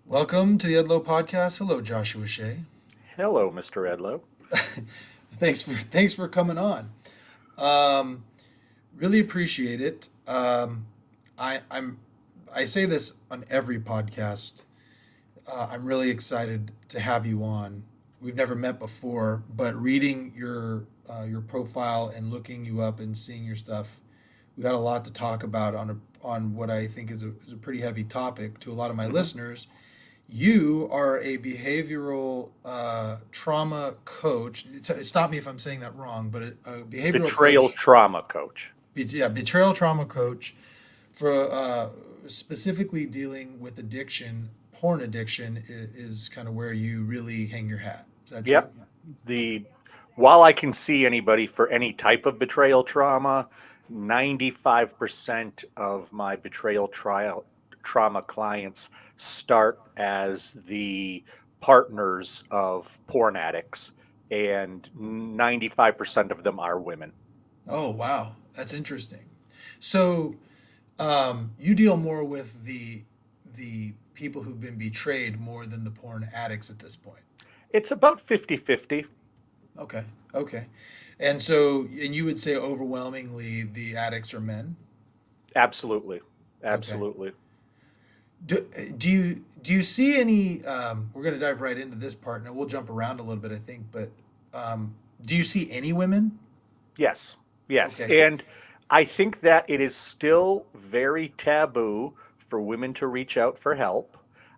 Welcome to the Edlow podcast. Hello, Joshua Shea. Hello, Mr. Edlow. Thanks for coming on. Um, really appreciate it. I'm I say this on every podcast. I'm really excited to have you on. We've never met before, but reading your profile and looking you up and seeing your stuff, we got a lot to talk about on what I think is a pretty heavy topic to a lot of my hmm listeners. You are a behavioral trauma coach. Stop me if I'm saying that wrong, but a behavioral Betrayal coach, trauma coach. yeah, betrayal trauma coach for specifically dealing with addiction. Porn addiction is kind of where you really hang your hat. Is that true? Yep. The While I can see anybody for any type of betrayal trauma, 95% of my betrayal trial trauma clients start as the partners of porn addicts, and 95% of them are women. Oh, wow, that's interesting. So you deal more with the people who've been betrayed more than the porn addicts at this point. It's about 50-50. Okay. Okay. And you would say overwhelmingly the addicts are men? Absolutely. Okay. Absolutely. Do you see any we're going to dive right into this part and we'll jump around a little bit I think, but do you see any women? Yes, yes. Okay. And I think that it is still very taboo for women to reach out for help.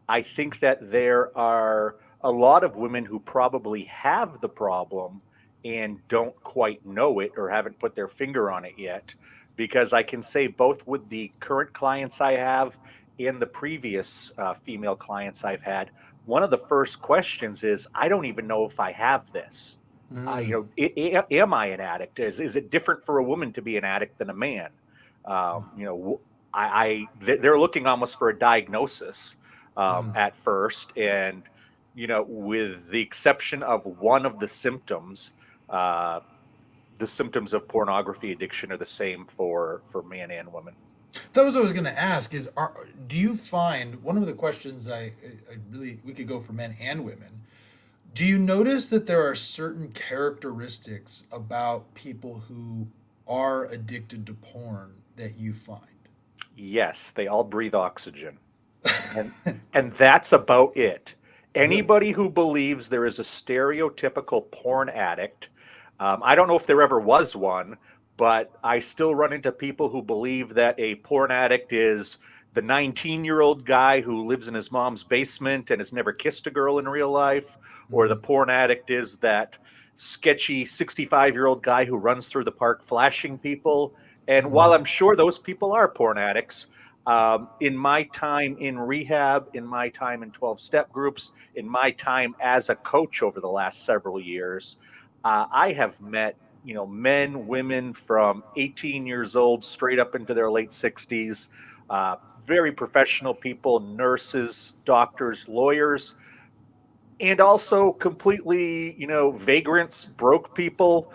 I think that there are a lot of women who probably have the problem and don't quite know it or haven't put their finger on it yet. Because I can say, both with the current clients I have and the previous female clients I've had, one of the first questions is, I don't even know if I have this. Mm. Am I an addict? Is it different for a woman to be an addict than a man? They're looking almost for a diagnosis Mm. at first, and with the exception of one of uh, the symptoms of pornography addiction are the same for man and woman. That was what I was going to ask is do you find one of the questions I really we could go for men and women. Do you notice that there are certain characteristics about people who are addicted to porn that you find? Yes, they all breathe oxygen. And and that's about it. Really? Anybody who believes there is a stereotypical porn addict, I don't know if there ever was one, but I still run into people who believe that a porn addict is the 19-year-old guy who lives in his mom's basement and has never kissed a girl in real life, or the Mm. porn addict is that sketchy 65-year-old guy who runs through the park flashing people. And while I'm Mm. sure those people are porn addicts, in my time in rehab, in my time in 12 step groups, in my time as a coach over the last several years, I have met men, women from 18 years old straight up into their late 60s, very professional people, nurses, doctors, lawyers, and also completely, vagrants, broke people.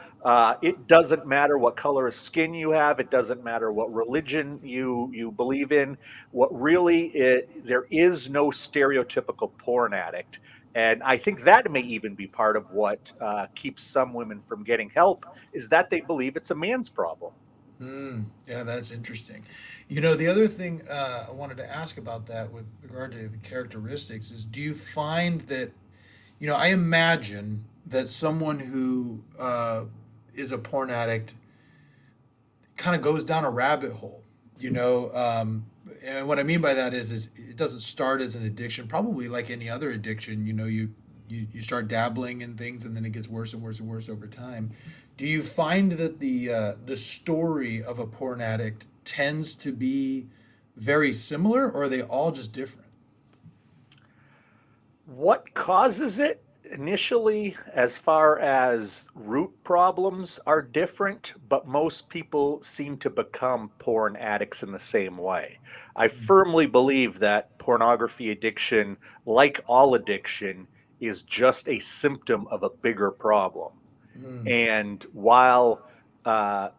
It doesn't matter what color of skin you have. It doesn't matter what religion you believe in. There is no stereotypical porn addict, and I think that may even be part of what keeps some women from getting help, is that they believe it's a man's problem. Mm. Yeah, that's interesting. You know, the other thing I wanted to ask about that with regard to the characteristics is do you find that, I imagine that someone who is a porn addict kind of goes down a rabbit hole, and what I mean by that is it doesn't start as an addiction, probably like any other addiction. You start dabbling in things, and then it gets worse and worse and worse over time. Do you find that the story of a porn addict tends to be very similar, or are they all just different? What causes it initially, as far as root problems, are different, but most people seem to become porn addicts in the same way. I firmly believe that pornography addiction, like all addiction, is just a symptom of a bigger problem. Mm. And while uh,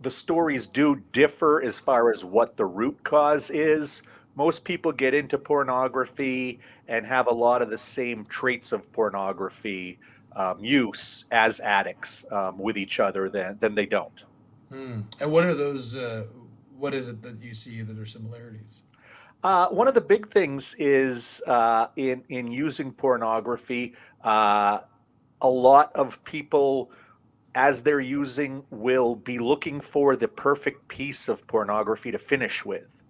the stories do differ as far as what the root cause is, most people get into pornography and have a lot of the same traits of pornography use as addicts with each other than they don't. And what are those? What is it that you see that are similarities? One of the big things is in using pornography. A lot of people, as they're using, will be looking for the perfect piece of pornography to finish with.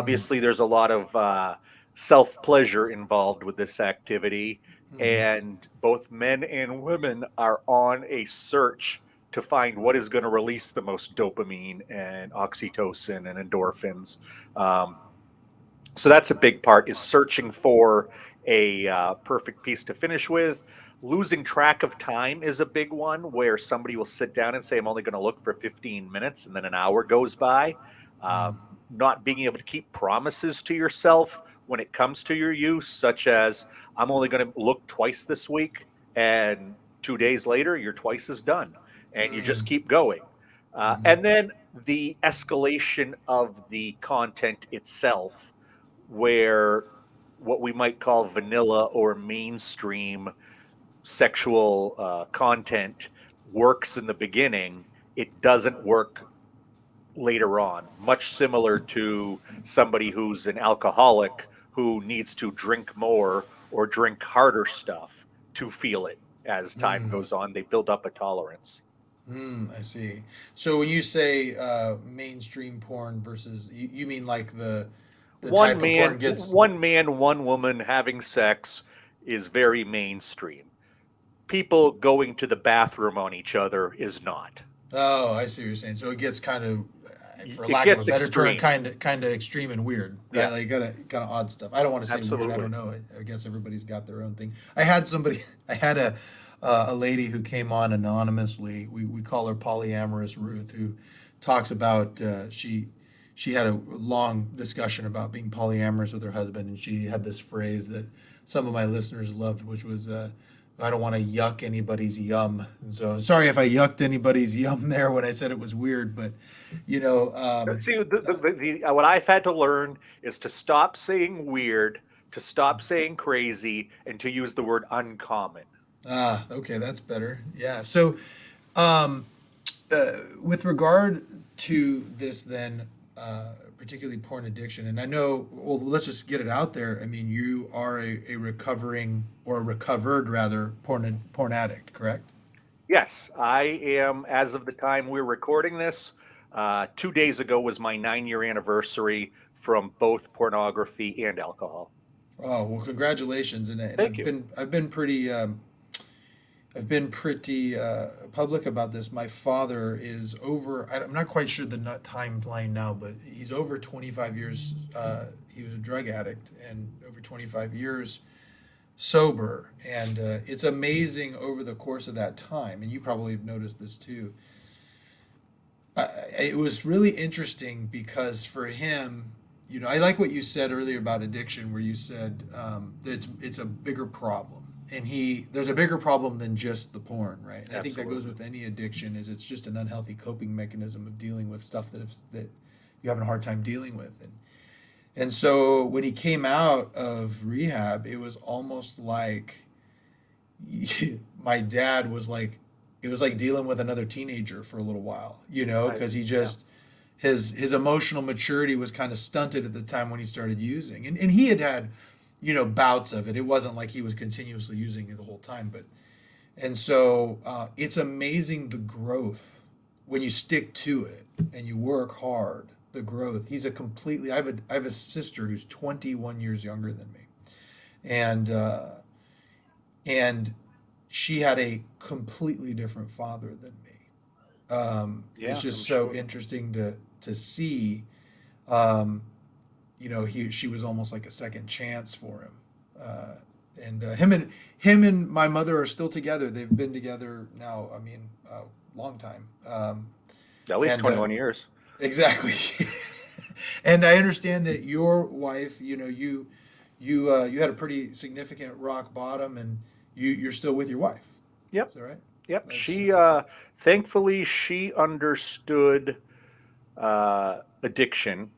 Mm, Obviously, there's a lot of self pleasure involved with this activity, hmm and both men and women are on a search to find what is going to release the most dopamine and oxytocin and endorphins. Um, so that's a big part, is searching for a perfect piece to finish with. Losing track of time is a big one, where somebody will sit down and say, I'm only going to look for 15 minutes, and then an hour goes by. mm, Not being able to keep promises to yourself when it comes to your use, such as, I'm only going to look twice this week, and 2 days later you're twice as done, and you just mm, keep going. hmm And then the escalation of the content itself, where what we might call vanilla or mainstream sexual content works in the beginning, it doesn't work later on. Much similar to somebody who's an alcoholic who needs to drink more or drink harder stuff to feel it. As time mm, goes on, they build up a tolerance. I see. So when you say mainstream porn versus, you mean like the type of porn gets. One man, one woman having sex is very mainstream. People going to the bathroom on each other is not. Oh, I see what you're saying. So it gets kind of, for It lack of a gets better term, extreme. kind of extreme and weird, right? Yeah, Like kind of odd stuff. I don't want to say weird. I absolutely. don't know. I guess everybody's got their own thing. I had somebody. I had a lady who came on anonymously. We call her polyamorous Ruth, who talks about she had a long discussion about being polyamorous with her husband, and she had this phrase that some of my listeners loved, which was. I don't want to yuck anybody's yum. And so sorry if I yucked anybody's yum there when I said it was weird, but you know, See, what I've had to learn is to stop saying weird, to stop saying crazy, and to use the word uncommon. okay, that's better. Yeah. So, um, with regard to this, then, particularly porn addiction, and I know, well, let's just get it out there. I mean, you are a recovering or a recovered rather porn addict, correct? Yes, I am, as of the time we're recording this. 2 days ago was my 9 year anniversary from both pornography and alcohol. Oh well, congratulations! And Thank you. I've been pretty public about this. My father is over. I'm not quite sure the timeline now, but he's over 25 years. He was a drug addict and over 25 years sober. And it's amazing over the course of that time. And you probably have noticed this too. It was really interesting because for him, I like what you said earlier about addiction, where you said that it's a bigger problem, and there's a bigger problem than just the porn, right? And I think that goes Absolutely. with any addiction, is it's just an unhealthy coping mechanism of dealing with stuff that you're having a hard time dealing with, and so when he came out of rehab, it was almost like my dad was like, it was like dealing with another teenager for a little while, because he Yeah. just his emotional maturity was kind of stunted at the time when he started using, and he had bouts of it. It wasn't like he was continuously using it the whole time, but and so it's amazing the growth when you stick to it and you work hard. The growth. He's a completely. I have a sister who's 21 years younger than me, and and she had a completely different father than me. It's Yeah, I'm just so sure. interesting to see. Um, she was almost like a second chance for him. And him and my mother are still together. They've been together now. I mean, long time. At least And 21 years. exactly. And I understand that your wife, you had a pretty significant rock bottom, and you're still with your wife. Yep. Is that right? Yep. That's Thankfully, she understood addiction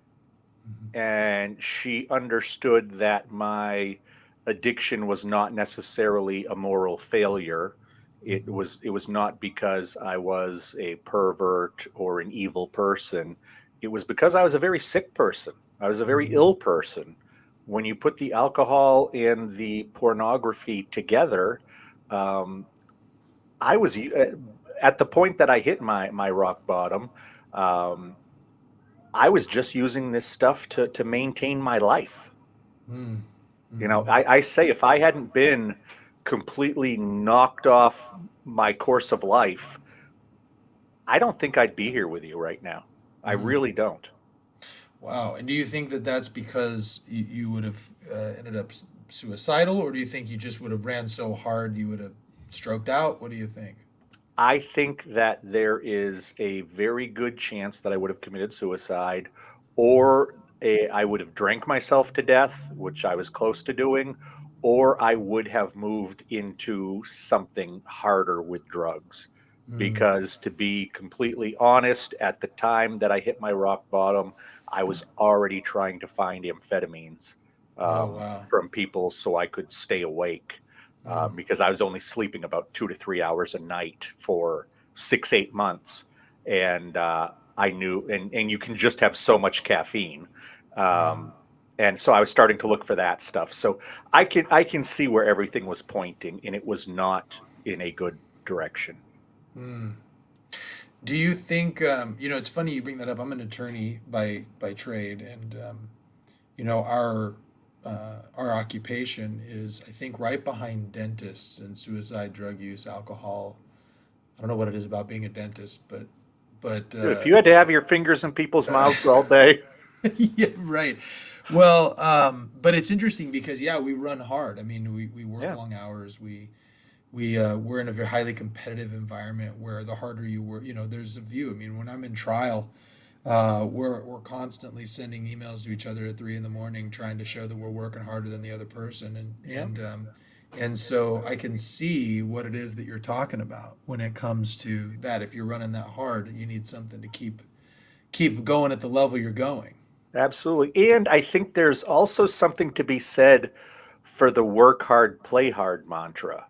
and she understood that my addiction was not necessarily a moral failure. It was not because I was a pervert or an evil person. It was because I was a very sick person. I was a very Mhm. ill person. When you put the alcohol and the pornography together, um, I was at the point that I hit my rock bottom. Um, I was just using this stuff to maintain my life. Mm. You know, Mhm. I say if I hadn't been completely knocked off my course of life, I don't think I'd be here with you right now. I Mm. really don't. Wow. And do you think that that's because you would have ended up suicidal, or do you think you just would have ran so hard you would have stroked out? What do you think? I think that there is a very good chance that I would have committed suicide, Mm. or I would have drank myself to death, which I was close to doing, or I would have moved into something harder with drugs. Mm. Because to be completely honest, at the time that I hit my rock bottom, I was already trying to find amphetamines Oh, wow. from people so I could stay awake Mm. because I was only sleeping about 2 to 3 hours a night for 6, 8 months. And I knew, and you can just have so much caffeine. Yeah. Um, and so I was starting to look for that stuff. So I can see where everything was pointing, and it was not in a good direction. Mm. Do you think, it's funny you bring that up. I'm an attorney by trade, and our occupation is, I think, right behind dentists and suicide, drug use, alcohol. I don't know what it is about being a dentist, but If you had to have your fingers in people's mouths all day, yeah, right. Well, but it's interesting because yeah, we run hard. I mean, we work yeah, long hours. We're in a very highly competitive environment where the harder you work, there's a view. I mean, when I'm in trial, we're constantly sending emails to each other at 3 in the morning, trying to show that we're working harder than the other person, yeah. and so I can see what it is that you're talking about when it comes to that. If you're running that hard, you need something to keep going at the level you're going. Absolutely. And I think there's also something to be said for the work hard, play hard mantra,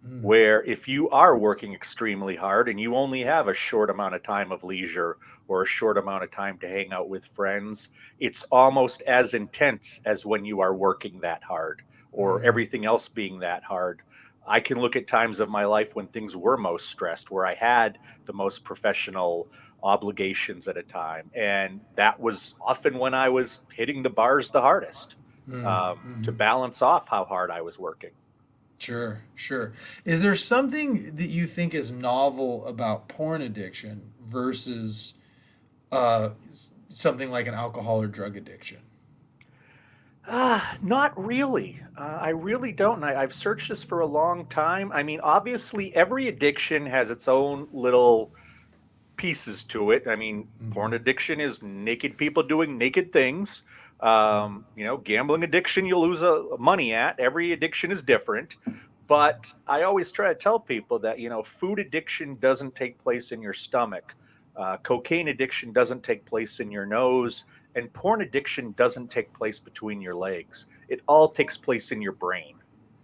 Mm, where if you are working extremely hard and you only have a short amount of time of leisure or a short amount of time to hang out with friends, it's almost as intense as when you are working that hard or mm, everything else being that hard. I can look at times of my life when things were most stressed, where I had the most professional obligations at a time. And that was often when I was hitting the bars the hardest mm, to mhm. balance off how hard I was working. Sure, sure. Is there something that you think is novel about porn addiction versus something like an alcohol or drug addiction? Not really. I really don't. And I've searched this for a long time. I mean, obviously, every addiction has its own little pieces to it. I mean, porn Hmm. addiction is naked people doing naked things. Gambling addiction you lose money at. Every addiction is different. But I always try to tell people that, food addiction doesn't take place in your stomach. Cocaine addiction doesn't take place in your nose. And porn addiction doesn't take place between your legs. It all takes place in your brain.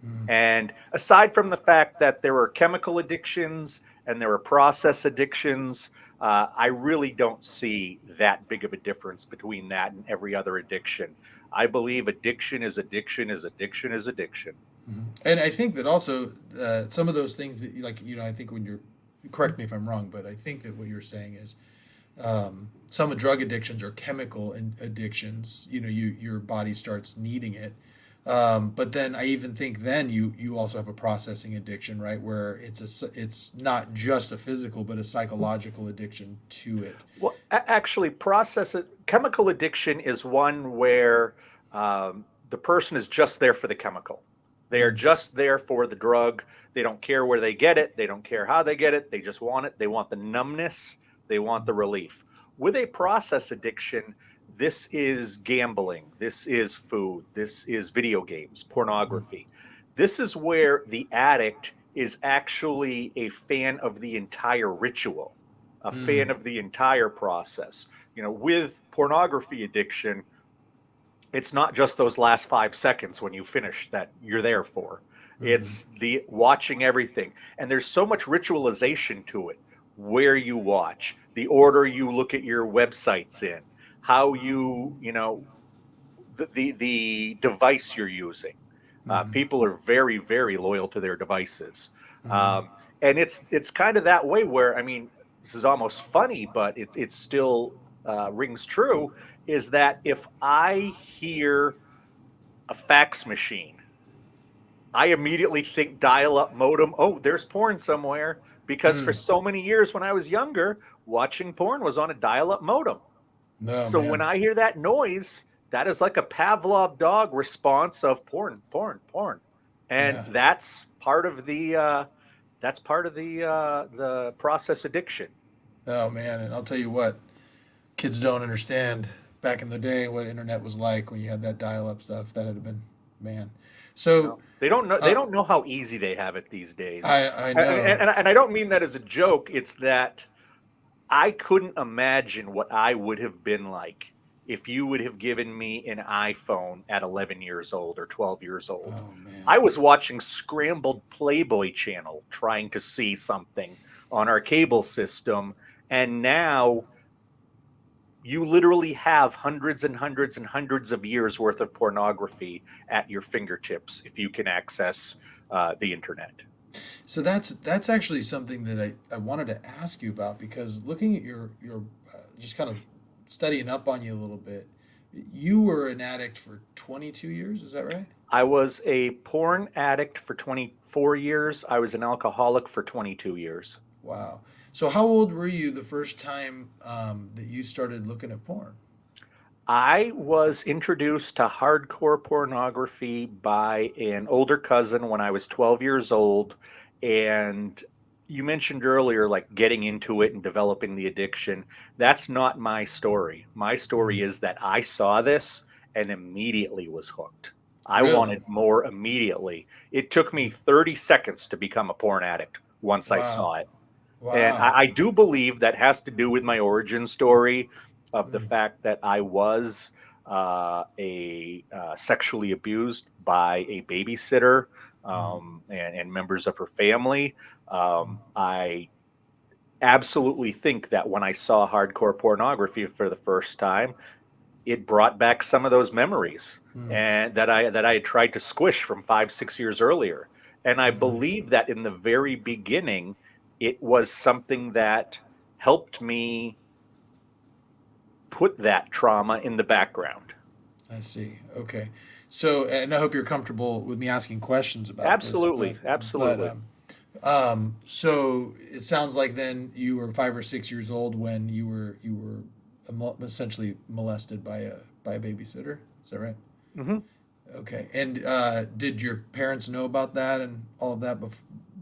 Mm, And aside from the fact that there are chemical addictions and there are process addictions, I really don't see that big of a difference between that and every other addiction. I believe addiction is addiction is addiction is addiction. mhm. And I think that also some of those things that I think when you're, correct me if I'm wrong, but I think that what you're saying is some of drug addictions are chemical addictions. Your body starts needing it. But then I even think then you also have a processing addiction, right? Where it's not just a physical but a psychological addiction to it. Well, actually, chemical addiction is one where the person is just there for the chemical. They are Mm, just there for the drug. They don't care where they get it. They don't care how they get it. They just want it. They want the numbness. They want the relief. With a process addiction, this is gambling. This is food. This is video games, mm, pornography. This is where the addict is actually a fan of the entire ritual, a mm, fan of the entire process. With pornography addiction, it's not just those last 5 seconds when you finish that you're there for. Mm-hmm. It's the watching everything. And there's so much ritualization to it. Where you watch, the order you look at your websites in, how the device you're using. Mm-hmm. People are very, very loyal to their devices. Mm-hmm. And it's kind of that way where, I mean, this is almost funny, but it's still rings true, is that if I hear a fax machine, I immediately think dial up modem. Oh, there's porn somewhere. Because for Mm. so many years when I was younger, watching porn was on a dial up modem. No, So when man. I hear that noise, that is like a Pavlov dog response of porn, porn, porn. And Yeah. that's part of the process addiction. Oh, man. And I'll tell you what, kids don't understand back in the day what internet was like when you had that dial-up stuff. That had been, man. So, No, they uh, don't know how easy they have it these days. I And, know. and I don't mean that as a joke. It's that I couldn't imagine what I would have been like if you would have given me an iPhone at 11 years old or 12 years old. Oh, man. I was watching scrambled Playboy channel trying to see something on our cable system. And now you literally have hundreds and hundreds and hundreds of years worth of pornography at your fingertips if you can access the internet. So that's actually something that I wanted to ask you about because looking at your just kind of studying up on you a little bit, you were an addict for 22 years, is that right? I was a porn addict for 24 years. I was an alcoholic for 22 years. Wow. So how old were you the first time that you started looking at porn? I was introduced to hardcore pornography by an older cousin when I was 12 years old. And you mentioned earlier, like getting into it and developing the addiction. That's not my story. My story Mm. is that I saw this and immediately was hooked. I Really? wanted more immediately. It took me 30 seconds to become a porn addict once I Wow. saw it. And Wow. I do believe that has to do with my origin story of the Mm. fact that I was sexually abused by a babysitter Mm. and members of her family. I absolutely think that when I saw hardcore pornography for the first time, it brought back some of those memories Mm. and that I had tried to squish from 5, 6 years earlier. And I Mm. believe that in the very beginning, it was something that helped me put that trauma in the background. I see. Okay. So, and I hope you're comfortable with me asking questions about this, Absolutely, but absolutely. so it sounds like then you were 5 or 6 years old when you were essentially molested by a babysitter. Is that right? hmm Okay. And did your parents know about that and all of that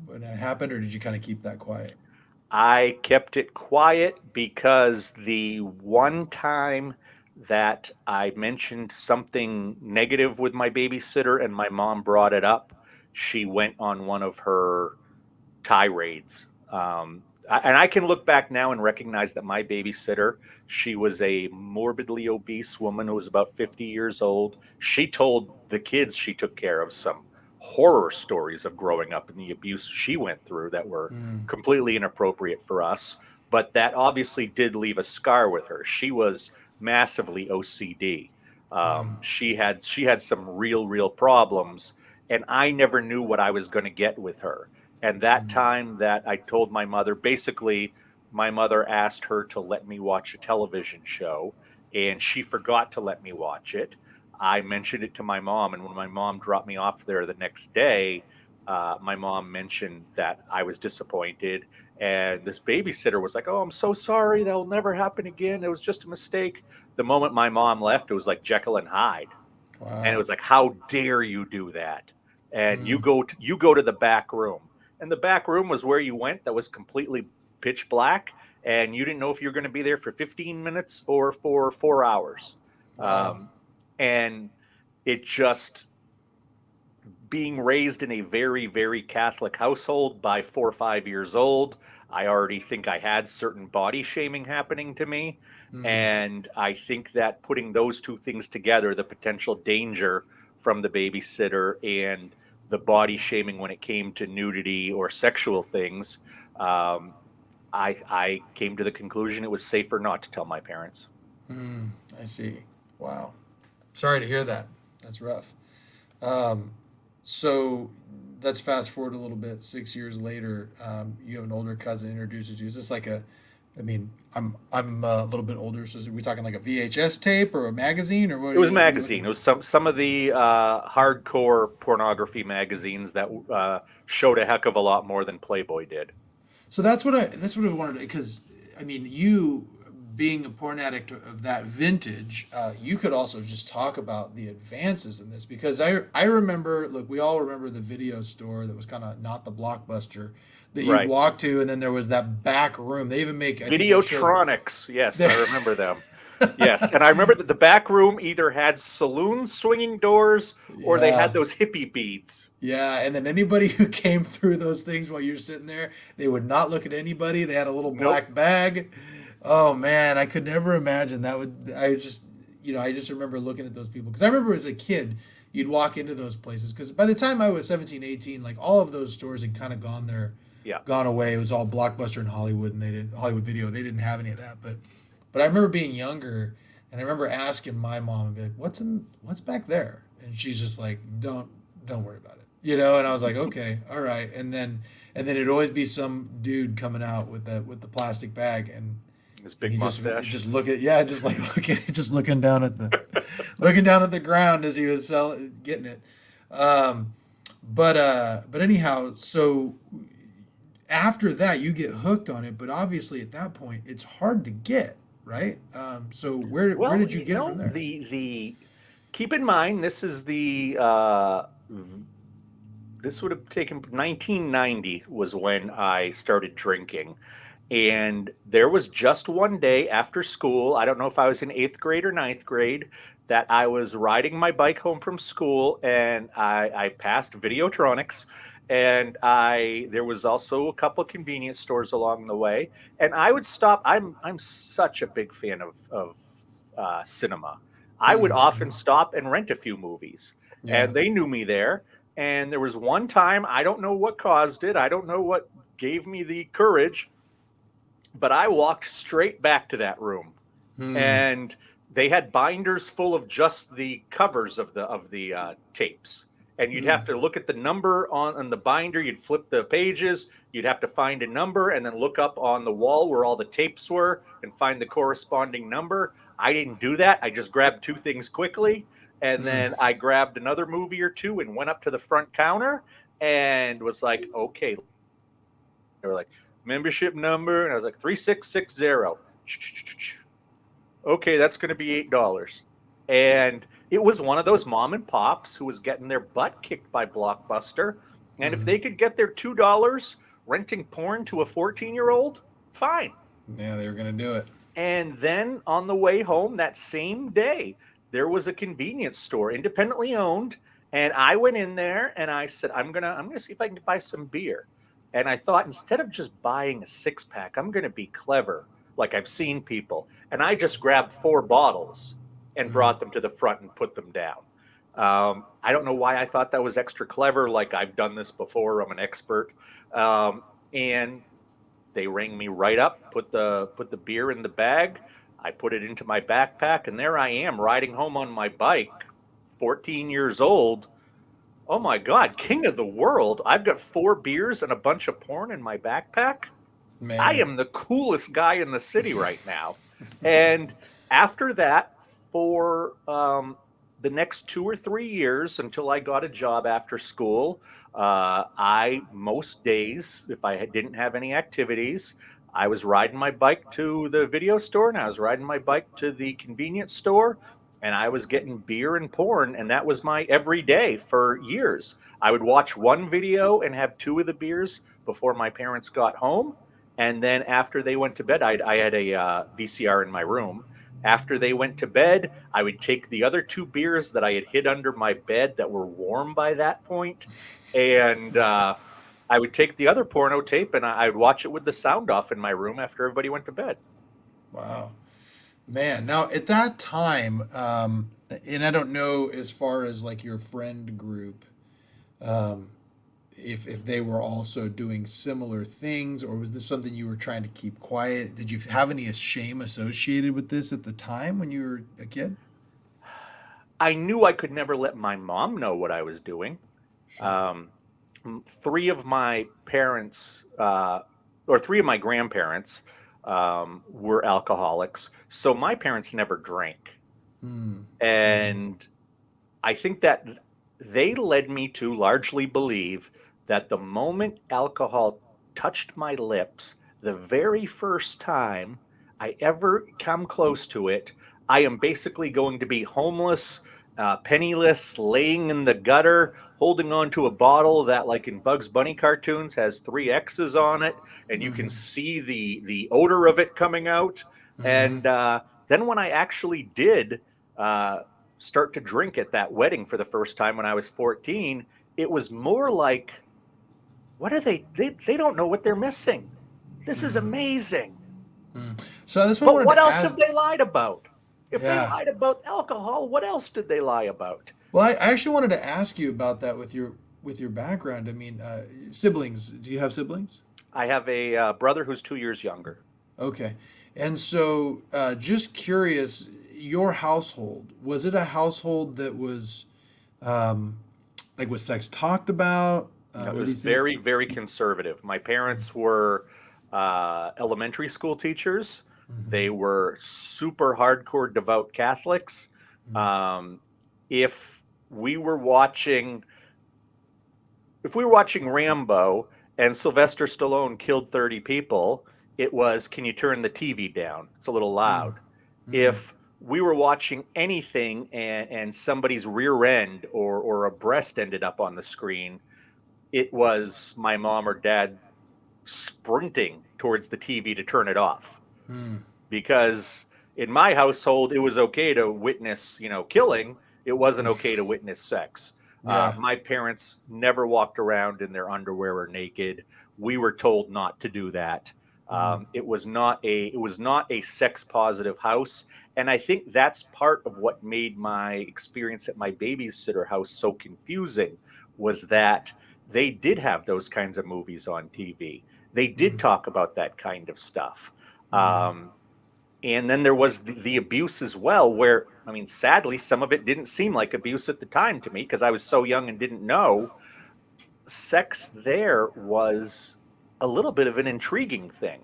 when it happened, or did you kind of keep that quiet? I kept it quiet because the one time that I mentioned something negative with my babysitter and my mom brought it up, she went on one of her tirades. And I can look back now and recognize that my babysitter, she was a morbidly obese woman who was about 50 years old. She told the kids she took care of some horror stories of growing up and the abuse she went through that were Mm. completely inappropriate for us. But that obviously did leave a scar with her. She was massively OCD. Mm. She had some real problems, and I never knew what I was going to get with her. And that Mm. time that I told my mother, basically, my mother asked her to let me watch a television show, and she forgot to let me watch it. I mentioned it to my mom, and when my mom dropped me off there the next day, my mom mentioned that I was disappointed. And this babysitter was like, "Oh, I'm so sorry. That'll never happen again. It was just a mistake." The moment my mom left, it was like Jekyll and Hyde. And it Wow. was like, "How dare you do that?" And Mm. you go to the back room, and the back room was where you went. That was completely pitch black, and you didn't know if you were going to be there for 15 minutes or for 4 hours. Wow. Um, and it just being raised in a very Catholic household by 4 or 5 years old, I already think I had certain body shaming happening to me. Mm. And I think that putting those two things together, the potential danger from the babysitter and the body shaming when it came to nudity or sexual things, um, I came to the conclusion it was safer not to tell my parents. Mm. I see. Wow. Sorry to hear that. That's rough. Um, so let's fast forward a little bit. 6 years later, you have an older cousin introduces you. Is this like a? I mean, I'm a little bit older, so are we talking like a VHS tape or a magazine or what It are was a you looking magazine. It at? was some of the hardcore pornography magazines that showed a heck of a lot more than Playboy did. So that's what I wanted to, because I mean, you being a porn addict of that vintage, you could also just talk about the advances in this, because I remember, look, we all remember the video store that was kind of not the Blockbuster that you'd Right. walk to, and then there was that back room. They even make, I think they showed Videotronics. Yes, I there. remember them. Yes, and I remember that the back room either had saloon swinging doors or they had Yeah. those hippie beads. Yeah, and then anybody who came through those things while you're sitting there, they would not look at anybody. They had a little Nope. black bag. Oh man, I could never imagine that would. I just, I just remember looking at those people, because I remember as a kid, you'd walk into those places, because by the time I was 17, 18, like all of those stores had kind of Yeah. gone away. It was all Blockbuster and Hollywood, and they didn't Hollywood Video. They didn't have any of that. But I remember being younger, and I remember asking my mom and be like, what's back there?" And she's just like, "Don't worry about it." And I was like, "Okay, all right." And then it'd always be some dude coming out with the plastic bag, His and big he mustache. just look at yeah, just like just looking down at the ground as he was getting it. Um, but anyhow, so after that you get hooked on it, but obviously at that point it's hard to get, right? So where Well, did you get it from there? the keep in mind this is the this would have taken 1990 was when I started drinking. And there was just one day after school, I don't know if I was in eighth grade or ninth grade, that I was riding my bike home from school and I passed Videotronics. And there was also a couple of convenience stores along the way. And I would stop. I'm such a big fan of cinema. I would often Mm-hmm. stop and rent a few movies. Yeah. And they knew me there. And there was one time, I don't know what caused it. I don't know what gave me the courage, but I walked straight back to that room, Hmm. and they had binders full of just the covers of the tapes. And you'd Hmm. have to look at the number on the binder. You'd flip the pages. You'd have to find a number and then look up on the wall where all the tapes were and find the corresponding number. I didn't do that. I just grabbed two things quickly. And Hmm. then I grabbed another movie or two and went up to the front counter and was like, okay, they were like, membership number. And I was like, 3660. Okay, that's going to be $8. And it was one of those mom and pops who was getting their butt kicked by Blockbuster. And if Hmm. they could get their $2 renting porn to a 14-year-old, fine. Yeah, they were gonna do it. And then on the way home that same day, there was a convenience store, independently owned, and I went in there and I said, I'm gonna see if I can buy some beer. And I thought instead of just buying a six pack, I'm gonna be clever, like I've seen people. And I just grabbed four bottles and Hmm. brought them to the front and put them down. I don't know why I thought that was extra clever. Like I've done this before. I'm an expert. And they rang me right up, put the beer in the bag. I put it into my backpack, and there I am riding home on my bike, 14 years old. Oh my God, king of the world. I've got four beers and a bunch of porn in my backpack. I Man. am the coolest guy in the city right now. And after that, for the next 2 or 3 years until I got a job after school, I most days, if I didn't have any activities, I was riding my bike to the video store and I was riding my bike to the convenience store and I was getting beer and porn. And that was my everyday for years. I would watch one video and have two of the beers before my parents got home. And then after they went to bed, I had a VCR in my room. After they went to bed, I would take the other two beers that I had hid under my bed that were warm by that point, and I would take the other porno tape and I would watch it with the sound off in my room after everybody went to bed. Wow. Man, now at that time, and I don't know as far as like your friend group, um, if they were also doing similar things, or was this something you were trying to keep quiet? Did you have any shame associated with this at the time when you were a kid? I knew I could never let my mom know what I was doing. Sure. Um, Three of my parents, or three of my grandparents, were alcoholics. So my parents never drank. Hmm. Hmm. And I think that they led me to largely believe that the moment alcohol touched my lips, the very first time I ever come close to it, I am basically going to be homeless, penniless, laying in the gutter, holding on to a bottle that, like in Bugs Bunny cartoons, has three X's on it, and you can Hmm. see the odor of it coming out. Hmm. And then when I actually did, uh, start to drink at that wedding for the first time when I was 14, it was more like, what are they don't know what they're missing. This is Hmm. amazing. Hmm. So that's what I But wanted what to else ask. have they lied about? If they Yeah. lied about alcohol, what else did they lie about? Well, I actually wanted to ask you about that with your background. I mean, siblings. Do you have siblings? I have a brother who's 2 years younger. Okay. And so, just curious, your household, was it a household that was, um, like, was sex talked about? No, it Were was these things? very, very conservative. My parents were elementary school teachers. Mm-hmm. They were super hardcore devout Catholics. Um, if we were watching, if we were watching Rambo and Sylvester Stallone killed 30 people, it was, can you turn the TV down? It's a little Mm-hmm. loud. If we were watching anything and somebody's rear end or a breast ended up on the screen, it was my mom or dad sprinting towards the TV to turn it off. Mm-hmm. Because in my household, it was okay to witness, killing. It wasn't okay to witness sex. Yeah. My parents never walked around in their underwear or naked. We were told not to do that. Mm-hmm. It was not a sex positive house, and I think that's part of what made my experience at my babysitter house so confusing. Was that they did have those kinds of movies on TV. They did talk about that kind of stuff. Mm-hmm. Um, and then there was the abuse as well, where, I mean, sadly, some of it didn't seem like abuse at the time to me because I was so young and didn't know. Sex there was a little bit of an intriguing thing.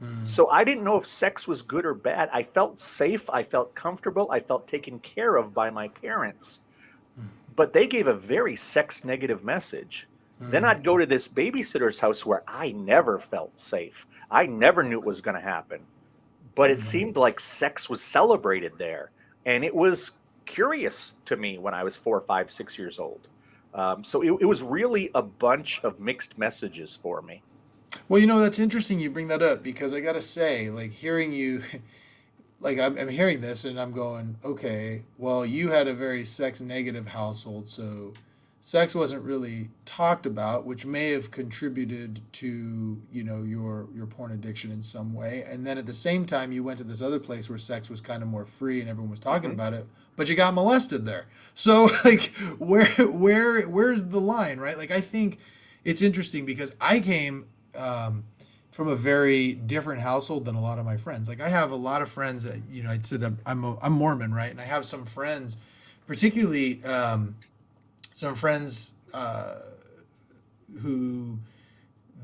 Mm-hmm. So I didn't know if sex was good or bad. I felt safe. I felt comfortable. I felt taken care of by my parents, but they gave a very sex negative message. Then Mm-hmm. I'd go to this babysitter's house where I never felt safe. I never knew it was going to happen, but it Mm-hmm. seemed like sex was celebrated there. And it was curious to me when I was 4, 5, 6 years old. So it was really a bunch of mixed messages for me. Well, that's interesting you bring that up because I gotta say, like, hearing you, like, I'm hearing this and I'm going, okay, well, you had a very sex negative household, so sex wasn't really talked about, which may have contributed to, your porn addiction in some way. And then at the same time, you went to this other place where sex was kind of more free and everyone was talking Hmm. about it, but you got molested there. So, like, where's the line, right? Like, I think it's interesting because I came, from a very different household than a lot of my friends. Like, I have a lot of friends that, I said I'm Mormon, right? And I have some friends, particularly, some friends, who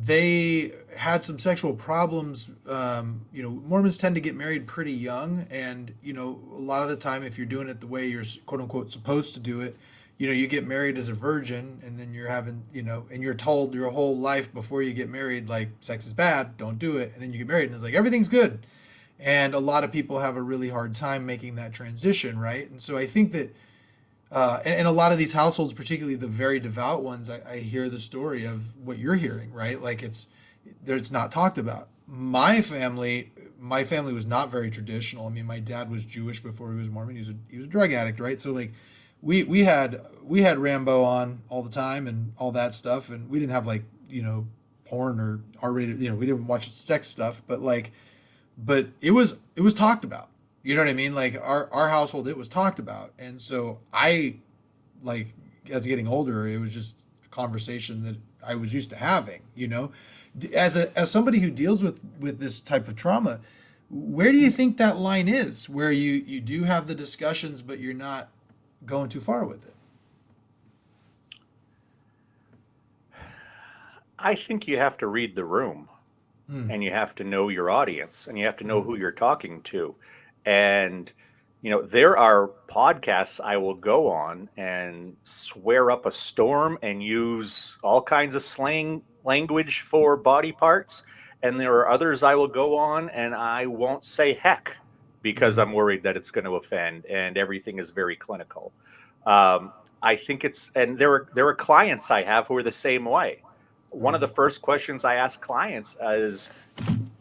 they had some sexual problems. Mormons tend to get married pretty young, and a lot of the time, if you're doing it the way you're quote unquote supposed to do it, you get married as a virgin, and then you're having, and you're told your whole life before you get married, like, sex is bad, don't do it, and then you get married, and it's like everything's good, and a lot of people have a really hard time making that transition, right? And so I think that, and a lot of these households, particularly the very devout ones, I hear the story of what you're hearing, right? Like, it's not talked about. My family was not very traditional. I mean, my dad was Jewish before he was Mormon. He was a drug addict, right? So, like, we had Rambo on all the time and all that stuff, and we didn't have, like, porn or R-rated. We didn't watch sex stuff, but it was talked about. You know what I mean? Like our household, it was talked about, and so I like as getting older, it was just a conversation that I was used to having. As somebody who deals with this type of trauma, where do you think that line is where you do have the discussions, but you're not going too far with it? I think you have to read the room, Hmm. and you have to know your audience, and you have to know who you're talking to. And, there are podcasts I will go on and swear up a storm and use all kinds of slang language for body parts. And there are others I will go on and I won't say heck because Hmm. I'm worried that it's going to offend, and everything is very clinical. Um, I think and there are clients I have who are the same way. One of the Hmm. first questions I ask clients is,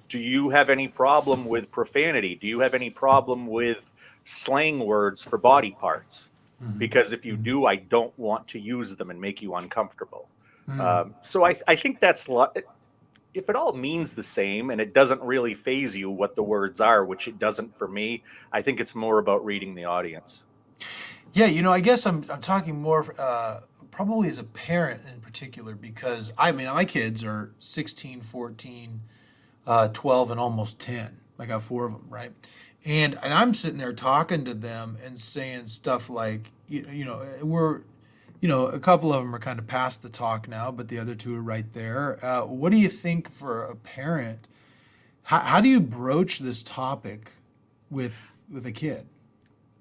do you have any problem with profanity? Do you have any problem with slang words for body parts? Hmm. Because if you Hmm. do, I don't want to use them and make you uncomfortable. Hmm. So I think if it all means the same and it doesn't really phase you what the words are, which it doesn't for me, I think it's more about reading the audience. Yeah, I guess I'm talking more probably as a parent in particular because I mean my kids are 16, 14, 12, and almost 10. I got four of them, right? And I'm sitting there talking to them and saying stuff like, we're, a couple of them are kind of past the talk now, but the other two are right there. What do you think for a parent? How do you broach this topic with a kid?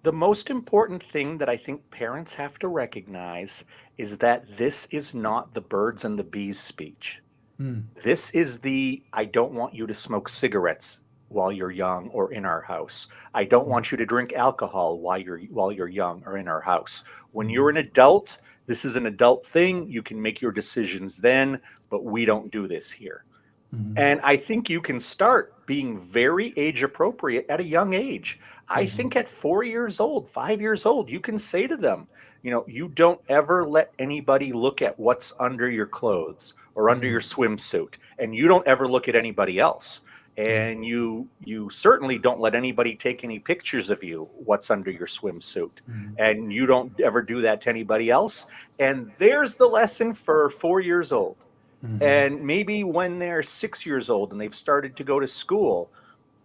The most important thing that I think parents have to recognize is that this is not the birds and the bees speech. Hmm. This is the I don't want you to smoke cigarettes while you're young or in our house. I don't Hmm. want you to drink alcohol while you're young or in our house. When Hmm. you're an adult, this is an adult thing. You can make your decisions then, but we don't do this here. Hmm. And I think you can start being very age appropriate at a young age. I Hmm. think at 4 years old, 5 years old, you can say to them, you don't ever let anybody look at what's under your clothes or under Hmm. your swimsuit, and you don't ever look at anybody else. Yeah. And you certainly don't let anybody take any pictures of you, what's under your swimsuit. Hmm. And you don't ever do that to anybody else. And there's the lesson for 4 years old. Hmm. And maybe when they're 6 years old and they've started to go to school,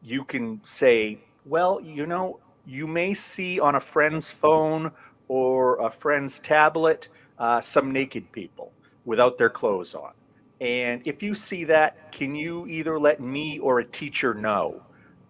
you can say, well, you may see on a friend's phone or a friend's tablet some naked people without their clothes on. And if you see that, can you either let me or a teacher know?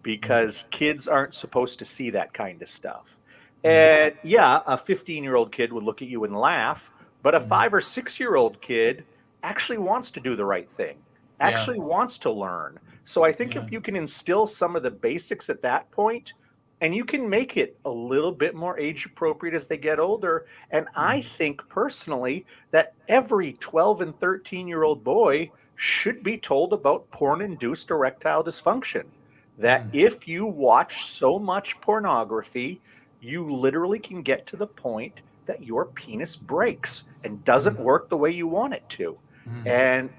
Because kids aren't supposed to see that kind of stuff. Yeah. And yeah, a 15-year-old kid would look at you and laugh, but a Hmm. 5 or 6-year-old kid actually wants to do the right thing, Yeah. actually wants to learn. So I think Yeah. if you can instill some of the basics at that point, and you can make it a little bit more age appropriate as they get older. And I Hmm. think personally that every 12 and 13-year-old boy should be told about porn induced erectile dysfunction. That Hmm. if you watch so much pornography, you literally can get to the point that your penis breaks and doesn't Hmm. work the way you want it to. Hmm. And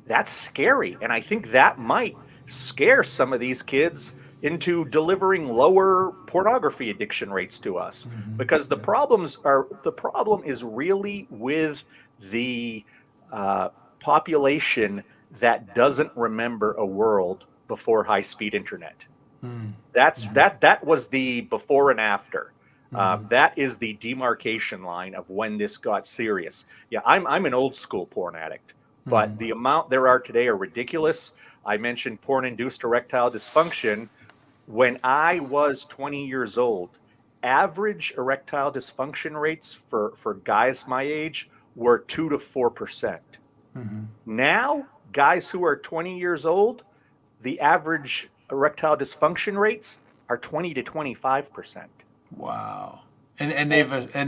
that's scary. And I think that might scare some of these kids into delivering lower pornography addiction rates to us, Hmm. because Yeah. the problem is really with the uh, population that doesn't remember a world before high speed internet. Hmm. Hmm. That was the before and after. Hmm. That is the demarcation line of when this got serious. Yeah, I'm an old school porn addict, but Hmm. the amount there are today are ridiculous. I mentioned porn induced erectile dysfunction. When I was 20 years old, average erectile dysfunction rates for guys my age were 2 to 4%. Hmm. Now, guys who are 20 years old, the average erectile dysfunction rates are 20 to 25%. Wow. And And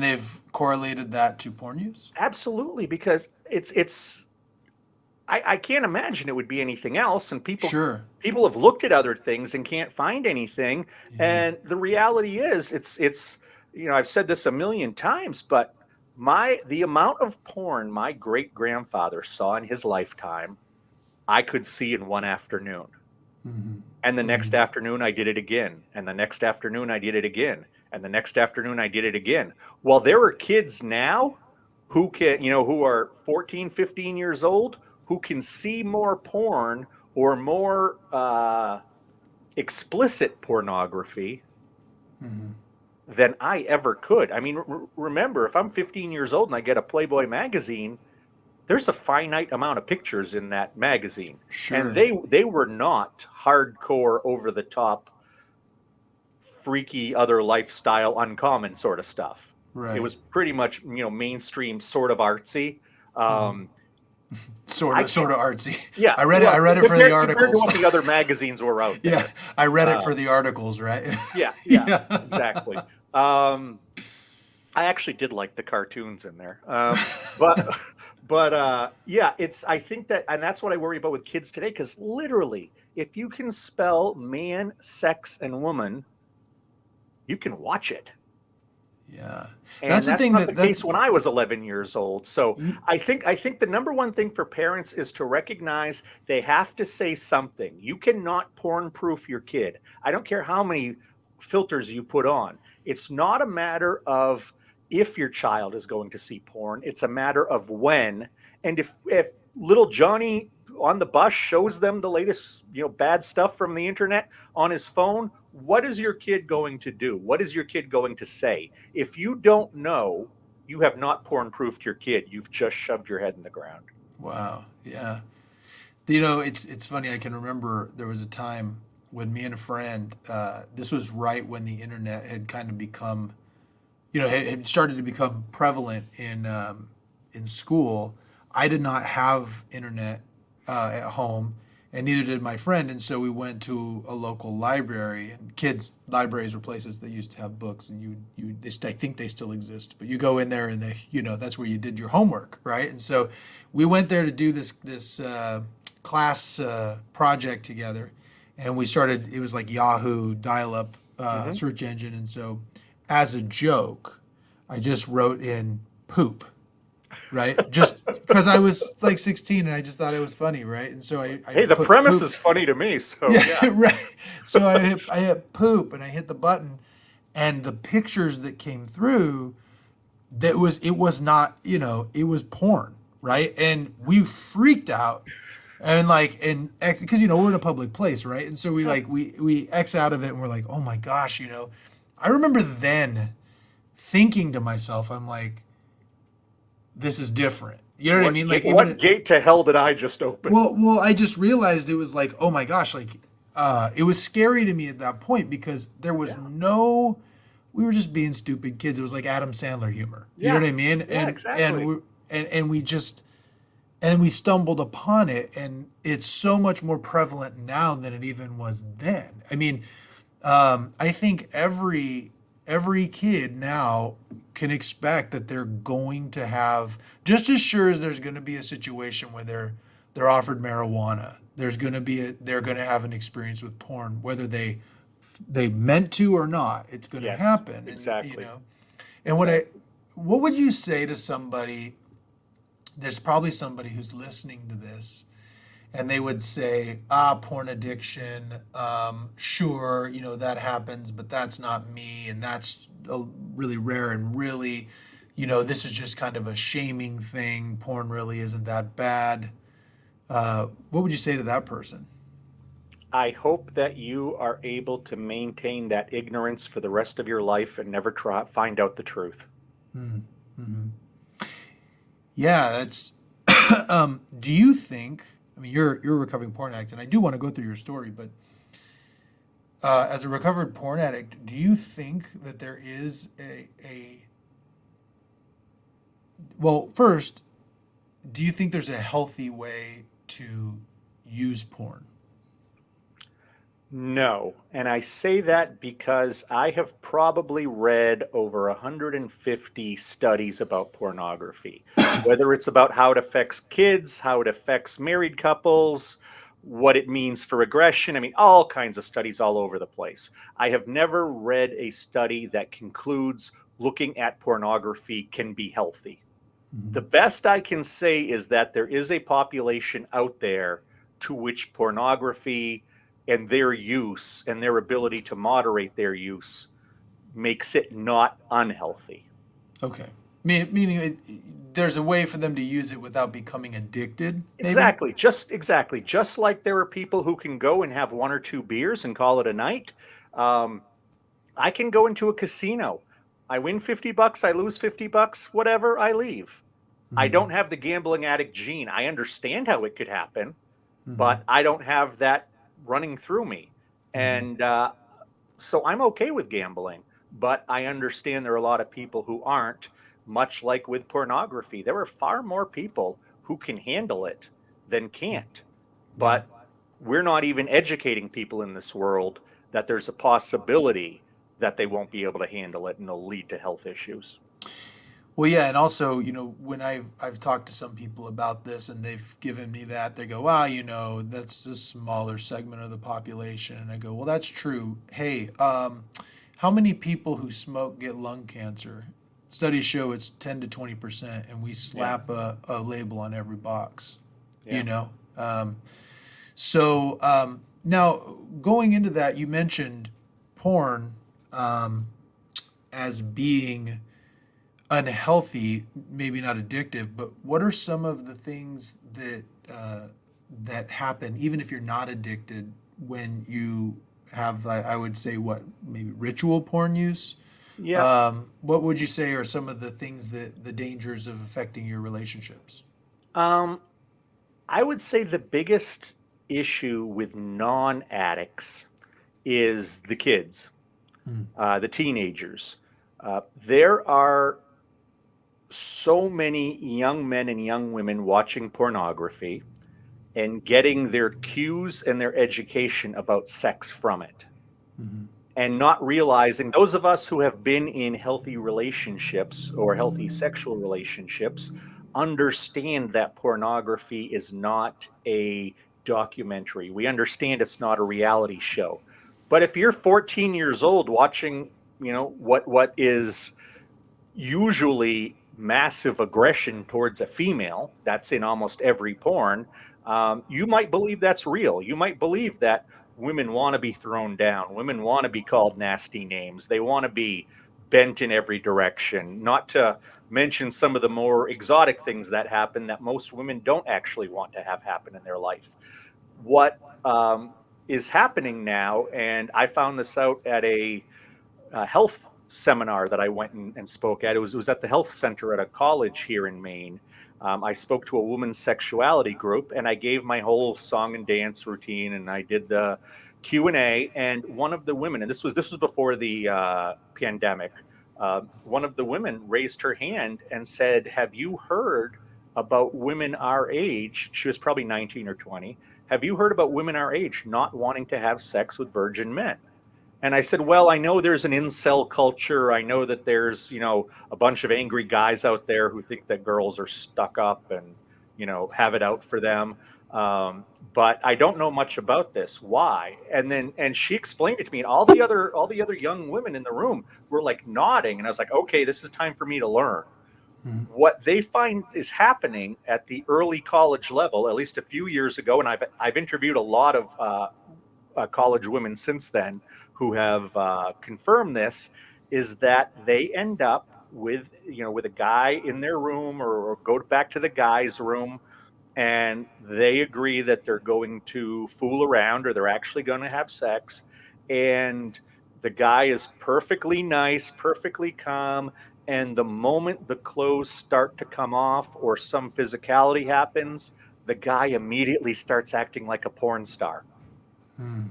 they've correlated that to porn use? absolutely, because I can't imagine it would be anything else. And Sure. people have looked at other things and can't find anything. Yeah. And the reality is, I've said this a million times, but The amount of porn my great grandfather saw in his lifetime, I could see in one afternoon. Mm-hmm. And the next Mm-hmm. afternoon I did it again. And the next afternoon I did it again. And the next afternoon I did it again. Well, there are kids now who can, who are 14, 15 years old, who can see more porn or more explicit pornography Mm-hmm. than I ever could. I mean, remember, if I'm 15 years old and I get a Playboy magazine, there's a finite amount of pictures in that magazine, and Sure. they were not hardcore, over the top, freaky, other lifestyle, uncommon sort of stuff. It Right. was pretty much mainstream, sort of artsy. Mm-hmm. Um, Sort I of, can't. sort of artsy. Yeah, I read it. I well, read it for the compared to articles. what the other magazines were out Yeah, there. I read it Uh, for the articles, right? yeah, yeah, Yeah. exactly. Um, I actually did like the cartoons in there. But yeah, I think that, and that's what I worry about with kids today, because literally, if you can spell man, sex, and woman, you can watch it. Yeah. That's And the that's thing not the that case when I was 11 years old. So y- I think the number one thing for parents is to recognize they have to say something. You cannot porn proof your kid. I don't care how many filters you put on. It's not a matter of if your child is going to see porn. It's a matter of when. And if little Johnny on the bus shows them the latest, bad stuff from the internet on his phone, what is your kid going to do? What is your kid going to say? If you don't know, you have not porn proofed your kid. You've just shoved your head in the ground. wow. Yeah. It's funny. I can remember there was a time when me and a friend. This was right when the internet had kind of become, had started to become prevalent in school. I did not have internet at home, and neither did my friend. And so we went to a local library. And kids' libraries were places that used to have books, and I think they still exist. But you go in there, and that's where you did your homework, right? And so we went there to do this class project together, and we started. It was like Yahoo dial-up Mm-hmm. search engine, and so as a joke, I just wrote in poop, right? Just because I was like 16 and I just thought it was funny, right? And so I Hey, the put premise poop. is funny to me. So Yeah, yeah, right. So I hit poop and I hit the button, and the pictures that came through, it was not, it was porn, right? And we freaked out. And because we're in a public place, right? And so yeah. we X out of it, and we're like, oh my gosh, I remember then thinking to myself, I'm like, this is different. You know what I mean? Like What even gate to hell did I just open? well, I just realized it was like, oh my gosh, like it was scary to me at that point because there was Yeah, we were just being stupid kids. It was like Adam Sandler humor. You know yeah, what I mean? yeah, exactly. And we just and we stumbled upon it, and it's so much more prevalent now than it even was then. I mean, I think every kid now can expect that they're going to have, just as sure as there's going to be a situation where they're offered marijuana. They're going to have an experience with porn, whether they meant to or not. It's going to Yes, happen, and exactly, and exactly. what would you say to somebody? There's probably somebody who's listening to this and they would say, porn addiction, sure, that happens, but that's not me, and that's really rare, and really, this is just kind of a shaming thing. Porn really isn't that bad. What would you say to that person? I hope that you are able to maintain that ignorance for the rest of your life and never find out the truth. Mm-hmm. Yeah, that's. Do you think? I mean, you're a recovering porn addict, and I do want to go through your story, but as a recovered porn addict, do you think that there is a well, first, do you think there's a healthy way to use porn? No. And I say that because I have probably read over 150 studies about pornography, whether it's about how it affects kids, how it affects married couples, what it means for aggression. I mean, all kinds of studies all over the place. I have never read a study that concludes looking at pornography can be healthy. The Mhm. best I can say is that there is a population out there to which pornography and their use and their ability to moderate their use makes it not unhealthy. Okay. Meaning there's a way for them to use it without becoming addicted, maybe? Exactly. Just like there are people who can go and have one or two beers and call it a night. Um, I can go into a casino. I win $50, I lose $50, whatever, I leave. I Hmm. don't have the gambling addict gene. I understand how it could happen, Hmm. but I don't have that running through me. Hmm. And so I'm okay with gambling, but I understand there are a lot of people who aren't, much like with pornography. There are far more people who can handle it than can't. Yeah. But we're not even educating people in this world that there's a possibility that they won't be able to handle it and it'll lead to health issues. Well, yeah, and also, when I've talked to some people about this and they've given me that, they go, "Wow, that's a smaller segment of the population." And I go, "Well, that's true. Hey, how many people who smoke get lung cancer? Studies show it's 10 to 20%, and we Yeah. slap a label on every box, you Yeah. know." Now going into that, you mentioned porn as being unhealthy, maybe not addictive, but what are some of the things that happen, even if you're not addicted, when you have, I would say, what maybe ritual porn use? Yeah. What would you say are some of the things that the dangers of affecting your relationships? Um, I would say the biggest issue with non addicts is the kids, Hmm. the teenagers. There are so many young men and young women watching pornography and getting their cues and their education about sex from it, Hmm. and not realizing, those of us who have been in healthy relationships or healthy sexual relationships understand that pornography is not a documentary. We understand it's not a reality show. But if you're 14 years old watching, what is usually massive aggression towards a female, that's in almost every porn, you might believe that's real. You might believe that women want to be thrown down, women want to be called nasty names, they want to be bent in every direction, not to mention some of the more exotic things that happen that most women don't actually want to have happen in their life. What is happening now, and I found this out at a health seminar that I went and spoke at. It was at the health center at a college here in Maine. I spoke to a women's sexuality group, and I gave my whole song and dance routine, and I did the Q&A. And one of the women, and this was before the pandemic, one of the women raised her hand and said, "Have you heard about women our age?" She was probably 19 or 20. "Have you heard about women our age not wanting to have sex with virgin men?" And I said, "Well, I know there's an incel culture. I know that there's, a bunch of angry guys out there who think that girls are stuck up and, have it out for them. But I don't know much about this. Why?" And she explained it to me, and all the other young women in the room were like nodding. And I was like, okay, this is time for me to learn. Hmm. What they find is happening at the early college level, at least a few years ago, and I've interviewed a lot of college women since then who have confirmed this, is that they end up with a guy in their room, or go back to the guy's room, and they agree that they're going to fool around or they're actually going to have sex, and the guy is perfectly nice, perfectly calm, and the moment the clothes start to come off or some physicality happens, the guy immediately starts acting like a porn star. Hmm.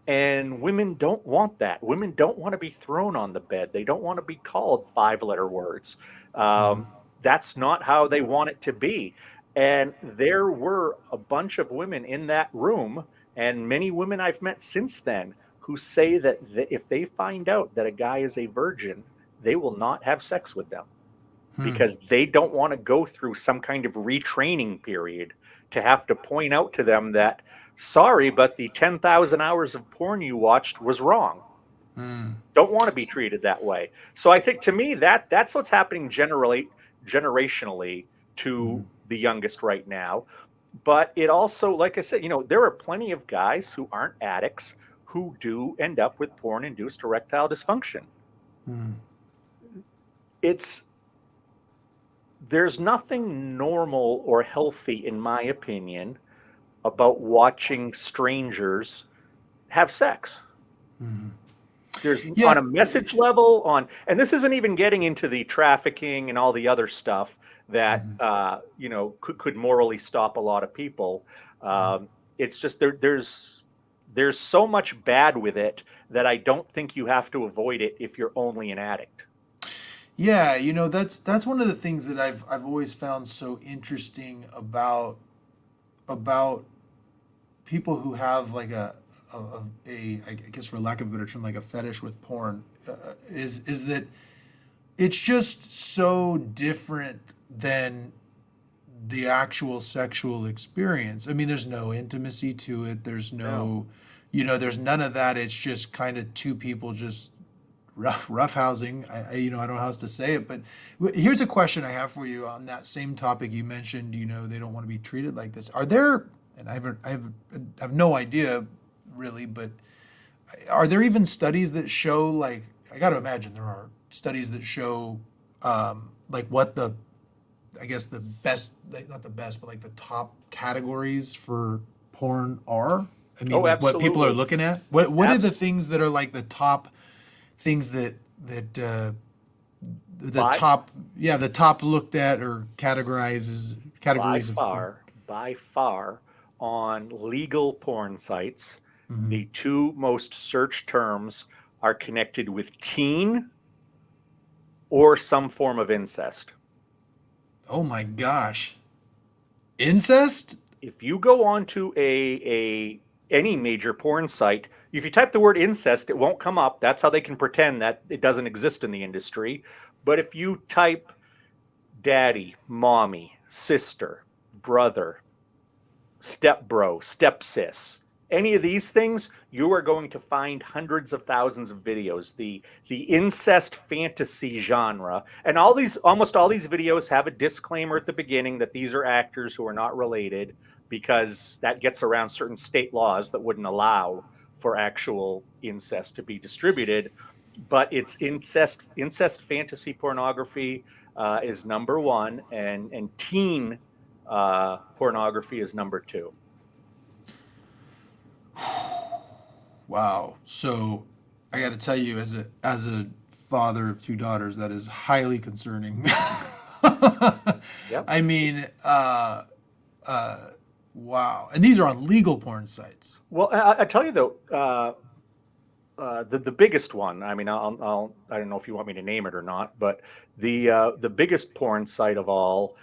And women don't want that. Women don't want to be thrown on the bed. They don't want to be called five-letter words. Hmm. That's not how they want it to be. And there were a bunch of women in that room, and many women I've met since then, who say that if they find out that a guy is a virgin, they will not have sex with them Hmm. because they don't want to go through some kind of retraining period to have to point out to them that, sorry, but the 10,000 hours of porn you watched was wrong. Don't want to be treated that way. So I think, to me, that's what's happening generationally to the youngest right now. But it also, like I said, there are plenty of guys who aren't addicts who do end up with porn-induced erectile dysfunction. It's There's nothing normal or healthy, in my opinion, about watching strangers have sex. There's, on Yeah. a message level, and this isn't even getting into the trafficking and all the other stuff that could morally stop a lot of people. It's just there's so much bad with it that I don't think you have to avoid it if you're only an addict. Yeah, that's one of the things that I've always found so interesting about people who have like a I guess, for lack of a better term, like a fetish with porn, is that it's just so different than the actual sexual experience. I mean, there's no intimacy to it. There's No. there's none of that. It's just kind of two people just rough housing. I don't know how else to say it, but here's a question I have for you on that same topic. You mentioned, they don't want to be treated like this. Are there, and I have no idea really, but are there even studies that show, like, I got to imagine there are studies that show, like, what I guess the best, like, not the best, but like the top categories for porn are? I mean, Oh, like, what people are absolutely. looking at? What are the Abs- things that are like the top things the by top, yeah, the top looked at or by categories of porn? far, by far, on legal porn sites, Hmm. the two most searched terms are connected with teen or some form of incest. Oh my gosh, incest? If you go onto a any major porn site, if you type the word incest, it won't come up. That's how they can pretend that it doesn't exist in the industry. But if you type daddy, mommy, sister, brother, stepbro, stepsis, any of these things, you are going to find hundreds of thousands of videos. The incest fantasy genre, and almost all these videos have a disclaimer at the beginning that these are actors who are not related, because that gets around certain state laws that wouldn't allow for actual incest to be distributed. But it's incest fantasy pornography is number one, and teen pornography is number two. Wow. So I got to tell you, as a father of two daughters, that is highly concerning. Yep. I mean, wow. And these are on legal porn sites. Well, I tell you though, the biggest one. I mean, I don't know if you want me to name it or not, but the biggest porn site of all,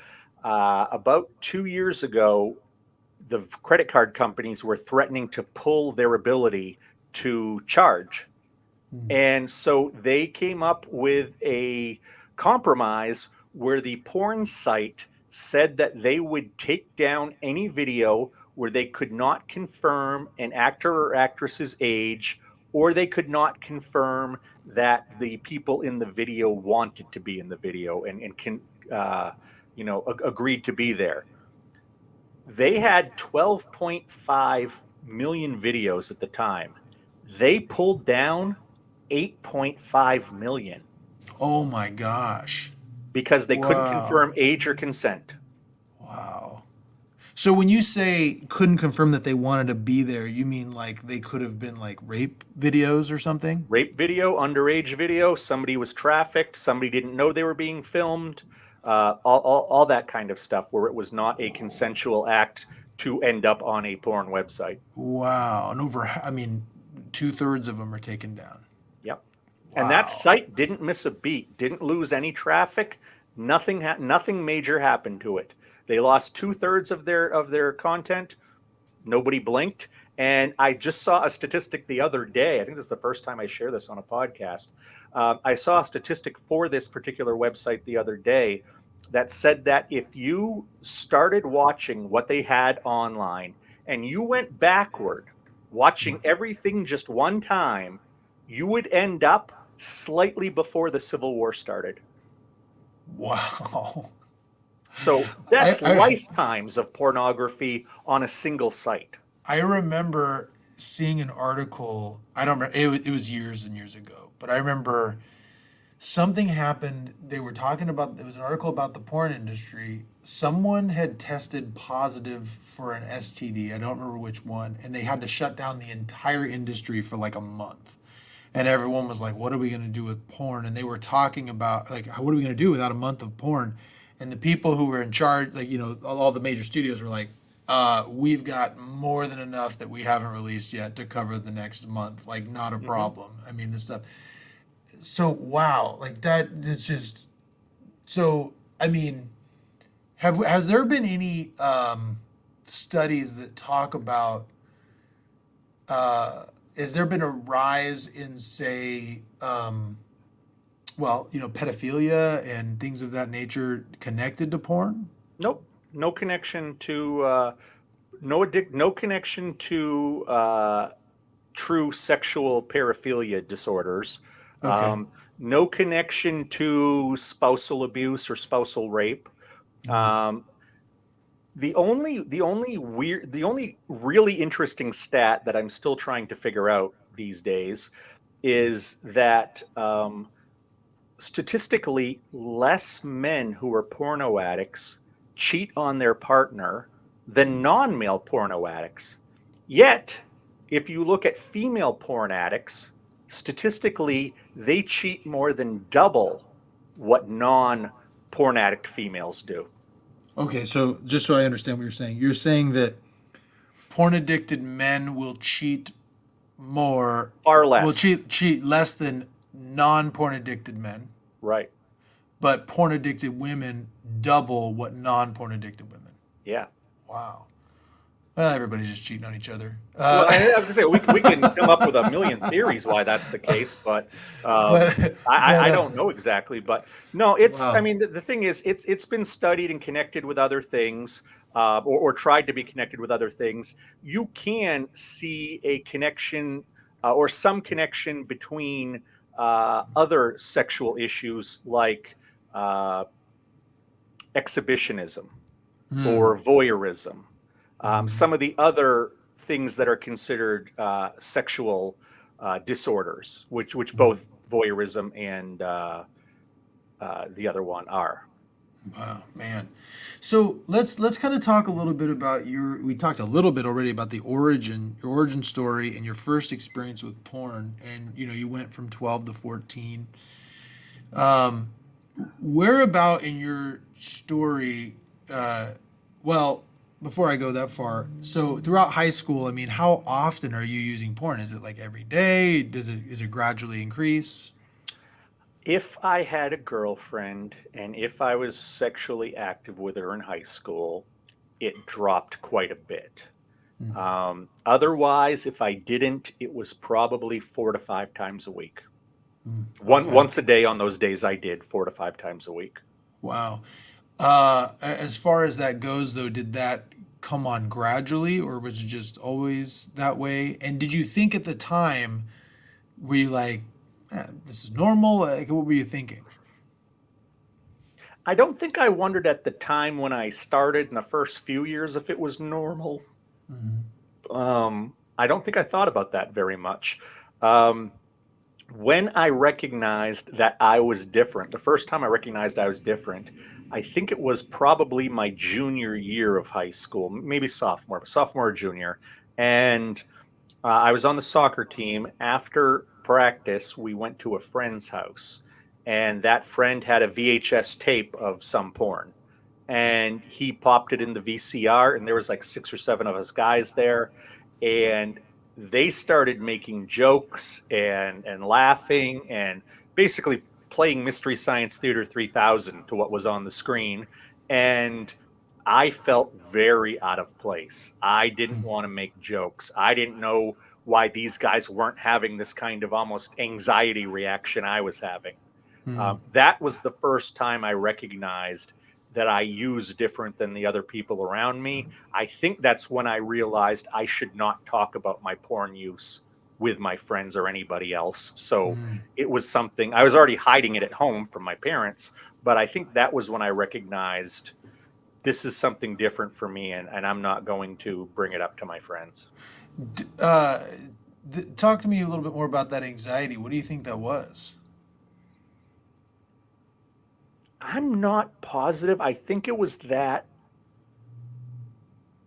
about 2 years ago, the credit card companies were threatening to pull their ability to charge. Hmm. And so they came up with a compromise where the porn site said that they would take down any video where they could not confirm an actor or actress's age, or they could not confirm that the people in the video wanted to be in the video and can, agreed to be there. They had 12.5 million videos at the time. They pulled down 8.5 million Oh my gosh. because they couldn't Wow. confirm age or consent. Wow. So when you say couldn't confirm that they wanted to be there, you mean like they could have been like rape videos or something? Rape video, underage video, somebody was trafficked, somebody didn't know they were being filmed, all that kind of stuff where it was not a consensual act to end up on a porn website. Wow. And I mean, two-thirds of them are taken down. Yep. And that Wow. site didn't miss a beat, didn't lose any traffic. Nothing major happened to it. They lost two-thirds of their content. Nobody blinked. And I just saw a statistic the other day. I think this is the first time I share this on a podcast. I saw a statistic for this particular website the other day that said that if you started watching what they had online and you went backward, watching everything just one time, you would end up slightly before the Civil War started. Wow. So I, that's I lifetimes of pornography on a single site. I remember seeing an article. I don't remember. It was years and years ago, but I remember something happened. They were talking about. There was an article about the porn industry. Someone had tested positive for an STD. I don't remember which one, and they had to shut down the entire industry for like a month. And everyone was like, "What are we going to do with porn?" And they were talking about like, "What are we going to do without a month of porn?" And the people who were in charge, like all the major studios were like, "We've got more than enough that we haven't released yet to cover the next month. Like, not a Hmm. problem." I mean, this stuff. So wow, like that. It's just so. I mean, has there been any studies that talk about? Uh, has there been a rise in, say, pedophilia and things of that nature connected to porn? Nope, no connection to no connection to true sexual paraphilia disorders. Okay. No connection to spousal abuse or spousal rape. Mm. Um, the only really interesting stat that I'm still trying to figure out these days is that statistically, less men who are porno addicts cheat on their partner than non-male porno addicts. Yet, if you look at female porn addicts, statistically, they cheat more than double what non-porn addict females do. Okay, so just so I understand what you're saying that porn addicted men will cheat more, Far will less, cheat less than non porn addicted men, right? but porn addicted women double what non porn addicted women. Yeah. Wow. Well, everybody's just cheating on each other. Well, I was gonna say we can come up with a million theories why that's the case, but but I don't know exactly. But no, I wow. mean, the thing is, it's been studied and connected with other things, or tried to be connected with other things. You can see a connection, or some connection between other sexual issues like uh, exhibitionism Hmm. or voyeurism. Hmm. Some of the other things that are considered sexual disorders, which both voyeurism and the other one are. Wow, man. So let's kind of talk a little bit about your. We talked a little bit already about your origin story, and your first experience with porn. And you went from 12 to 14. Um, where about in your story? Uh, well, before I go that far, so throughout high school, I mean, how often are you using porn? Is it like every day? Is it gradually increase? If I had a girlfriend and if I was sexually active with her in high school, it dropped quite a bit. Otherwise, if I didn't, it was probably 4 to 5 times a week. Okay. Once a day on those days I did 4 to 5 times a week. Wow. As far as that goes, though, did that come on gradually, or was it just always that way? And did you think at the time, were you like, this is normal? Like, what were you thinking? I don't think I wondered at the time when I started in the first few years if it was normal. I don't think I thought about that very much. Um, when I recognized that I was different, the first time I recognized I was different, I think it was probably my junior year of high school, maybe sophomore or junior. And I was on the soccer team. After practice, we went to a friend's house, and that friend had a VHS tape of some porn. And he popped it in the VCR, and there was like 6 or 7 of us guys there, and they started making jokes and laughing and basically playing Mystery Science Theater 3000 to what was on the screen. And I felt very out of place. I didn't want to make jokes. I didn't know why these guys weren't having this kind of almost anxiety reaction I was having. Hmm. That was the first time I recognized that I use different than the other people around me. I think that's when I realized I should not talk about my porn use with my friends or anybody else. So Mm. it was something I was already hiding it at home from my parents, but I think that was when I recognized this is something different for me, and I'm not going to bring it up to my friends. D- Talk to me a little bit more about that anxiety. What do you think that was? I'm not positive. I think it was that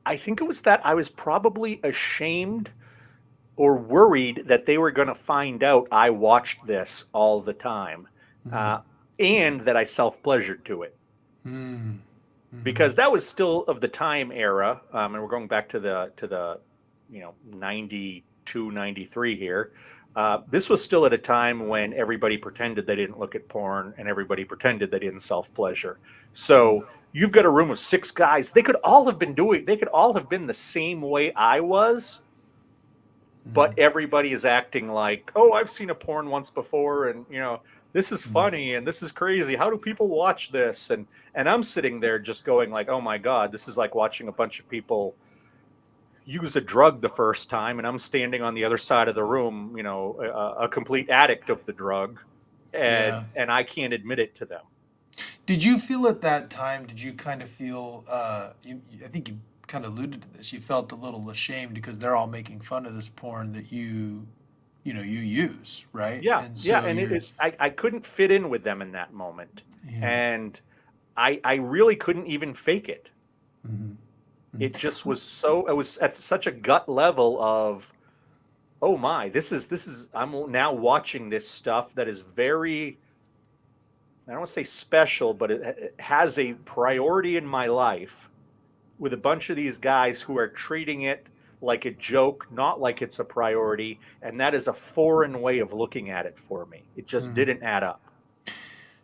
I was probably ashamed or worried that they were going to find out I watched this all the time, Mm. uh, and that I self-pleasured to it, Mm. because Mhm. that was still of the time era, and we're going back to the 92, 93 here. This was still at a time when everybody pretended they didn't look at porn and everybody pretended they didn't self-pleasure. Mm. So you've got a room of six guys. They could all have been the same way I was, but Mm. everybody is acting like, oh, I've seen a porn once before, and this is Mm. funny and this is crazy. How do people watch this? And I'm sitting there just going like, oh my God, this is like watching a bunch of people use a drug the first time, and I'm standing on the other side of the room, a complete addict of the drug, and Yeah. and I can't admit it to them. Did you feel at that time, did you kind of feel, I think you kind of alluded to this, you felt a little ashamed because they're all making fun of this porn that you use, right? Yeah, And yeah, so and it you're, is. I couldn't fit in with them in that moment, yeah. and I really couldn't even fake it. Mhm. It just was so, it was at such a gut level of, oh my, this is I'm now watching this stuff that is very, I don't want to say special, but it has a priority in my life, with a bunch of these guys who are treating it like a joke, not like it's a priority, and that is a foreign way of looking at it for me. It just Mhm. didn't add up.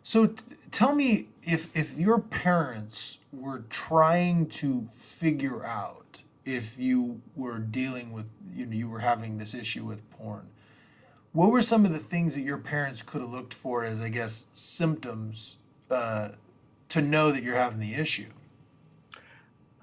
So tell me, if your parents were trying to figure out if you were dealing with, you were having this issue with porn, what were some of the things that your parents could have looked for as, I guess, symptoms, uh, to know that you're having the issue?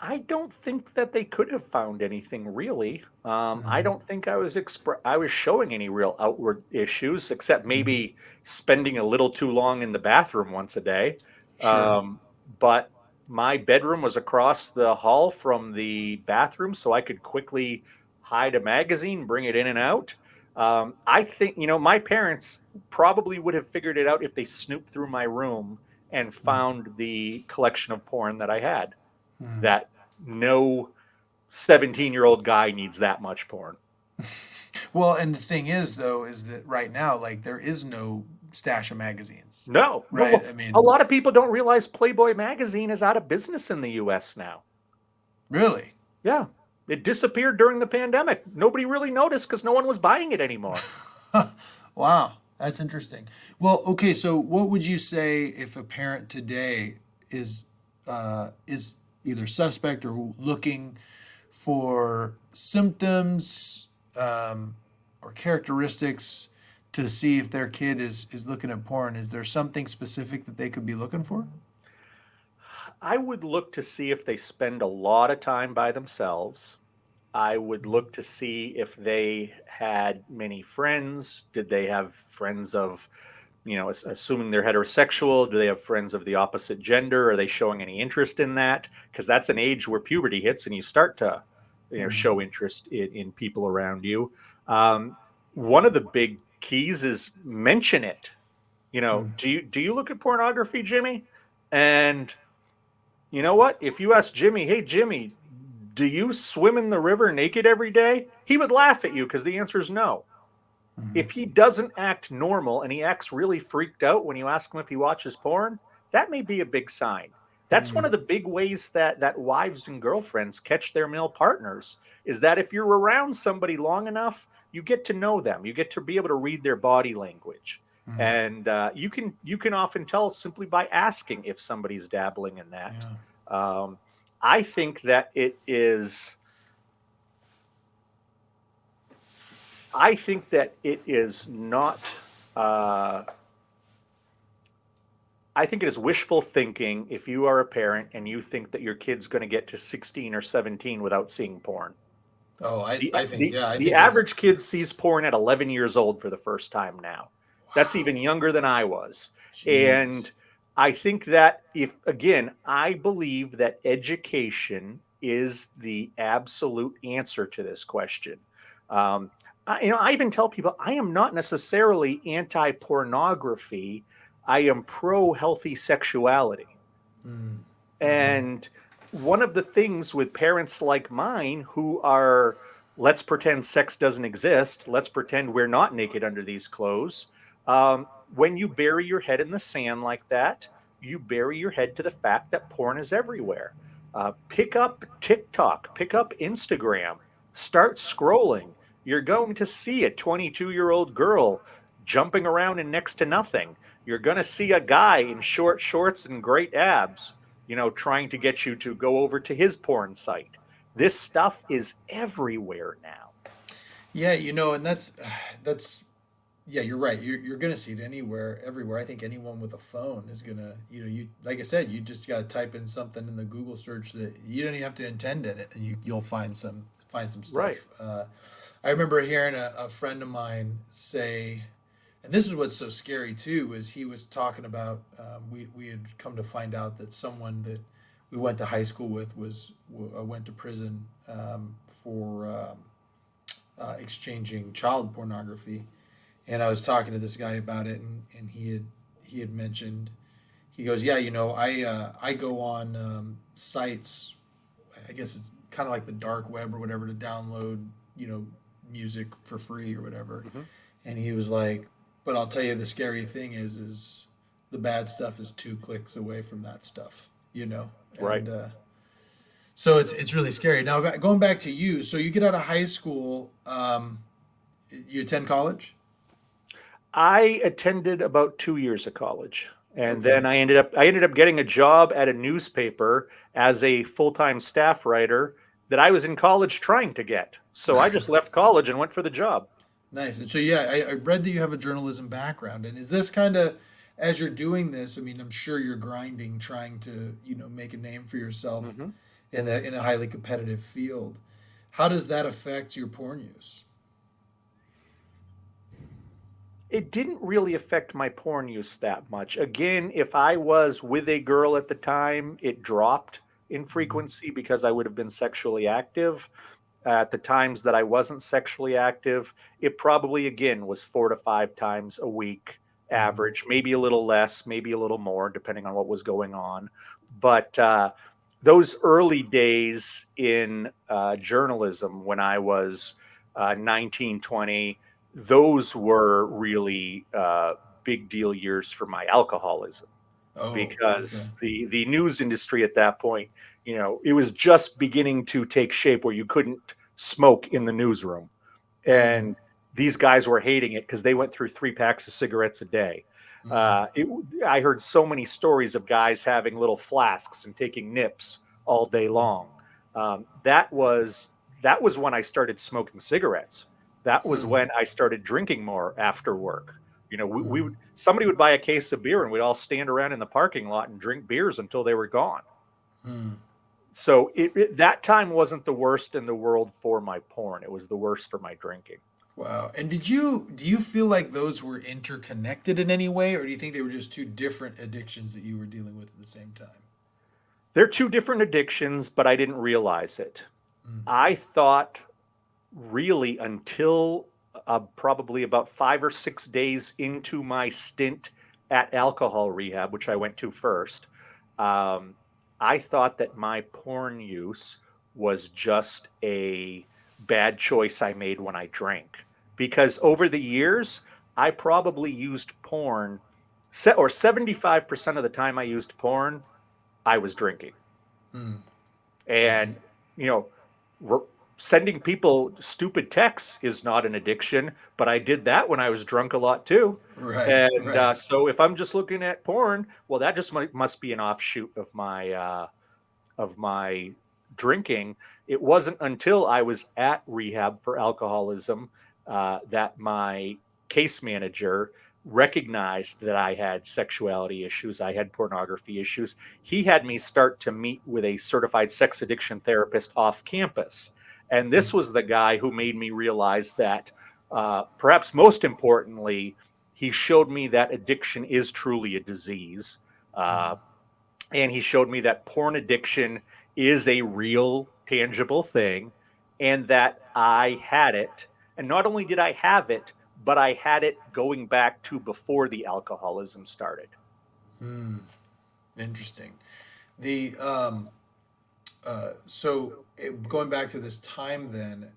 I don't think that they could have found anything really. I Mm-hmm. don't think I was showing any real outward issues, except Mm-hmm. maybe spending a little too long in the bathroom once a day. Sure. But my bedroom was across the hall from the bathroom, so I could quickly hide a magazine, bring it in and out. I think, my parents probably would have figured it out if they snooped through my room and found the collection of porn that I had, Mm-hmm. that no 17-year-old guy needs that much porn. Well, and the thing is, though, is that right now, like, there is no stash of magazines, No, right? well, I a mean, lot of people don't realize Playboy magazine is out of business in the US now. really. Yeah, it disappeared during the pandemic. Nobody really noticed because no one was buying it anymore. Wow, that's interesting. Well, okay, so what would you say if a parent today is either suspect or looking for symptoms, or characteristics to see if their kid is looking at porn? Is there something specific that they could be looking for? I would look to see if they spend a lot of time by themselves. I would look to see if they had many friends. Did they have friends of, assuming they're heterosexual, do they have friends of the opposite gender? Are they showing any interest in that? Because that's an age where puberty hits and you start to, Mm, show interest in people around you. Um, One of the big keys is mention it. mm, Do you look at pornography, Jimmy? And you know what? If you ask Jimmy, hey, Jimmy, do you swim in the river naked every day? He would laugh at you because the answer is no. If mm, he doesn't act normal and he acts really freaked out when you ask him if he watches porn, that may be a big sign. That's one mm, of the big ways that wives and girlfriends catch their male partners, is that if you're around somebody long enough, you get to know them. You get to be able to read their body language, mm, and you can often tell simply by asking if somebody's dabbling in that. yeah. Um, I think that it is. I think that it is not. Uh, I think it is wishful thinking if you are a parent and you think that your kid's going to get to 16 or 17 without seeing porn. Oh, The I think, yeah, I the think it's, average kid sees porn at 11 years old for the first time now. That's even wow, younger than I was. jeez. And I think that if again, I believe that education is the absolute answer to this question. Um, I even tell people I am not necessarily anti-pornography. I am pro healthy sexuality. Mm, mm-hmm. And one of the things with parents like mine who are, let's pretend sex doesn't exist, let's pretend we're not naked under these clothes. When you bury your head in the sand like that, you bury your head to the fact that porn is everywhere. Pick up TikTok, pick up Instagram, start scrolling. You're going to see a 22-year-old girl jumping around in next to nothing. You're going to see a guy in short shorts and great abs, trying to get you to go over to his porn site. This stuff is everywhere now. Yeah, and that's yeah, you're right. You're gonna see it anywhere, everywhere. I think anyone with a phone is gonna, you like I said, you just gotta type in something in the Google search that you don't even have to intend in it, and you'll find some Right. stuff. I remember hearing a friend of mine say, and this is what's so scary too, is he was talking about, we had come to find out that someone that we went to high school with went to prison, for exchanging child pornography. And I was talking to this guy about it, and he had mentioned, he goes, yeah, I go on, sites, I guess it's kind of like the dark web or whatever, to download, music for free or whatever. Hmm. And he was like, but I'll tell you, the scary thing is the bad stuff is 2 clicks away from that stuff, Right. and so it's really scary. Now, going back to you, so you get out of high school, you attend college. I attended about 2 years of college. And Okay. then I ended up getting a job at a newspaper as a full-time staff writer that I was in college trying to get. So I just left college and went for the job. Nice. And so, yeah, I read that you have a journalism background. And is this kind of, as you're doing this, I mean, I'm sure you're grinding, trying to, make a name for yourself Hmm. in a highly competitive field. How does that affect your porn use? It didn't really affect my porn use that much. Again, if I was with a girl at the time, it dropped in Mhm. frequency because I would have been sexually active. At the times that I wasn't sexually active, it probably again was 4 to 5 times a week Mhm. average, maybe a little less, maybe a little more, depending on what was going on. But those early days in journalism when I was 19, 20, those were really big deal years for my alcoholism Oh, okay. because the news industry at that point, it was just beginning to take shape where you couldn't smoke in the newsroom, Mm, and these guys were hating it because they went through 3 packs of cigarettes a day. mm, I heard so many stories of guys having little flasks and taking nips all day long. That was when I started smoking cigarettes. That was mm, when I started drinking more after work. We mm. would somebody would buy a case of beer and we'd all stand around in the parking lot and drink beers until they were gone. Mm. So that time wasn't the worst in the world for my porn. It was the worst for my drinking. Wow. And do you feel like those were interconnected in any way, or do you think they were just two different addictions that you were dealing with at the same time? They're two different addictions, but I didn't realize it. Mm, I thought really until probably about 5 or 6 days into my stint at alcohol rehab, which I went to first, um, I thought that my porn use was just a bad choice I made when I drank. Because over the years, I probably used porn, or 75% of the time I used porn, I was drinking. mm, And, mm. you know, r sending people stupid texts is not an addiction, but I did that when I was drunk a lot too. Right, And, right. so if I'm just looking at porn, well, that just must be an offshoot of my drinking. It wasn't until I was at rehab for alcoholism, that my case manager recognized that I had sexuality issues, I had pornography issues. He had me start to meet with a certified sex addiction therapist off campus. And this was the guy who made me realize that, perhaps most importantly, he showed me that addiction is truly a disease. Uh, and he showed me that porn addiction is a real, tangible thing, and that I had it. And not only did I have it, but I had it going back to before the alcoholism started. Hmm. Interesting. The going back to this time, then,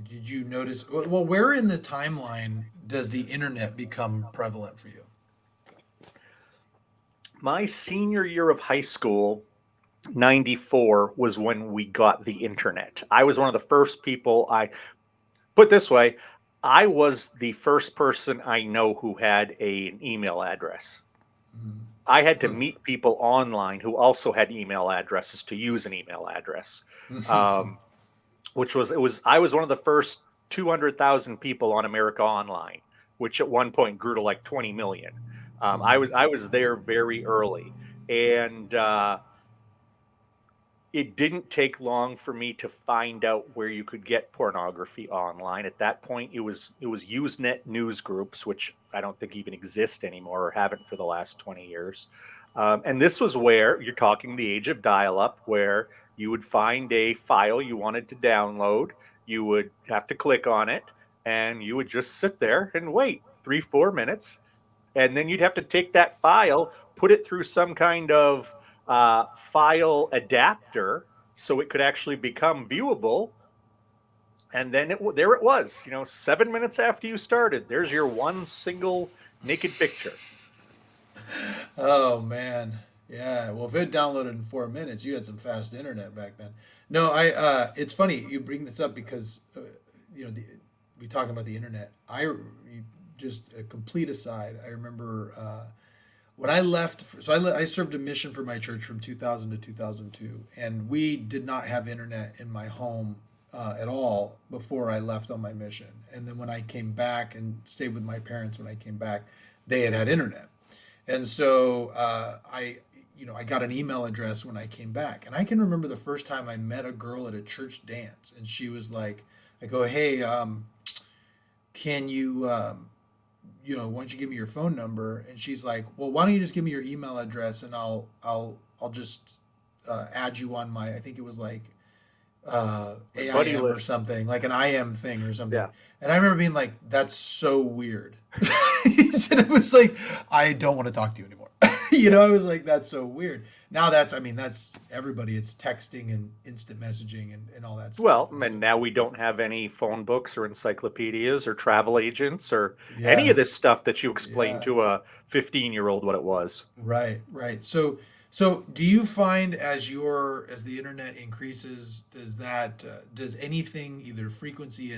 did you notice? Well, where in the timeline does the internet become prevalent for you? My senior year of high school, 94, was when we got the internet. I was one of the first people I put this way, I was the first person I know who had an email address. I had to meet people online who also had email addresses to use an email address. Um, which was it was I was one of the first 200,000 people on America Online, which at one point grew to like 20 million. I was there very early, and it didn't take long for me to find out where you could get pornography online. At that point, it was Usenet news groups, which I don't think even exist anymore or haven't for the last 20 years. And this was where you're talking the age of dial-up, where you would find a file you wanted to download, you would have to click on it, and you would just sit there and wait 3, 4 minutes, and then you'd have to take that file, put it through some kind of file adapter so it could actually become viewable. And then there it was, 7 minutes after you started, there's your one single naked picture. Oh man, yeah. Well, if it downloaded in 4 minutes, you had some fast internet back then. No, I. It's funny you bring this up because you know the, we talking about the internet. Just a complete aside. I remember when I left. I served a mission for my church from 2000 to 2002, and we did not have internet in my home at all before I left on my mission. And then when I came back and stayed with my parents, when I came back, they had internet. And so I got an email address when I came back, and I can remember the first time I met a girl at a church dance, and she was like, I go, hey, can you, why don't you give me your phone number? And she's like, well, why don't you just give me your email address, and I'll just add you on my, I think it was like Buddy AIM or list. something, like an IM thing or something. Yeah. And I remember being like, that's so weird. He said it was like, I don't want to talk to you anymore. I was like, that's so weird. Now that's everybody. It's texting and instant messaging and all that stuff. Well, And and so, now we don't have any phone books or encyclopedias or travel agents or any yeah, of this stuff that you explained yeah. to a 15-year-old what it was. Right, right. So do you find as the internet increases, does anything, either frequency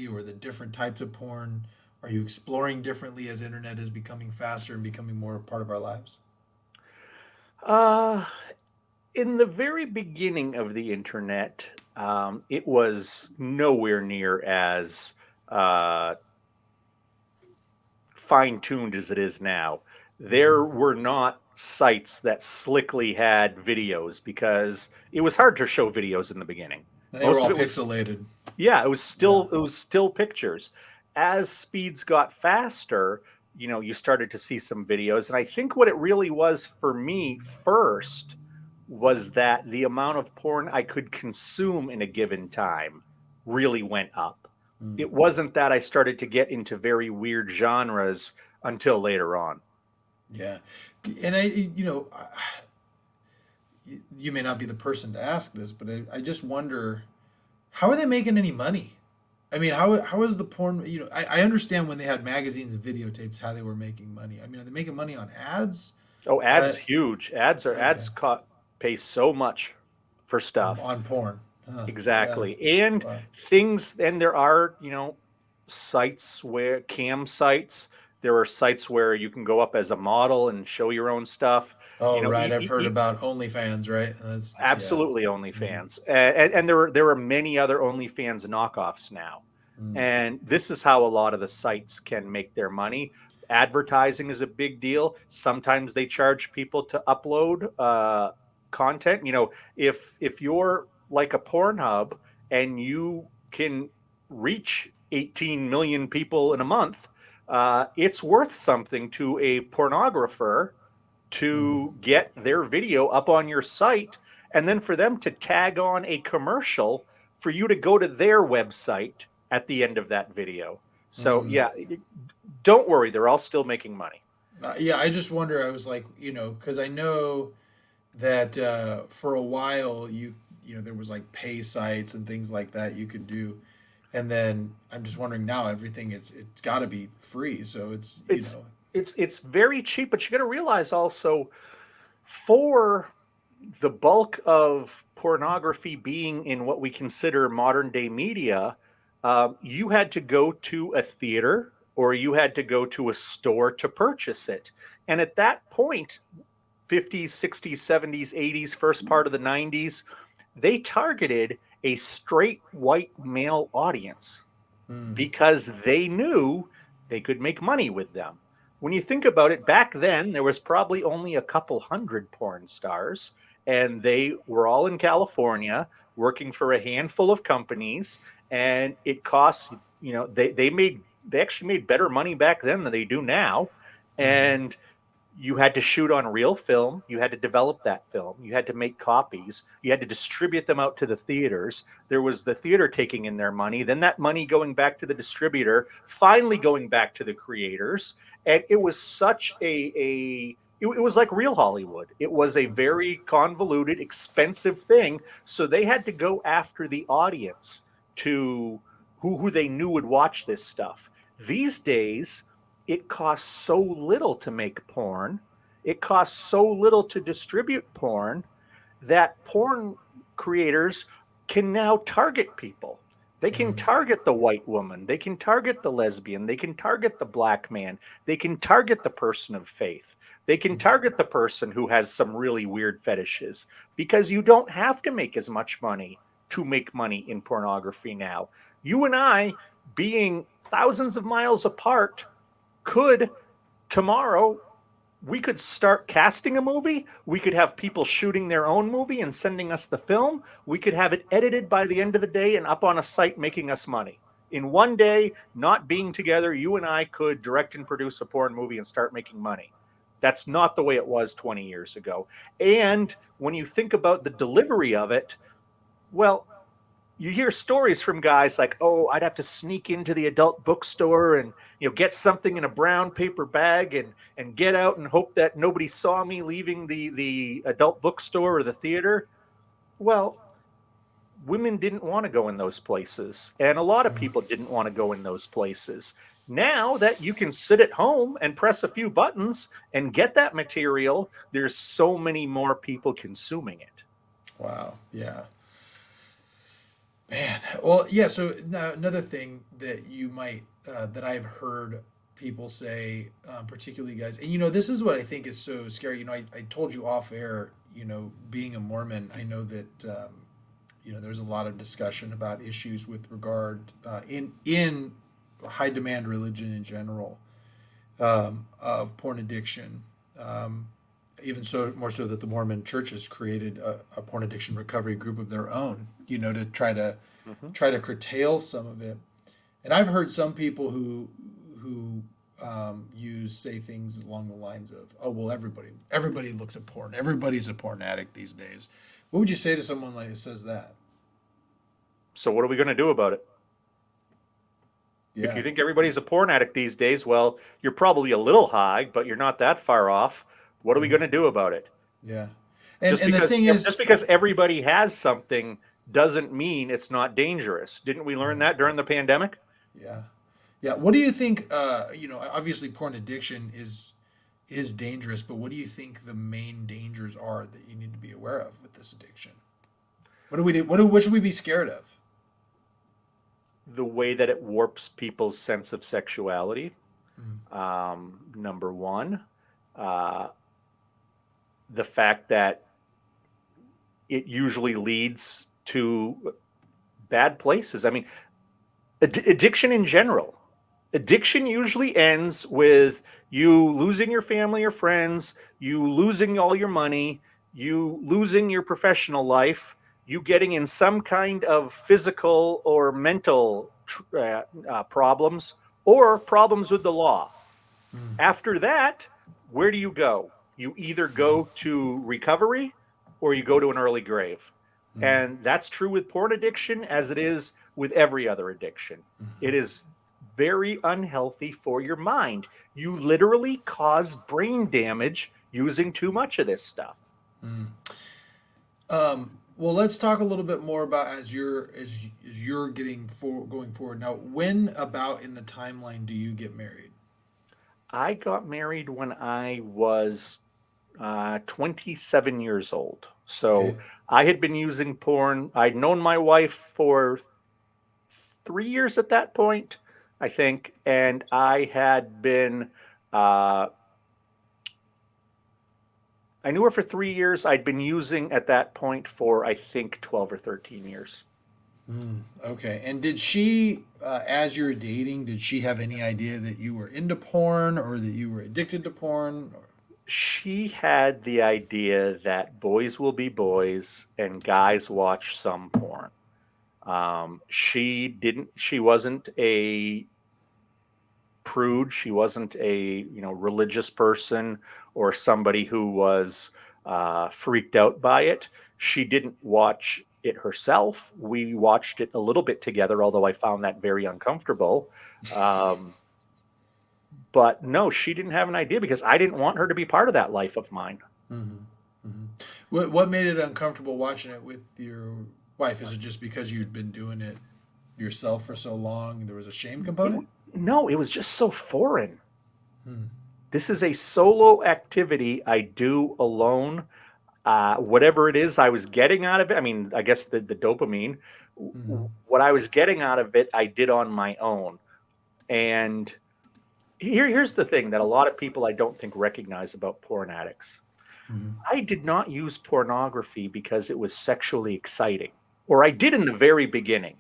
or the different types of porn, are you exploring differently as internet is becoming faster and becoming more a part of our lives? Uh, in the very beginning of the internet, it was nowhere near as uh, fine tuned as it is now. Hmm. There were not sites that slickly had videos because it was hard to show videos in the beginning. And they were Most of all it was, pixelated. yeah, Yeah. it was still pictures. As speeds got faster, you started to see some videos, and I think what it really was for me first was that the amount of porn I could consume in a given time really went up. Mm. It wasn't that I started to get into very weird genres until later on. Yeah. And you may not be the person to ask this, but I just wonder, how are they making any money? I mean, how is the porn? I understand when they had magazines and videotapes how they were making money. I mean, are they making money on ads? Oh, ads Uh, huge. okay, Pay so much for stuff. on porn. Huh. Yeah. Exactly. And Wow. there are, sites where there are sites where you can go up as a model and show your own stuff. Oh, You know, right. e- I've e- heard e- about OnlyFans, right? Yeah. Absolutely Mhm. OnlyFans. And there are many other OnlyFans knockoffs now. Mm. And this is how a lot of the sites can make their money. Advertising is a big deal. Sometimes they charge people to upload content. If you're like a Pornhub and you can reach 18 million people in a month, it's worth something to a pornographer to get their video up on your site, and then for them to tag on a commercial for you to go to their website at the end of that video. So yeah, don't worry, they're all still making money. Yeah, I just wonder. I was like, because I know that for a while there was like pay sites and things like that you could do, and then I'm just wondering now everything it's got to be free. So it's It's it's very cheap, but you got to realize also, for the bulk of pornography being in what we consider modern day media, you had to go to a theater or you had to go to a store to purchase it. And at that point, 50s, 60s, 70s, 80s, first part of the 90s, they targeted a straight white male audience because they knew they could make money with them. When you think about it, back then there was probably only a couple hundred porn stars, and they were all in California working for a handful of companies, and it costs, they actually made better money back then than they do now. And you had to shoot on real film. You had to develop that film. You had to make copies. You had to distribute them out to the theaters. There was the theater taking in their money, then that money going back to the distributor, finally going back to the creators. And it was such it was like real Hollywood. It was a very convoluted, expensive thing. So they had to go after the audience to who they knew would watch this stuff. These days, it costs so little to make porn, it costs so little to distribute porn, that porn creators can now target people. They can target the white woman, they can target the lesbian, they can target the black man, they can target the person of faith, they can target the person who has some really weird fetishes, because you don't have to make as much money to make money in pornography now. You and I, being thousands of miles apart, could tomorrow, we could start casting a movie. We could have people shooting their own movie and sending us the film. We could have it edited by the end of the day and up on a site making us money. In one day, not being together, you and I could direct and produce a porn movie and start making money. That's not the way it was 20 years ago. And when you think about the delivery of it, well, you hear stories from guys like, oh, I'd have to sneak into the adult bookstore and get something in a brown paper bag and get out and hope that nobody saw me leaving the adult bookstore or the theater. Well, women didn't want to go in those places, and a lot of people didn't want to go in those places. Now that you can sit at home and press a few buttons and get that material, there's so many more people consuming it. Wow. Yeah. Man, well, yeah. So another thing that you might that I've heard people say, particularly guys, and this is what I think is so scary. I told you off air. Being a Mormon, I know that there's a lot of discussion about issues with regard in high demand religion in general, of porn addiction. Even so, more so that the Mormon Church has created a porn addiction recovery group of their own, to try to curtail some of it. And I've heard some people who say things along the lines of, "Oh, well, everybody looks at porn. Everybody's a porn addict these days." What would you say to someone like who says that? So what are we going to do about it? Yeah. If you think everybody's a porn addict these days, well, you're probably a little high, but you're not that far off. What are we going to do about it? Yeah. And the thing is, just because everybody has something doesn't mean it's not dangerous. Didn't we learn that during the pandemic? Yeah. Yeah. What do you think? Obviously, porn addiction is dangerous, but what do you think the main dangers are that you need to be aware of with this addiction? What do we do? What should we be scared of? The way that it warps people's sense of sexuality. Number one, the fact that it usually leads to bad places. I mean, addiction in general. Addiction usually ends with you losing your family or friends, you losing all your money, you losing your professional life, you getting in some kind of physical or mental problems or problems with the law. Mm, After that, where do you go? You either go to recovery or you go to an early grave. mm, And that's true with porn addiction as it is with every other addiction. It mhm, is very unhealthy for your mind. You literally cause brain damage using too much of this stuff. mm. Well, let's talk a little bit more about as you're going forward now. When about in the timeline do you get married? I got married when I was 27 years old. So Okay. I had been using porn. I'd known my wife for 3 years at that point, I think. And uh, I knew her for 3 years. I'd been using at that point for, I think, 12 or 13 years. Mm, okay. And did she, as you're dating, did she have any idea that you were into porn or that you were addicted to porn? She had the idea that boys will be boys and guys watch some porn. She wasn't a prude. She wasn't a, religious person or somebody who was freaked out by it. She didn't watch it herself. We watched it a little bit together, although I found that very uncomfortable. Um, but no, she didn't have an idea because I didn't want her to be part of that life of mine. Hmm. Hmm. What made it uncomfortable watching it with your wife? Is it just because you'd been doing it yourself for so long? There was a shame It, component? no, it was just so foreign. Hmm. This is a solo activity I do alone. Whatever it is I was getting out of it, I mean, I guess the dopamine, Hmm. what I was getting out of it, I did on my own. And here's the thing that a lot of people I don't think recognize about porn addicts. Hmm. I did not use pornography because it was sexually exciting, or I did in the very beginning.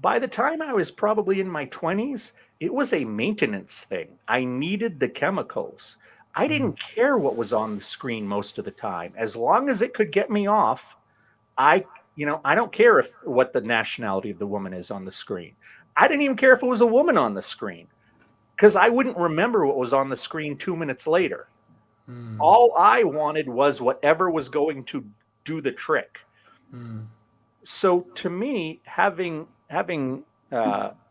By the time I was probably in my 20s, it was a maintenance thing. I needed the chemicals. I Hmm. didn't care what was on the screen most of the time. As long as it could get me off, I don't care if what the nationality of the woman is on the screen. I didn't even care if it was a woman on the screen because I wouldn't remember what was on the screen 2 minutes later. Hmm. All I wanted was whatever was going to do the trick. Hmm. So to me, having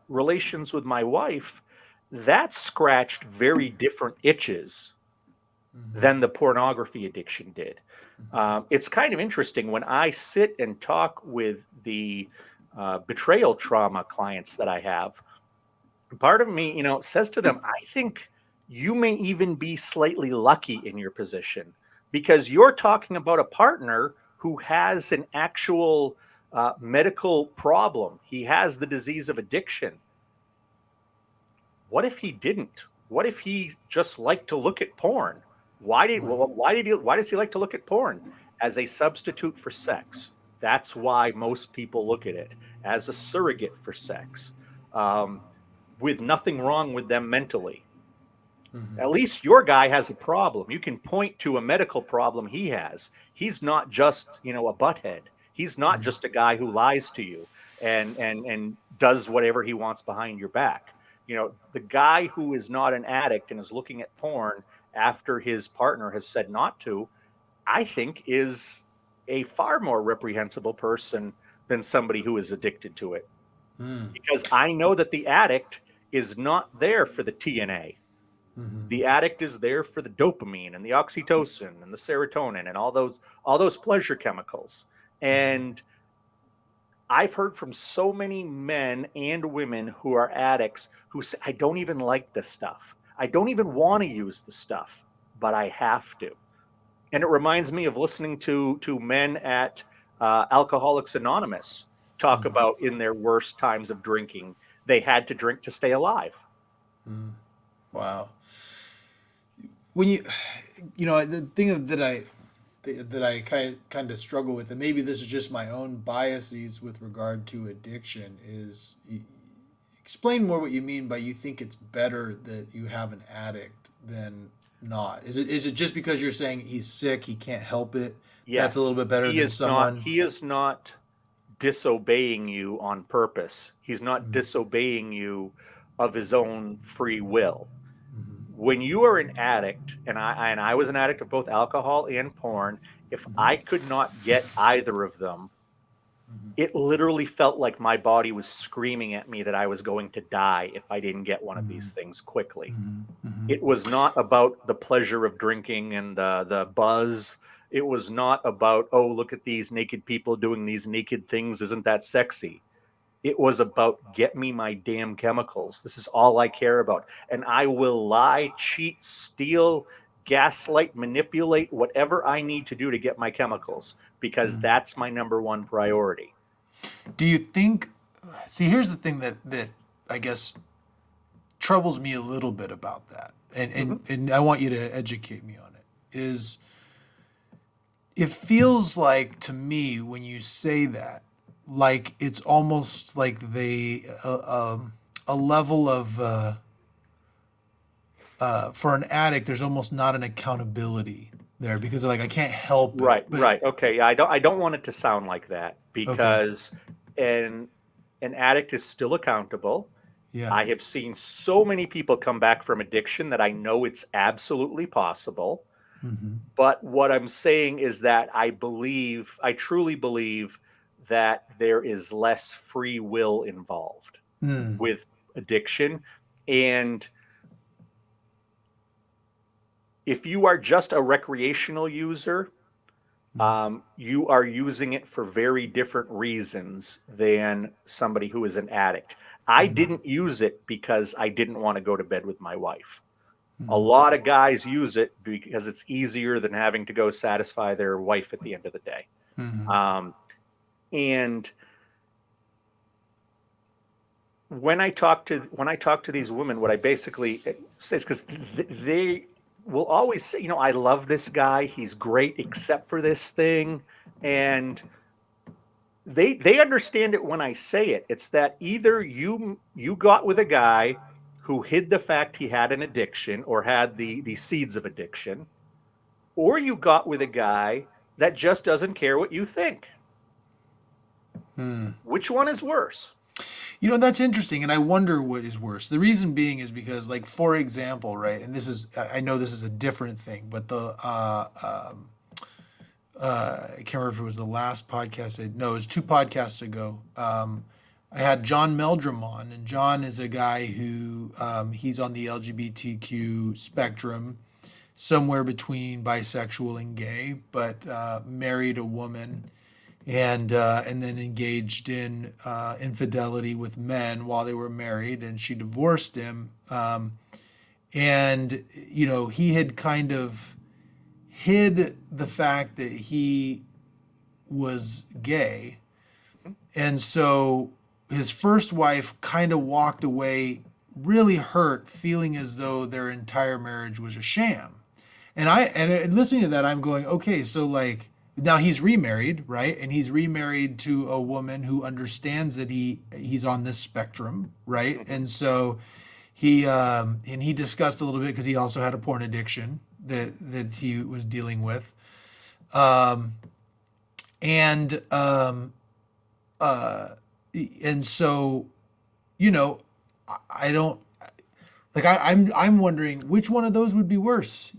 relations with my wife, that scratched very different itches Hmm. than the pornography addiction did. It's kind of interesting when I sit and talk with the betrayal trauma clients that I have. Part of me, says to them, I think you may even be slightly lucky in your position because you're talking about a partner who has an actual medical problem. He has the disease of addiction. What if he didn't? What if he just liked to look at porn? Why does he like to look at porn? As a substitute for sex. That's why most people look at it as a surrogate for sex. Um, with nothing wrong with them mentally. Hmm. At least your guy has a problem. You can point to a medical problem he has. He's not just, a butthead. He's not Hmm. just a guy who lies to you and does whatever he wants behind your back. The guy who is not an addict and is looking at porn after his partner has said not to, I think is a far more reprehensible person than somebody who is addicted to it. Hmm. Because I know that the addict is not there for the TNA. Hmm. The addict is there for the dopamine and the oxytocin and the serotonin and all those pleasure chemicals. And I've heard from so many men and women who are addicts who say, I don't even like this stuff. I don't even want to use the stuff, but I have to. And it reminds me of listening to men at Alcoholics Anonymous talk Hmm. about in their worst times of drinking, they had to drink to stay alive. Hmm. Wow. When the thing that I kind of struggle with, and maybe this is just my own biases with regard to addiction, is explain more what you mean by you think it's better that you have an addict than not. Is it just because you're saying he's sick, he can't help it, That's a little Yes, bit better he than is not. someone. He is not disobeying you on purpose. He's not Mm, disobeying you of his own free will. mhm, When you are an addict, and I was an addict of both alcohol and porn, if mhm, I could not get either of them, mhm, it literally felt like my body was screaming at me that I was going to die if I didn't get one of these mhm, things quickly. mhm, mhm, It was not about the pleasure of drinking and the buzz. It was not about, oh, look at these naked people doing these naked things. Isn't that sexy? It was about get me my damn chemicals. This is all I care about. And I will lie, cheat, steal, gaslight, manipulate, whatever I need to do to get my chemicals because mhm. that's my number one priority. Do you think? See, here's the thing that I guess troubles me a little bit about that, and Mhm. and I want you to educate me on it. Is it feels like to me when you say that, like it's almost like a level of for an addict, there's almost not an accountability there because they're like I can't help it, Right, but right. Okay. Yeah, I don't want it to sound like that okay, because an an addict is still accountable. yeah, I have seen so many people come back from addiction that I know it's absolutely possible. mm-hmm. But what I'm saying is that I truly believe that there is less free will involved Mm, with addiction. And if you are just a recreational user, mm, you are using it for very different reasons than somebody who is an addict. I mm, didn't use it because I didn't want to go to bed with my wife. A mm, lot of guys use it because it's easier than having to go satisfy their wife at the end of the day. mm, Um, and when I talk to these women, what I basically say is because they will always say, I love this guy. He's great, except for this thing, and they understand it when I say it. It's that either you got with a guy who hid the fact he had an addiction or had the seeds of addiction, or you got with a guy that just doesn't care what you think. mm. Which one is worse? That's interesting, and I wonder what is worse. The reason being is because, like, for example, right, and this is, I know this is a different thing, but I can't remember if it was the last podcast. No, it was two podcasts ago. I had John Meldrum on, and John is a guy who he's on the LGBTQ spectrum, somewhere between bisexual and gay, but married a woman and then engaged in infidelity with men while they were married, and she divorced him. And he had kind of hid the fact that he was gay, and so his first wife kind of walked away really hurt, feeling as though their entire marriage was a sham. And listening to that, I'm going, okay, so like now he's remarried, right? And he's remarried to a woman who understands that he's on this spectrum, right? Mhm. And so he discussed a little bit because he also had a porn addiction that he was dealing with, um, and uh, and so I don't like I'm wondering which one of those would be worse.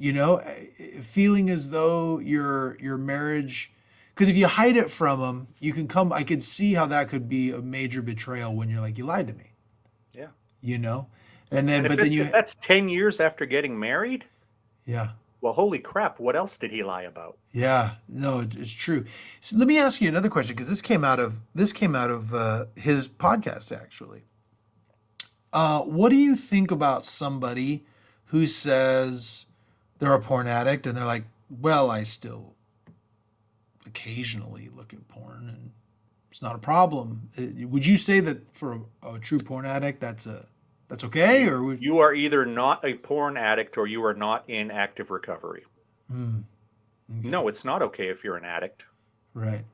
Feeling as though your marriage, because if you hide it from them, you can come. I could see how that could be a major betrayal when you're like, you lied to me, Yeah. you know, and then And if but then if that's 10 years after getting married, yeah. well, holy crap, what else did he lie about? Yeah, no, it's true. So let me ask you another question because this came out of his podcast actually. What do you think about somebody who says they're a porn addict and they're like, well, I still occasionally look at porn and it's not a problem. Would you say that for a true porn addict, that's okay, You or would? you are either not a porn addict or you are not in active recovery. Hmm, okay, No, it's not okay if you're an addict. right.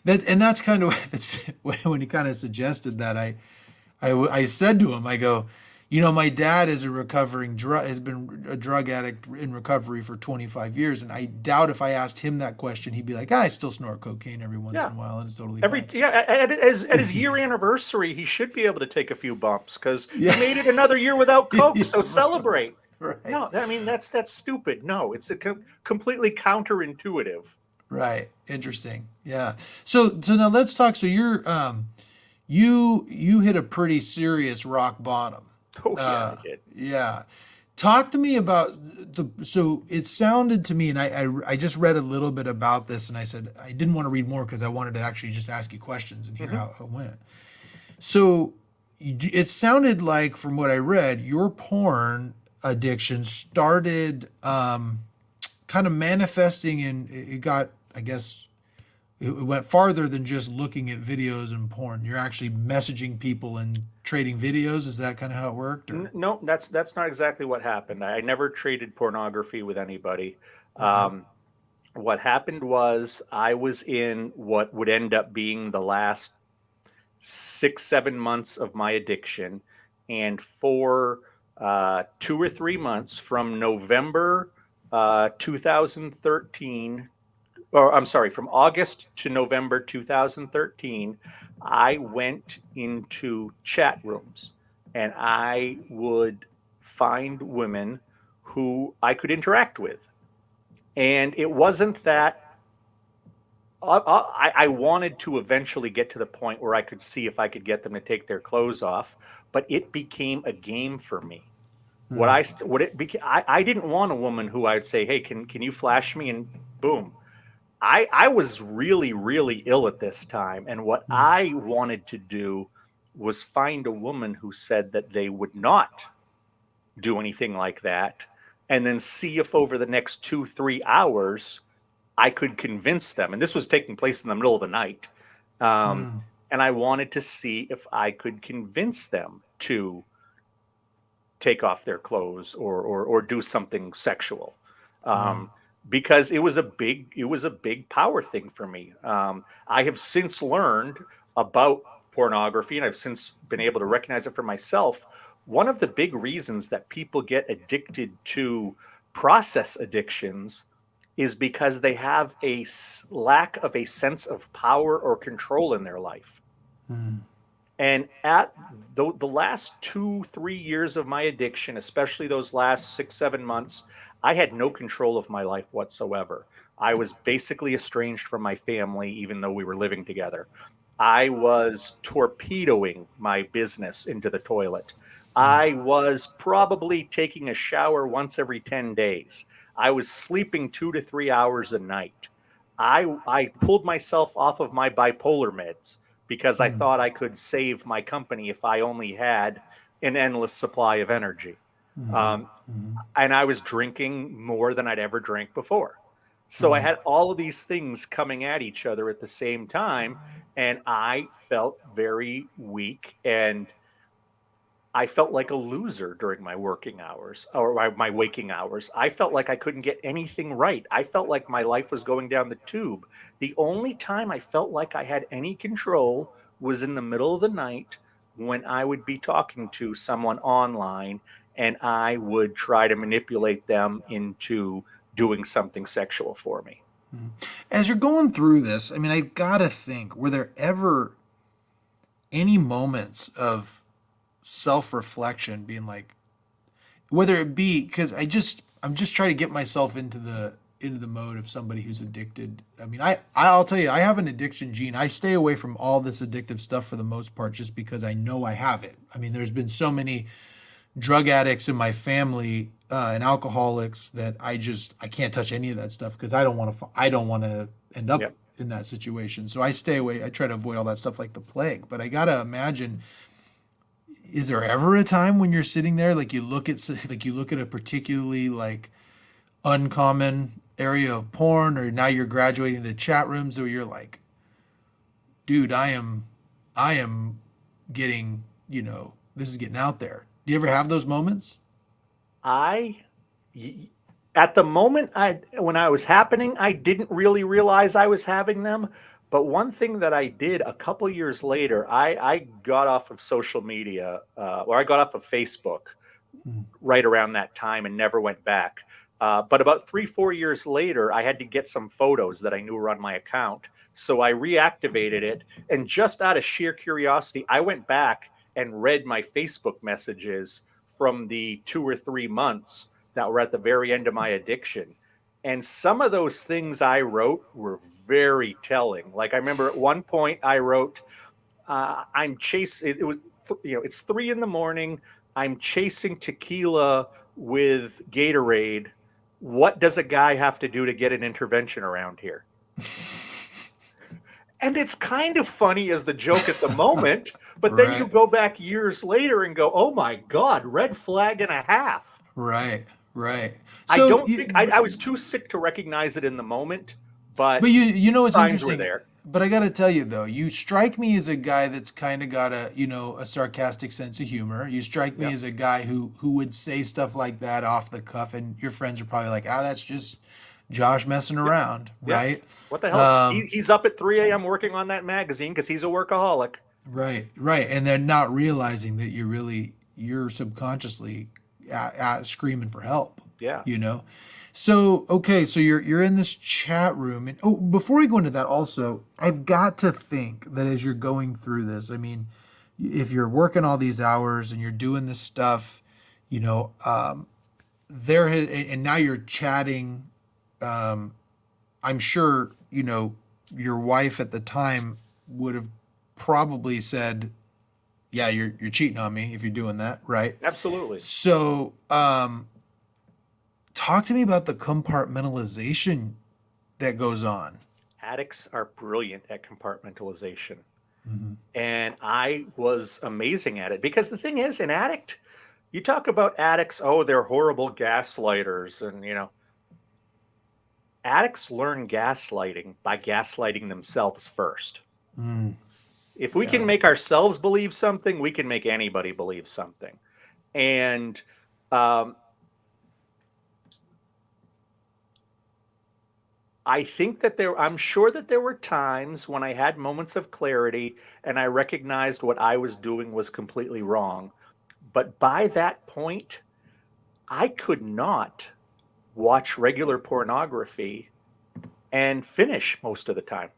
That's kind of that's when he kind of suggested that I said to him, I go, My dad is a recovering drug has been a drug addict in recovery for 25 years, and I doubt if I asked him that question, he'd be like, I still snort cocaine every once Yeah. in a while, and it's totally Every fine. yeah, at his year anniversary, he should be able to take a few bumps because he Yeah. made it another year without coke. Yeah, So right. celebrate. Right. No, I mean that's stupid. No, it's completely counterintuitive. Right. Interesting. Yeah. So now let's talk. So you hit a pretty serious rock bottom. Oh yeah, I Uh did. yeah. Talk to me about so it sounded to me, and I just read a little bit about this, and I said I didn't want to read more because I wanted to actually just ask you questions and hear Hmm. how it went. So it sounded like, from what I read, your porn addiction started kind of manifesting, and it got, I guess, it went farther than just looking at videos and porn. You're actually messaging people and trading videos. Is that kind of how it worked, or? No, that's not exactly what happened. I never traded pornography with anybody. Okay. Um, what happened was I was in what would end up being the last 6, 7 months of my addiction, and for 2 or 3 months from November 2013, or I'm sorry, from August to November 2013, I went into chat rooms and I would find women who I could interact with. And it wasn't that I wanted to eventually get to the point where I could see if I could get them to take their clothes off, but it became a game for me. Hmm. What it became, I didn't want a woman who I'd say, "Hey, can you flash me?" And boom. I was really really ill at this time, and what Hmm. I wanted to do was find a woman who said that they would not do anything like that, and then see if over the next 2, 3 hours I could convince them. And this was taking place in the middle of the night. Um, Hmm. and I wanted to see if I could convince them to take off their clothes or do something sexual. Wow. Um, because it was a big power thing for me. I have since learned about pornography, and I've since been able to recognize it for myself. One of the big reasons that people get addicted to process addictions is because they have a lack of a sense of power or control in their life. Hmm. And at the last 2, 3 years of my addiction, especially those last 6, 7 months, I had no control of my life whatsoever. I was basically estranged from my family, even though we were living together. I was torpedoing my business into the toilet. Hmm. I was probably taking a shower once every 10 days. I was sleeping 2 to 3 hours a night. I pulled myself off of my bipolar meds because I Hmm. thought I could save my company if I only had an endless supply of energy. Hmm. Um, Hmm. and I was drinking more than I'd ever drank before. So I Hmm. had all of these things coming at each other at the same time, and I felt very weak, and I felt like a loser during my working hours or my waking hours. I felt like I couldn't get anything right. I felt like my life was going down the tube. The only time I felt like I had any control was in the middle of the night when I would be talking to someone online and I would try to manipulate them into doing something sexual for me. Hmm. As you're going through this, I mean, I gotta think, were there ever any moments of self-reflection, being like, whether it be because I'm just trying to get myself into the mode of somebody who's addicted. I mean, I'll tell you, I have an addiction gene. I stay away from all this addictive stuff for the most part, just because I know I have it. I mean, there's been so many drug addicts in my family, and alcoholics, that I can't touch any of that stuff because I don't want to end up Yep. in that situation. So I stay away. I try to avoid all that stuff like the plague. But I gotta imagine, is there ever a time when you're sitting there, like, you look at a particularly, like, uncommon area of porn, or now you're graduating to chat rooms, where you're like, dude, I am getting, this is getting out there. Do you ever have those moments? I y- at the moment I when I was happening, I didn't really realize I was having them, But one thing that I did a couple years later, I got off of social media, or I got off of Facebook Mm. right around that time and never went back. But about 3, 4 years later, I had to get some photos that I knew were on my account. So I reactivated it. And just out of sheer curiosity, I went back and read my Facebook messages from the 2 or 3 months that were at the very end of my addiction. And some of those things I wrote were very telling. Like I remember at one point I wrote, I'm chasing. It was, it's 3 in the morning. I'm chasing tequila with Gatorade. What does a guy have to do to get an intervention around here? And it's kind of funny as the joke at the moment, but then you Right. go back years later and go, "Oh my God, red flag and a half." Right. Right. I So don't think I was too sick to recognize it in the moment, but but you know what's signs were interesting? there. But I got to tell you though, you strike me as a guy that's kind of got a, a sarcastic sense of humor. You strike me Yep. as a guy who would say stuff like that off the cuff, and your friends are probably like, "Ah, that's just Josh messing Yep. around," Yep. right? What the hell? Um, He's up at 3 a.m. working on that magazine because he's a workaholic. right, right, and they're not realizing that you're subconsciously screaming for help, Yeah. you know. So okay, so you're in this chat room, and oh, before we go into that, also, I've got to think that as you're going through this, I mean, if you're working all these hours and you're doing this stuff, you know, and now you're chatting. Um, I'm sure your wife at the time would have probably said, "Yeah, you're cheating on me if you're doing that, right?" Absolutely. So, talk to me about the compartmentalization that goes on. Addicts are brilliant at compartmentalization. Mm-hmm. And I was amazing at it because the thing is, an addict, you talk about addicts, oh, they're horrible gaslighters. And, addicts learn gaslighting by gaslighting themselves first. Mm, If we can yeah. make ourselves believe something, we can make anybody believe something. And um, I'm sure that there were times when I had moments of clarity and I recognized what I was doing was completely wrong. But by that point, I could not watch regular pornography and finish most of the time.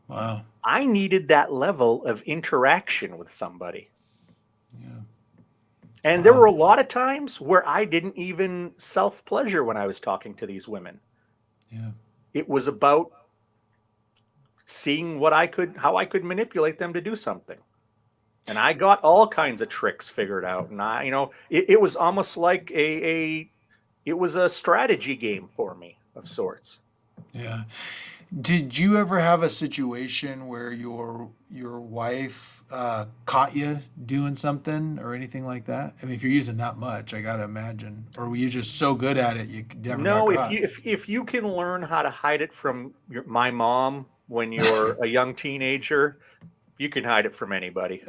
Wow. I needed that level of interaction with somebody. Yeah. And there were Wow. a lot of times where I didn't even self pleasure when I was talking to these women. Yeah. It was about seeing how I could manipulate them to do something. And I got all kinds of tricks figured out. And it was almost like it was a strategy game for me of sorts. Yeah. Did you ever have a situation where your wife caught you doing something or anything like that? I mean, if you're using that much, I gotta imagine. Or were you just so good at it you never got No, if caught? you if you can learn how to hide it from my mom when you're a young teenager, you can hide it from anybody.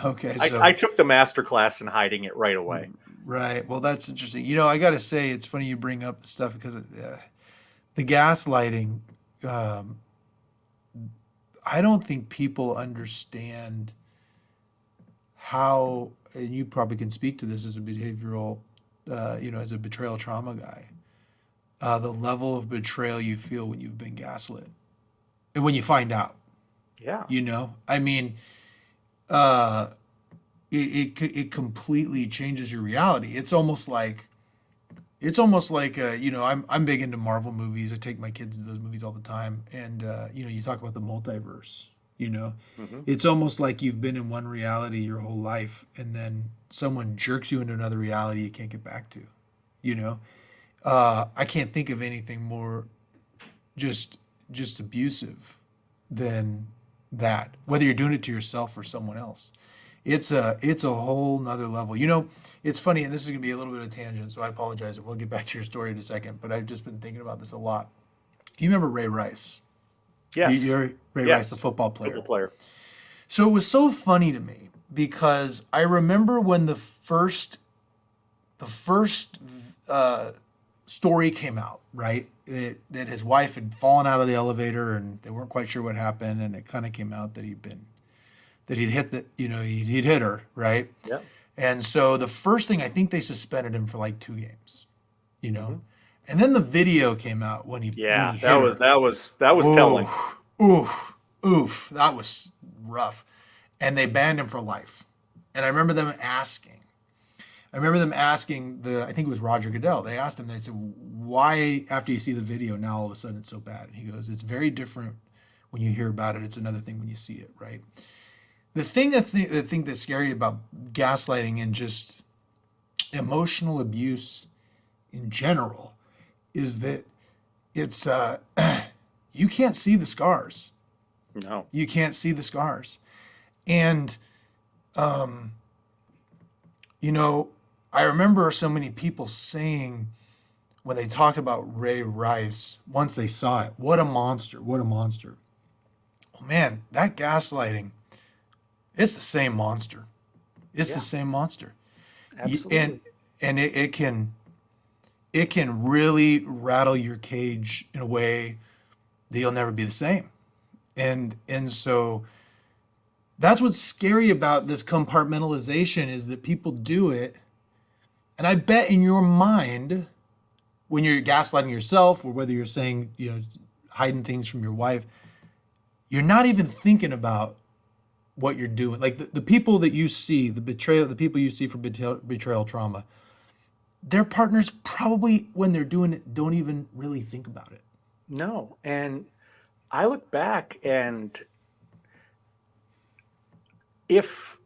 Okay, I, so I took the master class in hiding it right away. right. Well, that's interesting. I gotta say, it's funny you bring up the stuff because the gaslighting. Um, I don't think people understand how, and you probably can speak to this as a behavioral, as a betrayal trauma guy, the level of betrayal you feel when you've been gaslit and when you find out, Yeah. I mean, uh, it completely changes your reality. It's almost like I'm big into Marvel movies. I take my kids to those movies all the time, and you talk about the multiverse. You know, Hmm. it's almost like you've been in one reality your whole life, and then someone jerks you into another reality you can't get back to. You know, I can't think of anything more just abusive than that. Whether you're doing it to yourself or someone else, it's a whole nother level. It's funny, and this is gonna be a little bit of a tangent, so I apologize, and we'll get back to your story in a second. But I've just been thinking about this a lot. You remember Ray Rice? Yes. You're Ray Rice, the Yes. football Football player. player. So it was so funny to me because I remember when the first uh, story came out, right? That his wife had fallen out of the elevator and they weren't quite sure what happened, and it kind of came out that he'd hit he'd hit her, right? Yeah. And so the first thing, I think they suspended him for like 2 games, you know, Hmm. and then the video came out when Yeah. he That hit was her. telling. Oof, oof, oof. That was rough. And they banned him for life. And I remember them asking I think it was Roger Goodell. They asked him, they said, why, after you see the video, now all of a sudden it's so bad? And he goes, it's very different when you hear about it. It's another thing when you see it, right? The thing that's scary about gaslighting and just emotional abuse in general is that it's, you can't see the scars. No. You can't see the scars. And, you know, I remember so many people saying when they talked about Ray Rice, once they saw it, what a monster, what a monster. Well, man, that gaslighting, it's the same monster. It's the Yeah. same monster. And Absolutely. it can really rattle your cage in a way that you'll never be the same. And so that's what's scary about this compartmentalization is that people do it. And I bet in your mind, when you're gaslighting yourself or whether you're saying, hiding things from your wife, you're not even thinking about what you're doing. Like the people that you see, the people you see for betrayal trauma, their partners probably, when they're doing it, don't even really think about it. No. And I look back, and if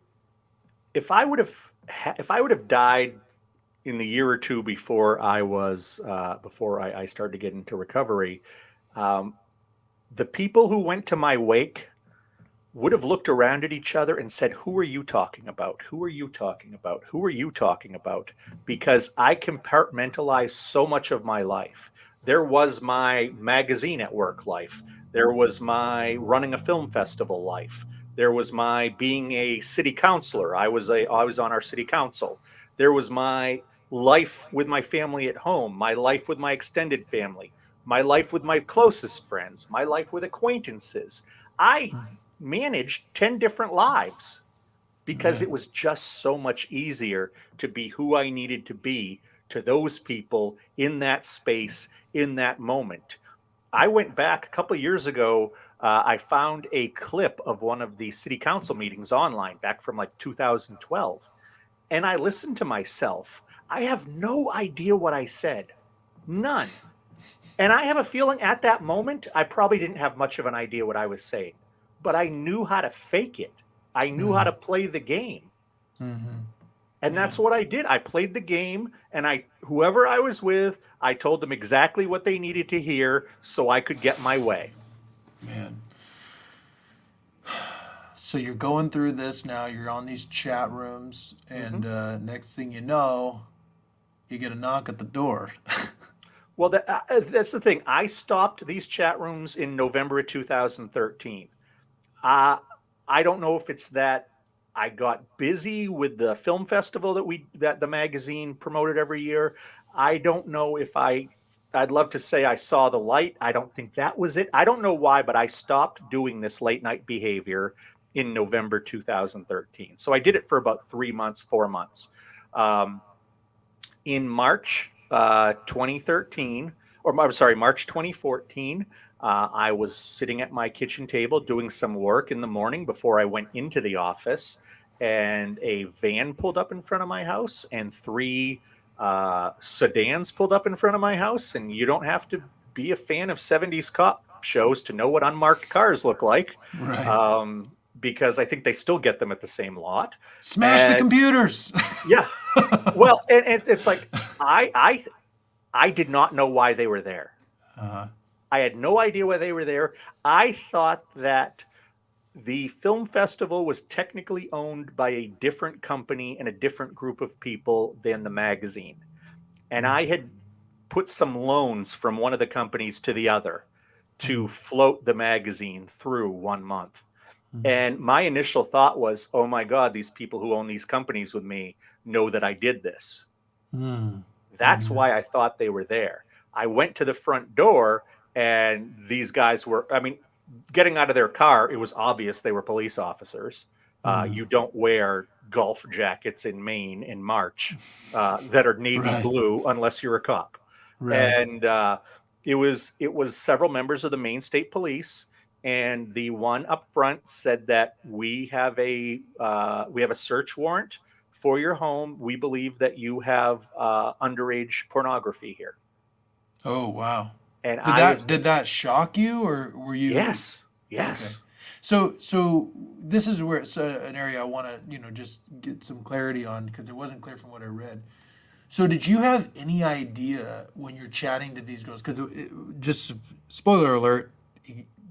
if I would have died in the year or two before I started to get into recovery, um, the people who went to my wake would have looked around at each other and said, "Who are you talking about? Who are you talking about? Who are you talking about?" Because I compartmentalized so much of my life. There was my magazine at work life. There was my running a film festival life. There was my being a city councilor. I was on our city council. There was my life with my family at home, my life with my extended family, my life with my closest friends, my life with acquaintances. I managed 10 different lives because it Man, was just so much easier to be who I needed to be to those people in that space, in that moment. I went back a couple of years ago. I found a clip of one of the city council meetings online back from like 2012. And I listened to myself. I have no idea what I said. None. And I have a feeling at that moment, I probably didn't have much of an idea what I was saying, but I knew how to fake it. I knew how to play the game. And yeah, that's what I did. I played the game, and whoever I was with, I told them exactly what they needed to hear so I could get my way. man. So you're going through this now. You're on these chat rooms, Hmm. and next thing you know, you get a knock at the door. Well, that's the thing. I stopped these chat rooms in November of 2013. Uh, I don't know if it's that I got busy with the film festival that the magazine promoted every year. I don't know if I'd love to say I saw the light. I don't think that was it. I don't know why, but I stopped doing this late night behavior in November 2013. So I did it for about 3 months, 4 months. Um, in March 2013, or I'm sorry, March 2014, I was sitting at my kitchen table doing some work in the morning before I went into the office, and a van pulled up in front of my house, and three sedans pulled up in front of my house. And you don't have to be a fan of 70s cop shows to know what unmarked cars look like, Right. um, because I think they still get them at the same lot. Smash the And computers. yeah, well, and it's like I I I did not know why they were there. uh, I had no idea why they were there. I thought that the film festival was technically owned by a different company and a different group of people than the magazine. And I had put some loans from one of the companies to the other to float the magazine through 1 month. And my initial thought was, oh my God, these people who own these companies with me know that I did this. That's why I thought they were there. I went to the front door, and these guys were, I mean, getting out of their car, it was obvious they were police officers. You don't wear golf jackets in Maine in March that are navy Right. blue unless you're a cop. Right. And it was several members of the Maine State Police, and the one up front said that we have a search warrant for your home. We believe that you have underage pornography here. Oh, wow. And Did I that was, did that shock you, or were you yes, okay? yes. So this is where it's an area I want to, just get some clarity on, because it wasn't clear from what I read. So did you have any idea when you're chatting to these girls? Because just spoiler alert,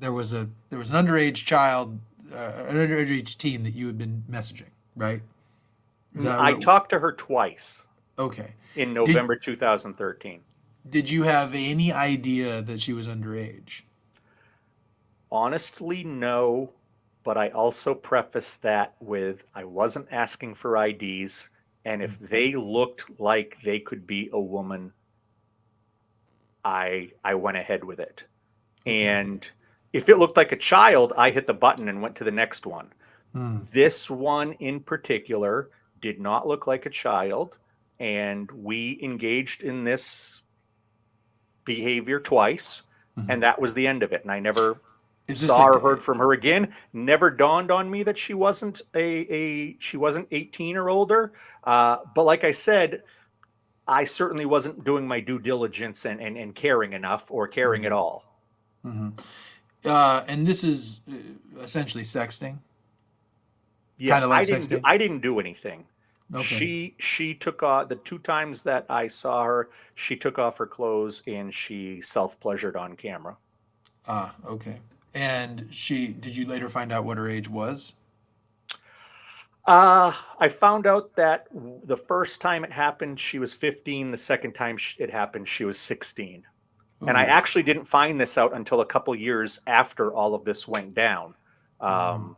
there was an underage child, an underage teen that you had been messaging, right? Is that I what? talked to her twice Okay. in Did November 2013. did you have any idea that she was underage? Honestly, no, but I also preface that with I wasn't asking for IDs, and if they looked like they could be a woman, I went ahead with it. Okay. And if it looked like a child, I hit the button and went to the next one. Hmm. This one in particular did not look like a child, and we engaged in this behavior twice, and that was the end of it. And I never Is this saw or heard from her again. Never dawned on me that she wasn't she wasn't 18 or older. But like I said, I certainly wasn't doing my due diligence and caring enough, or caring at all. and this is essentially sexting, kind Yes, of like sexting? I didn't do anything. Okay. She took off the two times that I saw her, she took off her clothes and she self-pleasured on camera. Ah, okay. And did you later find out what her age was? I found out that the first time it happened, she was 15. The second time it happened, she was 16. And I Ooh. actually didn't find this out until a couple years after all of this went down, um,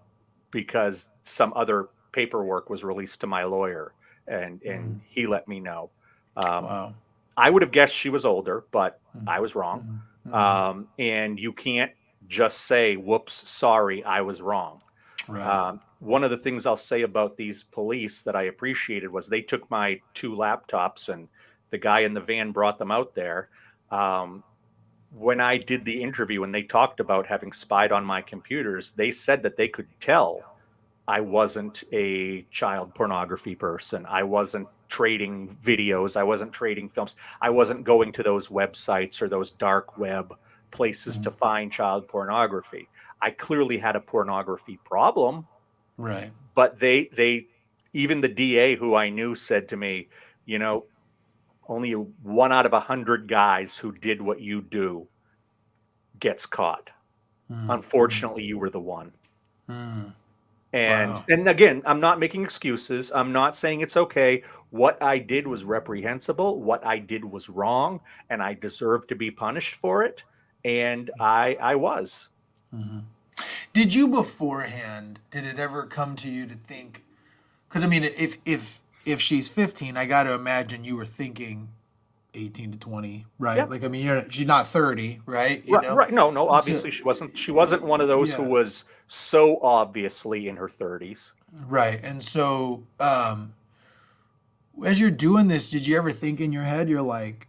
because some other paperwork was released to my lawyer, and he let me know. Um, Wow. I would have guessed she was older, but I was wrong. Mhm. And you can't just say, whoops, sorry, I was wrong. Right. One of the things I'll say about these police that I appreciated was they took my two laptops, and the guy in the van brought them out there. Um, when I did the interview and they talked about having spied on my computers, they said that they could tell I wasn't a child pornography person. I wasn't trading videos. I wasn't trading films. I wasn't going to those websites or those dark web places to find child pornography. I clearly had a pornography problem, Right. but they even the DA who I knew said to me, you know, only one out of 100 guys who did what you do gets caught. Unfortunately, you were the one. And Wow. and again, I'm not making excuses. I'm not saying it's okay. What I did was reprehensible. What I did was wrong, and I deserve to be punished for it. And I was. Did you beforehand, did it ever come to you to think, because I mean, if she's 15, I got to imagine you were thinking 18 to 20, right? Yeah. Like, I mean, she's not 30, right? Right, right. No, no, So, obviously she wasn't one of those who yeah, was so obviously in her 30s. right. And so, as you're doing this, did you ever think in your head, you're like,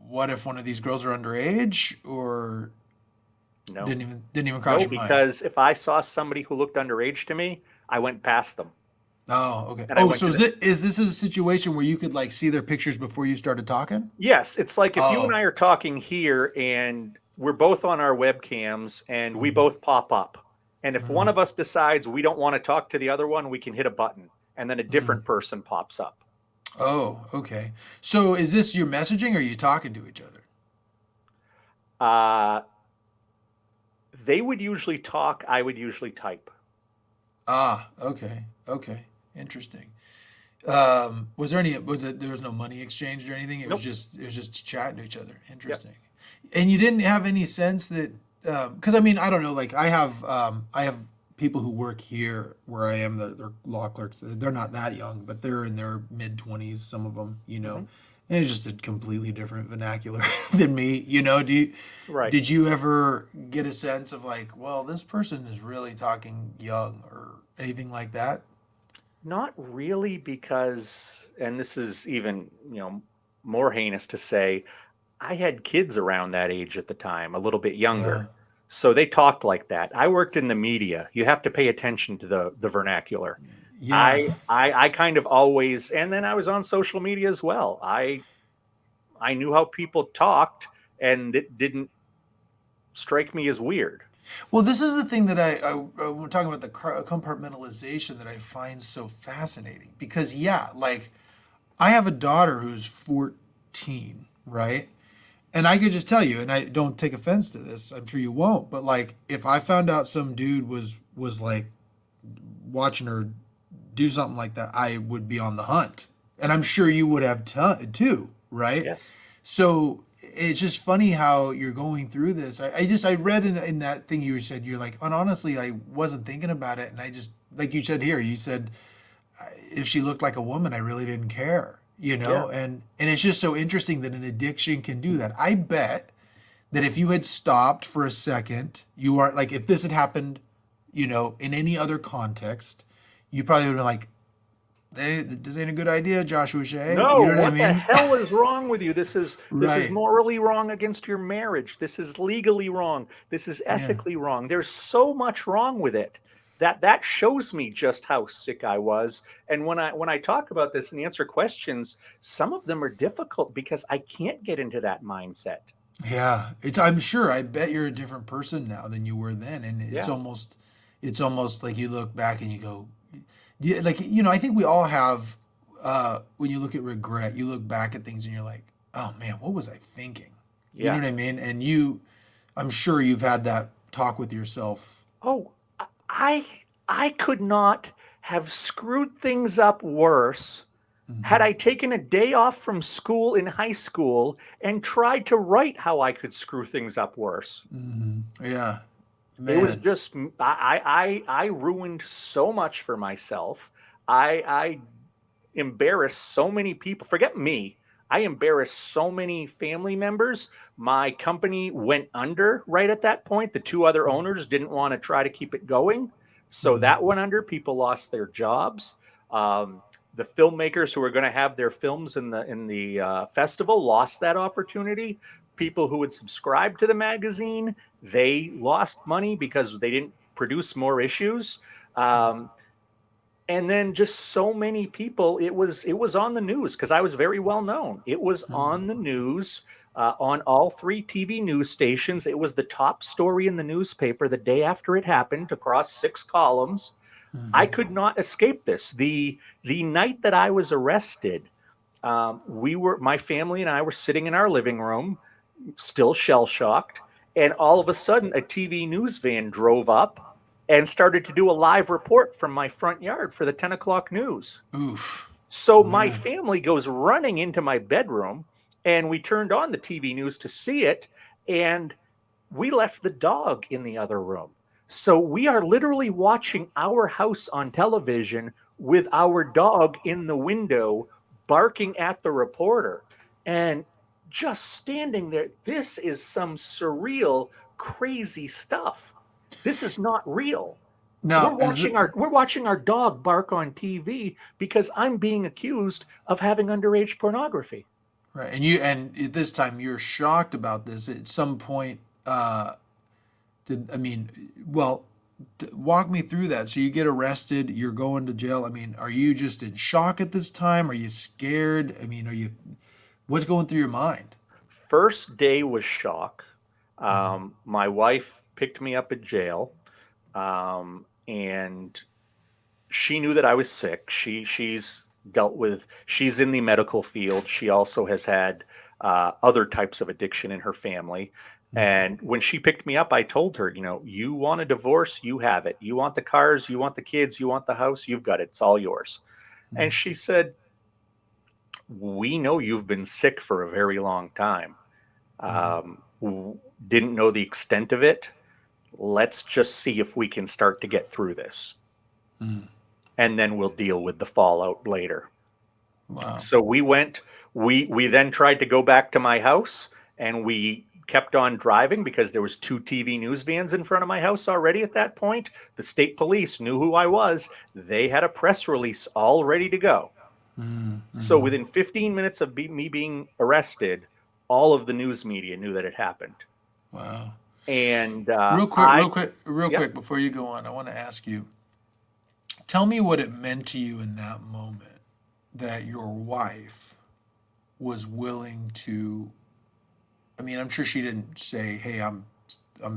what if one of these girls are underage, or No. didn't even cross No, your mind? because if I saw somebody who looked underage to me, I went past them. Oh, okay. And I Oh, went so to is the it is this a situation where you could like see their pictures before you started talking? Yes, it's like if you and Oh, I are talking here and we're both on our webcams and we both pop up. And if one of us decides we don't want to talk to the other one, we can hit a button and then a different person pops up. oh, okay. So is this your messaging, or are you talking to each other? Uh, they would usually talk, I would usually type. Ah, okay, okay, interesting. There was no money exchanged or anything? Nope. It was just chatting to each other. Yep. Interesting. And you didn't have any sense that, because I mean, I don't know, like I have people who work here where I am, they're law clerks. They're not that young, but they're in their mid 20s, some of them, Hmm. and it's just a completely different vernacular than me. Right. Did you ever get a sense of like, well, this person is really talking young or anything like that? Not really, because, and this is even, more heinous to say, I had kids around that age at the time, a little bit Yeah. younger. So they talked like that. I worked in the media. You have to pay attention to the vernacular. Yeah. I kind of always, and then I was on social media as well. I knew how people talked, and it didn't strike me as weird. Well, this is the thing that we're talking about the compartmentalization that I find so fascinating because, yeah, like I have a daughter who's 14, right? And I could just tell you, and I don't take offense to this, I'm sure you won't, but like if I found out some dude was like watching her do something like that, I would be on the hunt. And I'm sure you would have too, right? Yes. So it's just funny how you're going through this. I read in that thing you said, you're like, and honestly, I wasn't thinking about it. And I just, like you said here, you said, if she looked like a woman, I really didn't care, Yeah. and it's just so interesting that an addiction can do that. I bet that if you had stopped for a second, you are like, if this had happened, in any other context, you probably would have been like, this ain't a good idea, Joshua Shea. No, You know what I what the mean? hell is wrong with you? This is Right. morally wrong against your marriage. This is legally wrong. This is Yeah. ethically wrong. There's so much wrong with it. That shows me just how sick I was. And when I talk about this and answer questions, some of them are difficult because I can't get into that mindset. Yeah. I'm sure. I bet you're a different person now than you were then, and Yeah. it's almost like you look back and you go, yeah, like I think we all have. When you look at regret, you look back at things and you're like, oh man, what was I thinking? You know Yeah. what I mean? And I'm sure you've had that talk with yourself. Oh, I I could not have screwed things up worse had Hmm. I taken a day off from school in high school and tried to write how I could screw things up worse. Hmm. Yeah, It was man. just I ruined so much for myself. I embarrassed so many people. Forget me. I embarrassed so many family members. My company went under right at that point. The two other owners didn't want to try to keep it going. So that Hmm. went under. People lost their jobs. Um, the filmmakers who were going to have their films in the festival lost that opportunity. People who would subscribe to the magazine, they lost money because they didn't produce more issues. Um, and then just so many people, it was on the news because I was very well known. It was on the news, on all three TV news stations. It was the top story in the newspaper the day after it happened, across 6 columns. I Hmm. could not escape this. The night that I was arrested, my family and I were sitting in our living room, still shell shocked, and all of a sudden a TV news van drove up and started to do a live report from my front yard for the 10 o'clock news. Oof, So my man. family goes running into my bedroom, and we turned on the TV news to see it, and we left the dog in the other room. So we are literally watching our house on television with our dog in the window barking at the reporter and just standing there. This is some surreal, crazy stuff. This is not real. We're Now, as watching our dog bark on TV because I'm being accused of having underage pornography. right, and at this time you're shocked about this. At some point, did I mean, well, walk me through that. So you get arrested, you're going to jail. I mean, are you just in shock at this time? Are you scared? I mean, what's going through your mind? First day was shock. Mhm. My wife picked me up at jail, and she knew that I was sick. She's in the medical field. She also has had other types of addiction in her family. And when she picked me up, I told her, you want a divorce, you have it. You want the cars, you want the kids, you want the house, you've got it. It's all yours. And she said, we know you've been sick for a very long time. Mhm. Didn't know the extent of it. let's just see if we can start to get through this. Mm. And then we'll deal with the fallout later. Wow. So we then tried to go back to my house, and we kept on driving because there was two TV news vans in front of my house already at that point. The state police knew who I was. They had a press release all ready to go. Mm. So Hmm. within 15 minutes of me being arrested, all of the news media knew that it happened. Wow. And Real quick, I, real quick, real yep. quick before you go on, I want to ask you, tell me what it meant to you in that moment that your wife was willing to, I mean, I'm sure she didn't say, "Hey, I'm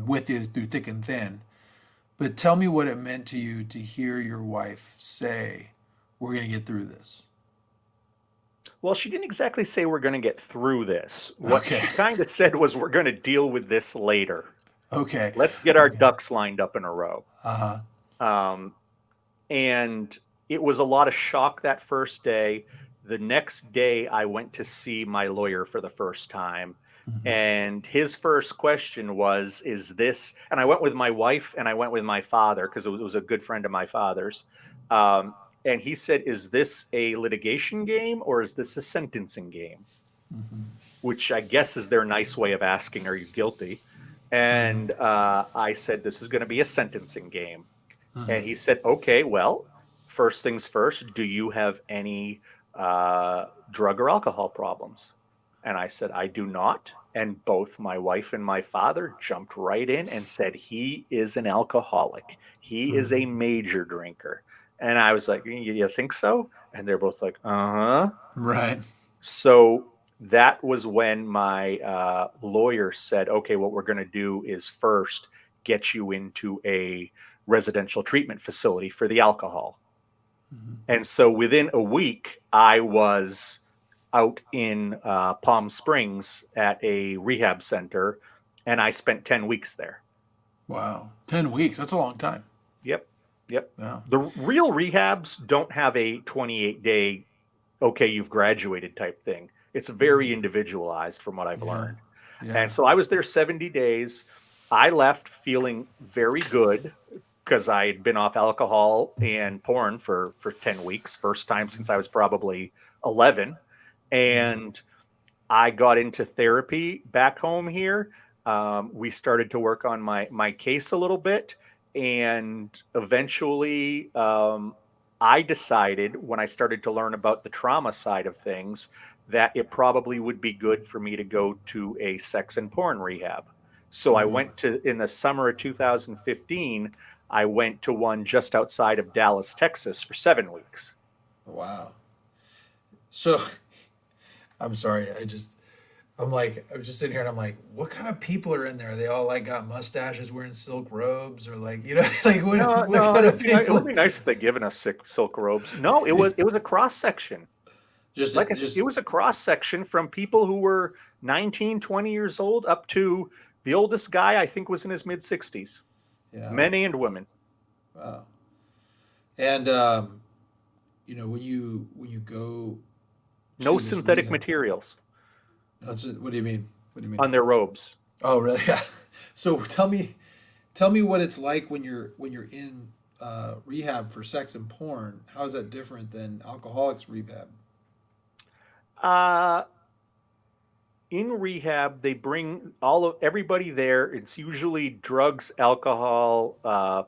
with you through thick and thin." But tell me what it meant to you to hear your wife say, "We're going to get through this." Well, she didn't exactly say we're going to get through this. What Okay. she kind of said was we're going to deal with this later. Okay. Let's get our Okay. ducks lined up in a row. Uh-huh. Um, and it was a lot of shock that first day. The next day, I went to see my lawyer for the first time. Hmm. And his first question was, is this, and I went with my wife and I went with my father because it was a good friend of my father's. Um, and he said, is this a litigation game or is this a sentencing game? Hmm. Which I guess is their nice way of asking, are you guilty? Hmm. And I said, this is going to be a sentencing game. And Hmm. he said, okay, well, first things first, do you have any drug or alcohol problems? And I said, I do not. And both my wife and my father jumped right in and said, he is an alcoholic. He is a Hmm. major drinker. And I was like, you think so? And they're both like, uh huh. Right. So that was when my lawyer said, okay, what we're going to do is first get you into a residential treatment facility for the alcohol. Hmm. And so within a week, I was out in Palm Springs at a rehab center, and I spent 10 weeks there. Wow. 10 weeks. That's a long time. Yep. Yep. Yeah. The real rehabs don't have a 28-day, okay, you've graduated type thing. It's very Hmm. individualized from what I've Yeah. learned. And Yeah. so I was there 70 days. I left feeling very good because I had been off alcohol and porn for 10 weeks, first time since I was probably 11. Hmm. And I got into therapy back home here. We started to work on my case a little bit, and eventually, I decided when I started to learn about the trauma side of things that it probably would be good for me to go to a sex and porn rehab. So I Hmm. went to in the summer of 2015. I went to one just outside of Dallas, Texas, for 7 weeks. Wow. So I'm sorry. I was just sitting here and I'm like, what kind of people are in there? Are they all like got mustaches, wearing silk robes, or like, like No, what no, kind of it would people? be nice if they given us silk robes. No, it was a cross section. Just, Like I said, it just, was a cross section from people who were 19, 20 years old up to the oldest guy I think was in his mid 60s, yeah. men and women. Wow. And when you go No to this synthetic rehab, materials what do you mean? What do you mean? on their robes. Oh, really? Yeah. So tell me what it's like when you're in rehab for sex and porn. How is that different than alcoholics rehab? Uh, in rehab, they bring all of everybody there. It's usually drugs, alcohol,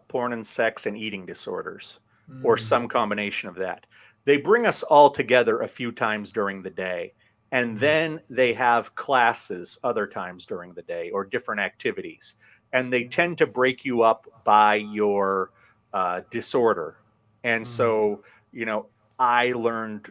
porn and sex, and eating disorders, or Mm, some combination of that. They bring us all together a few times during the day, and mm, then they have classes other times during the day or different activities. And they tend to break you up by your disorder. And mm, so, you know, I learned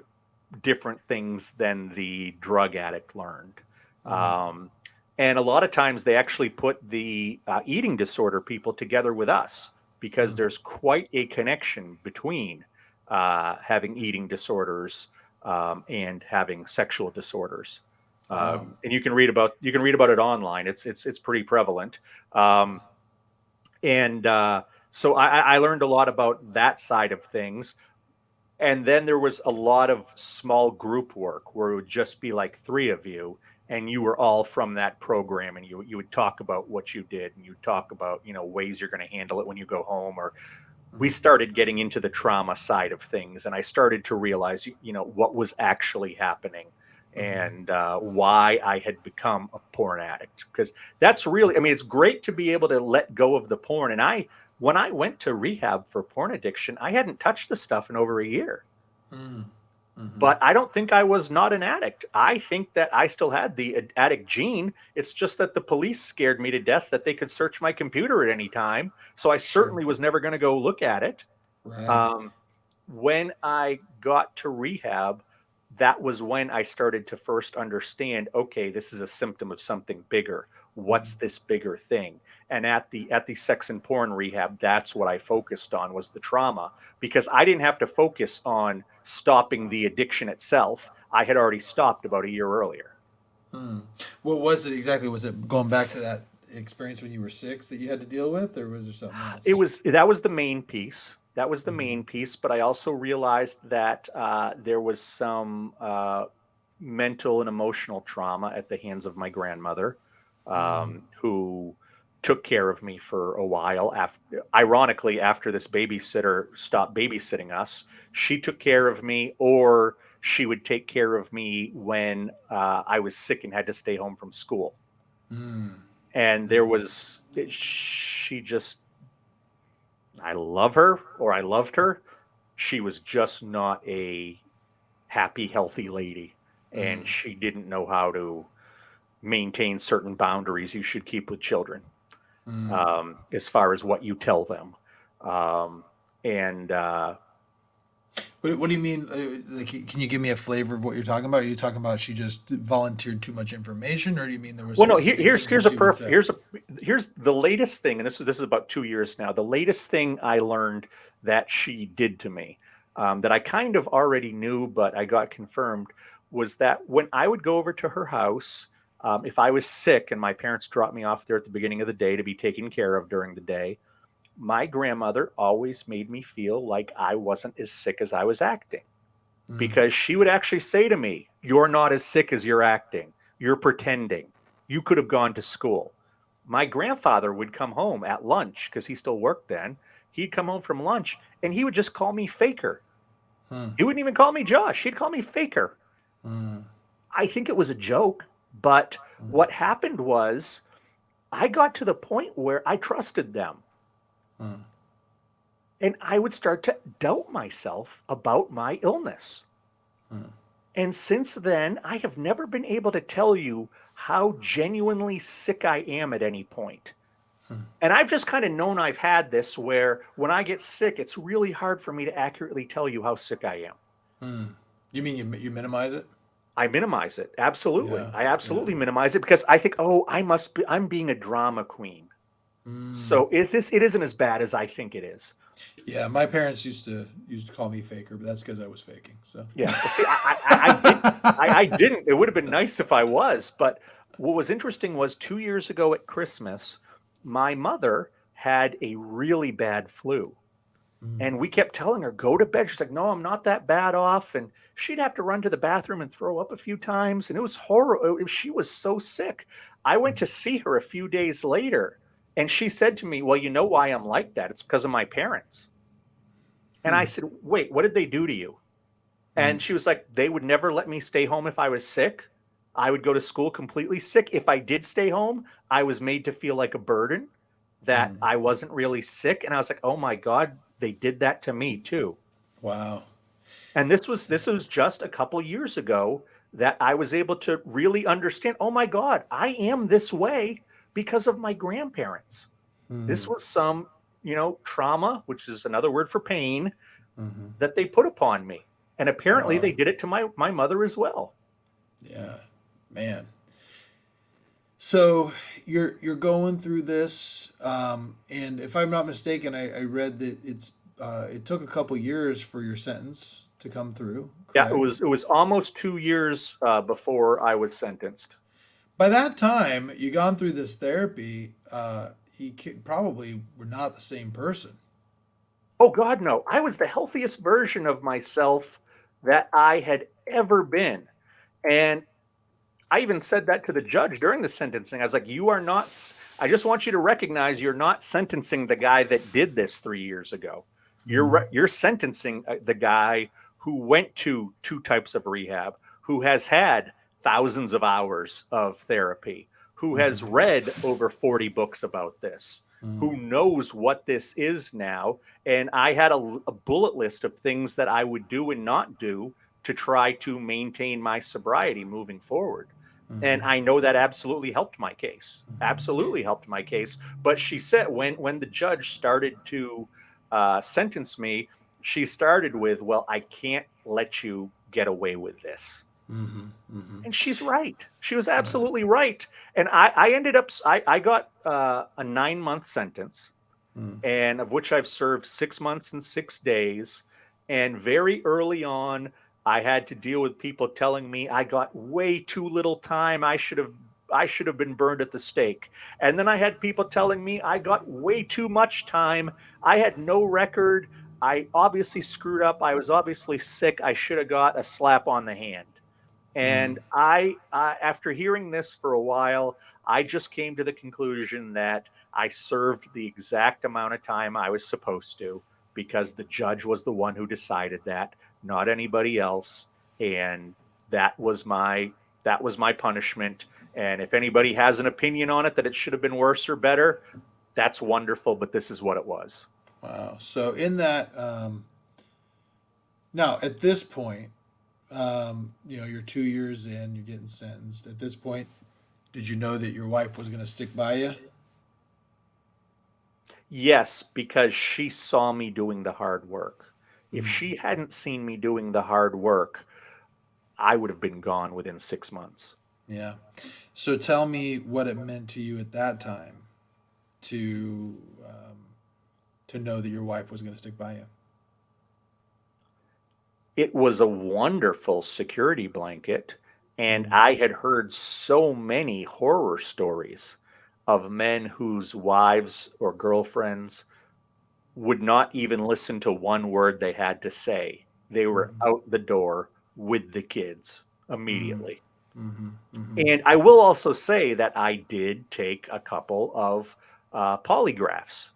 different things than the drug addict learned. mm, Um, and a lot of times they actually put the eating disorder people together with us because mm. there's quite a connection between having eating disorders and having sexual disorders. Wow. And you can read about it online. It's pretty prevalent. Um, and so I learned a lot about that side of things, and then there was a lot of small group work where it would just be like three of you, and you were all from that program, and you would talk about what you did, and you talk about, ways you're going to handle it when you go home. Or we started getting into the trauma side of things, and I started to realize, what was actually happening, and why I had become a porn addict. Because that's really, I mean, it's great to be able to let go of the porn. And when I went to rehab for porn addiction, I hadn't touched the stuff in over a year. But I don't think I was not an addict. I think that I still had the addict gene. It's just that the police scared me to death that they could search my computer at any time. So I certainly was never going to go look at it. Right. When I got to rehab, that was when I started to first understand, okay, this is a symptom of something bigger. What's this bigger thing? And at the sex and porn rehab, that's what I focused on, was the trauma, because I didn't have to focus on stopping the addiction itself. I had already stopped about a year earlier. What was it exactly? Was it going back to that experience when you were 6 that you had to deal with, or was there something else? That was the main piece. That was the main piece. But I also realized that there was some mental and emotional trauma at the hands of my grandmother, who took care of me for a while. Ironically, after this babysitter stopped babysitting us, she took care of me, or she would take care of me when I was sick and had to stay home from school. And she just, I love her, or I loved her. She was just not a happy, healthy lady. And she didn't know how to maintain certain boundaries you should keep with children, as far as what you tell them. And What do you mean? Like, can you give me a flavor of what you're talking about? Are you talking about she just volunteered too much information, or do you mean there was well, no, specific things that here's a she would say? here's the latest thing, and this is about 2 years now. The latest thing I learned that she did to me, that I kind of already knew, but I got confirmed, was that when I would go over to her house, if I was sick and my parents dropped me off there at the beginning of the day to be taken care of during the day, my grandmother always made me feel like I wasn't as sick as I was acting, because she would actually say to me, "You're not as sick as you're acting. You're pretending. You could have gone to school." My grandfather would come home at lunch, because he still worked then. He'd come home from lunch and he would just call me Faker. He wouldn't even call me Josh. He'd call me Faker. I think it was a joke, but what happened was I got to the point where I trusted them. And I would start to doubt myself about my illness. And since then, I have never been able to tell you how genuinely sick I am at any point. And I've just kind of known I've had this, where when I get sick, it's really hard for me to accurately tell you how sick I am. You mean you minimize it? I minimize it. Absolutely. Yeah, I yeah. absolutely minimize it, because I think, oh, I'm being a drama queen. So it isn't as bad as I think it is. Yeah, my parents used to call me Faker, but that's because I was faking. So Yeah. Well, see, I didn't. It would have been nice if I was. But what was interesting was 2 years ago at Christmas, my mother had a really bad flu. And we kept telling her, go to bed. She's like, no, I'm not that bad off. And she'd have to run to the bathroom and throw up a few times. And it was horrible. She was so sick. I went to see her a few days later, and she said to me, well, you know why I'm like that? It's because of my parents. And I said, wait, what did they do to you? And she was like, they would never let me stay home if I was sick. I would go to school completely sick. If I did stay home, I was made to feel like a burden, that I wasn't really sick. And I was like, oh my God, they did that to me too. wow. And this was just a couple years ago that I was able to really understand, oh my God, I am this way because of my grandparents. This was some, trauma, which is another word for pain, that they put upon me. And apparently Wow. they did it to my mother as well. Yeah, man. So you're going through this, and if I'm not mistaken, I read that it took a couple years for your sentence to come through. Yeah, it Correct. was it was almost 2 years before I was sentenced. By that time, you gone through this therapy. Probably were not the same person. Oh God, no. I was the healthiest version of myself that I had ever been. And I even said that to the judge during the sentencing. I was like, you are not, I just want you to recognize you're not sentencing the guy that did this 3 years ago. Mm, You're sentencing the guy who went to 2 types of rehab, who has had thousands of hours of therapy, who has mhm, read over 40 books about this, mm, who knows what this is now. And I had a bullet list of things that I would do and not do to try to maintain my sobriety moving forward. And mhm, I know that absolutely helped my case. Absolutely helped my case. But she said when the judge started to sentence me, she started with, "Well, I can't let you get away with this." mhm, mhm. And she's right. She was Right. absolutely right. And I ended up I got a 9 month sentence, Mm, and of which I've served 6 months and 6 days. And very early on, I had to deal with people telling me I got way too little time. I should have been burned at the stake. And then I had people telling me I got way too much time. I had no record. I obviously screwed up. I was obviously sick. I should have got a slap on the hand. mm, And after hearing this for a while, I just came to the conclusion that I served the exact amount of time I was supposed to, because the judge was the one who decided that, not anybody else. And that was my that was my punishment. And if anybody has an opinion on it that it should have been worse or better, that's wonderful. But this is what it was. wow. So in that, now at this point, you're 2 years in, you're getting sentenced. At this point, did you know that your wife was going to stick by you? Yes, because she saw me doing the hard work. If Mm, she hadn't seen me doing the hard work, I would have been gone within 6 months. yeah. So tell me what it meant to you at that time to um, to know that your wife was going to stick by you. It was a wonderful security blanket. And Mm, I had heard so many horror stories of men whose wives or girlfriends would not even listen to one word they had to say. They were mm, out the door with the kids mm, immediately. mm, mm, And I will also say that I did take a couple of polygraphs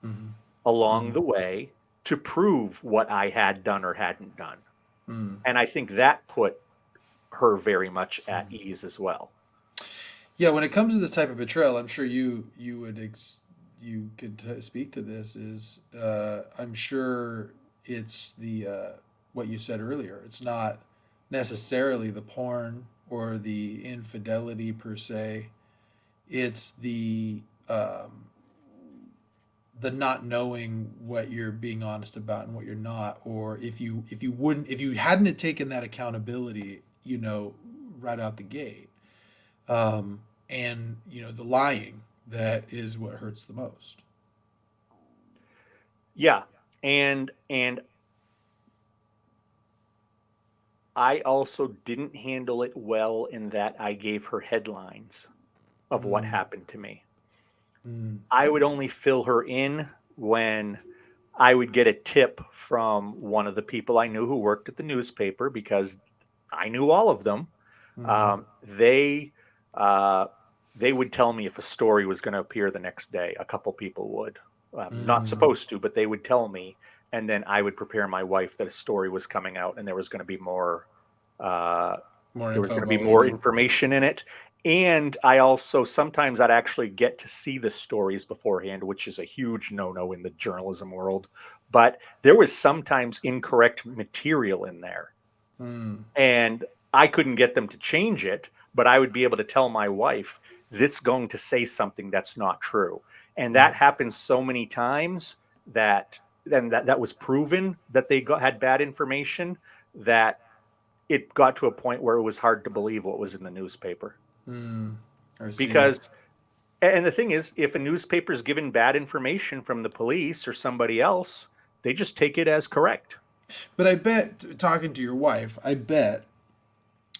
mm, along mm, the way to prove what I had done or hadn't done. mm. And I think that put her very much at ease as well. Yeah, when it comes to this type of betrayal, I'm sure you could speak to this. Is I'm sure it's the what you said earlier. It's not necessarily the porn or the infidelity per se. It's the not knowing what you're being honest about and what you're not, or if you hadn't have taken that accountability, right out the gate, and the lying that is what hurts the most. Yeah. And I also didn't handle it well in that I gave her headlines of what Mm, happened to me. mm, I would only fill her in when I would get a tip from one of the people I knew who worked at the newspaper, because I knew all of them. mm, Um, they uh, they would tell me if a story was going to appear the next day. A couple people would, not mm. supposed to, but they would tell me, and then I would prepare my wife that a story was coming out, and there was going to be more. Uh, More there was info going to be about what you more did. information in it. And I also sometimes I'd actually get to see the stories beforehand, which is a huge no-no in the journalism world. But there was sometimes incorrect material in there, Mm, and I couldn't get them to change it, but I would be able to tell my wife, this is going to say something that's not true. And that right. happens so many times that then that was proven that they had bad information, that it got to a point where it was hard to believe what was in the newspaper. Mm, I see. Because, and the thing is, if a newspaper is given bad information from the police or somebody else, they just take it as correct. But I bet, talking to your wife, I bet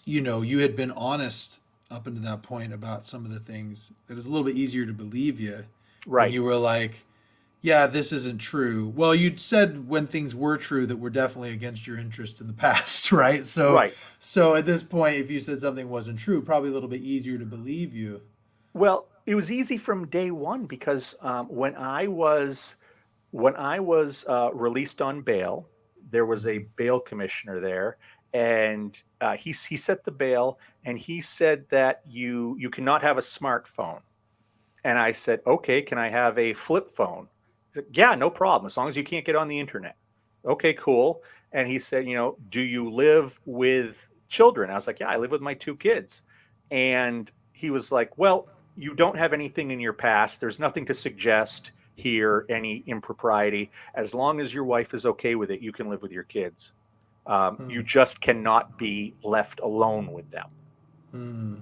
you had been honest up until that point about some of the things that was a little bit easier to believe you when Right. you were like, yeah, this isn't true. Well, you'd said when things were true that were definitely against your interest in the past, right? So, Right. so at this point, if you said something wasn't true, probably a little bit easier to believe you. Well, it was easy from day one because when I was released on bail, there was a Mhm. bail commissioner there, and he set the bail, and he said that you cannot have a smartphone. And I said, okay, can I have a flip phone? He said, yeah, no problem, as long as you can't get on the internet. Okay, cool. And he said, do you live with children? I was like, yeah, I live with my two kids. And he was like, well, you don't have anything in your past. There's nothing to suggest here any impropriety. As long as your wife is okay with it, you can live with your kids. You Hmm. just cannot be left alone with them. Hmm.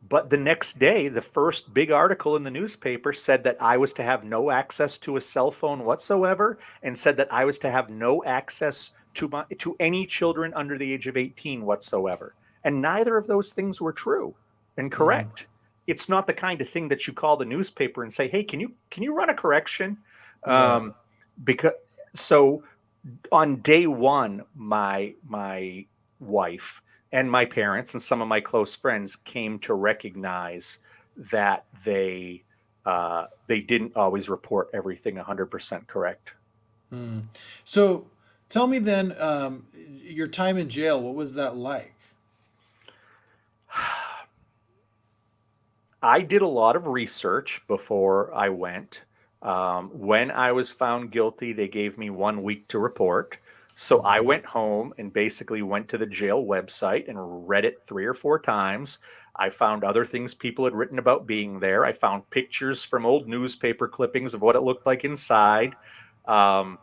But the next day, the first big article in the newspaper said that I was to have no access to a cell phone whatsoever, and said that I was to have no access to any children under the age of 18 whatsoever. And neither of those things were true and Hmm. correct. It's not the kind of thing that you call the newspaper and say, "Hey, can you run a correction?" Right. Um, because so on day one, my wife and my parents and some of my close friends came to recognize that they didn't always report everything 100% correct. Hmm. So, tell me then, your time in jail. What was that like? I did a lot of research before I went. When I was found guilty, they gave me 1 week to report. So I Hmm. went home and basically went to the jail website and read it 3 or 4 times. I found other things people had written about being there. I found pictures from old newspaper clippings of what it looked like inside. Um,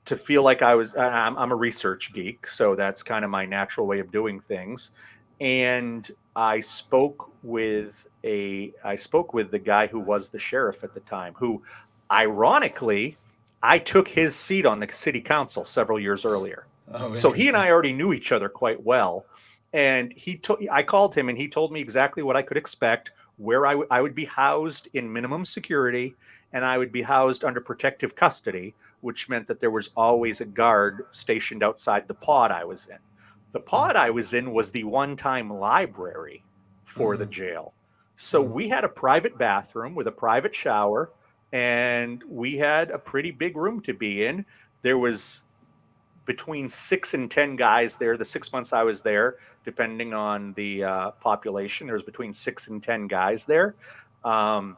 to feel like I'm a research geek, so that's kind of my natural way of doing things. And I spoke with the guy who was the sheriff at the time, who ironically I took his seat on the city council several years earlier. Oh, So he and interesting. I already knew each other quite well. And I called him and he told me exactly what I could expect, where I would be housed in minimum security, and I would be housed under protective custody, which meant that there was always a guard stationed outside the pod I was in. The pod I was in was the one time library for the Mm. jail. So Mm. we had a private bathroom with a private shower, and we had a pretty big room to be in. There was between 6 and 10 guys there. The 6 months I was there, depending on the population, there was between 6 and 10 guys there. Um,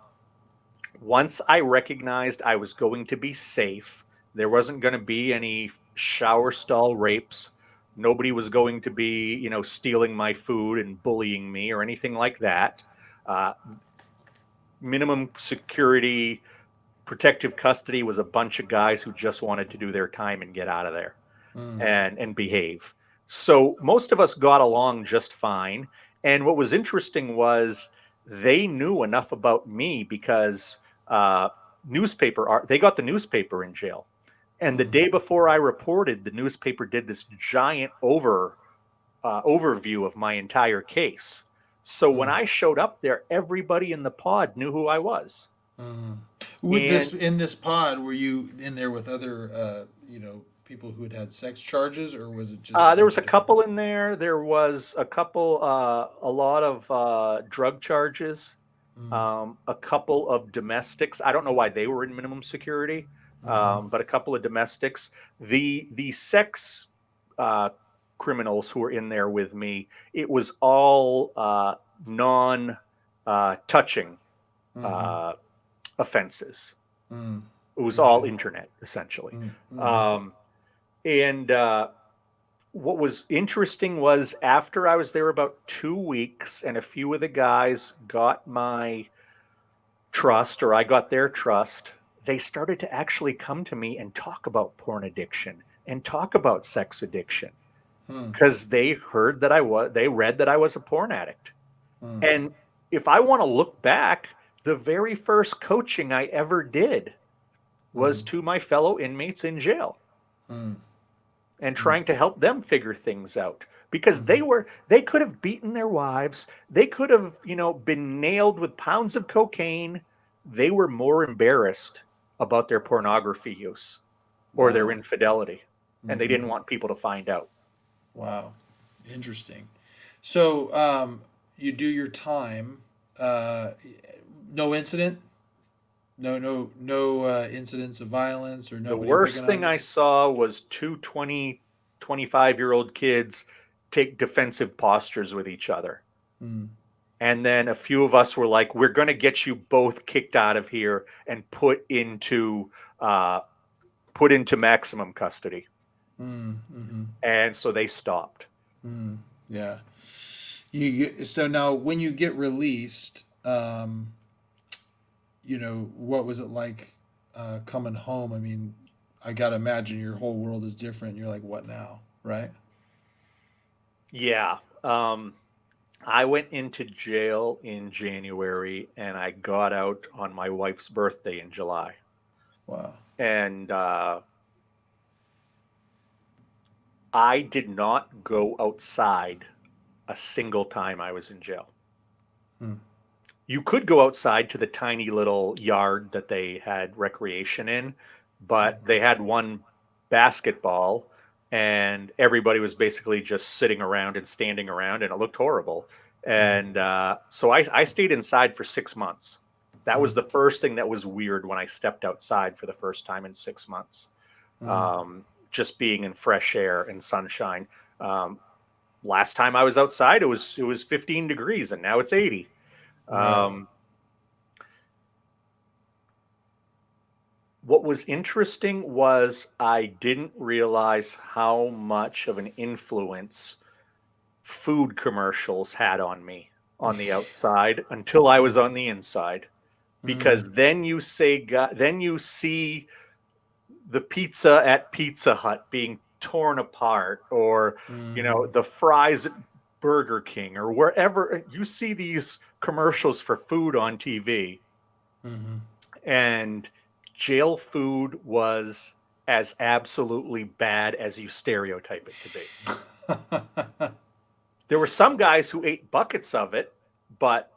Once I recognized I was going to be safe, there wasn't going to be any shower stall rapes. Nobody was going to be, stealing my food and bullying me or anything like that. Uh, Minimum security, protective custody was a bunch of guys who just wanted to do their time and get out of there Mm. and behave. So most of us got along just fine. And what was interesting was they knew enough about me because uh, they got the newspaper in jail. And the Mm. day before I reported, the newspaper did this giant overview of my entire case. So when Mm. I showed up there, everybody in the pod knew who I was. Mm. With this And in this pod, were you in there with other, people who had had sex charges, or was it just a There bunch was a of different? couple in there. There was a lot of drug charges, Mm. a couple of domestics. I don't know why they were in minimum security, Mm-hmm. but a couple of domestics. The sex uh, criminals who were in there with me, it was all non touching Mm-hmm. uh, offenses. Mm. It was all Okay. internet essentially. Mm. Mm-hmm. Um, and What was interesting was after I was there about 2 weeks and a few of the guys got my trust or I got their trust, they started to actually come to me and talk about porn addiction and talk about sex addiction Mm. because they read that I was a porn addict. Mm. And if I want to look back, the very first coaching I ever did was Mm. to my fellow inmates in jail Mm. and Mm. trying to help them figure things out because Mm-hmm. they could have beaten their wives, they could have been nailed with pounds of cocaine. They were more embarrassed about their pornography use or their Wow. infidelity, and they Hmm. didn't want people to find out. Wow. Interesting. So you do your time. Uh, no incident. No incidents of violence or The nobody picking worst on thing I you. saw was two 25-year-old kids take defensive postures with each other. Hmm. And then a few of us were like, we're going to get you both kicked out of here and uh, put into maximum custody. Hmm. Hmm. And so they stopped. Hmm. Yeah. So now when you get released, what was it like coming home? I mean, I gotta imagine your whole world is different. You're like, what now, right? Yeah. I went into jail in January and I got out on my wife's birthday in July. Wow. And I did not go outside a single time I was in jail. Hmm. You could go outside to the tiny little yard that they had recreation in, but they had one basketball and everybody was basically just sitting around and standing around and it looked horrible. And so I stayed inside for 6 months. That was the Hmm. first thing that was weird when I stepped outside for the first time in 6 months. Hmm. Just being in fresh air and sunshine. Um, Last time I was outside, it was 15 degrees and now it's 80. Right. Um, What was interesting was I didn't realize how much of an influence food commercials had on me on the outside until I was on the inside. Hmm. Because then you see the pizza at Pizza Hut being torn apart, or Hmm. the fries at Burger King, or wherever you see these commercials for food on TV, Hmm. and jail food was as absolutely bad as you stereotype it to be. There were some guys who ate buckets of it, but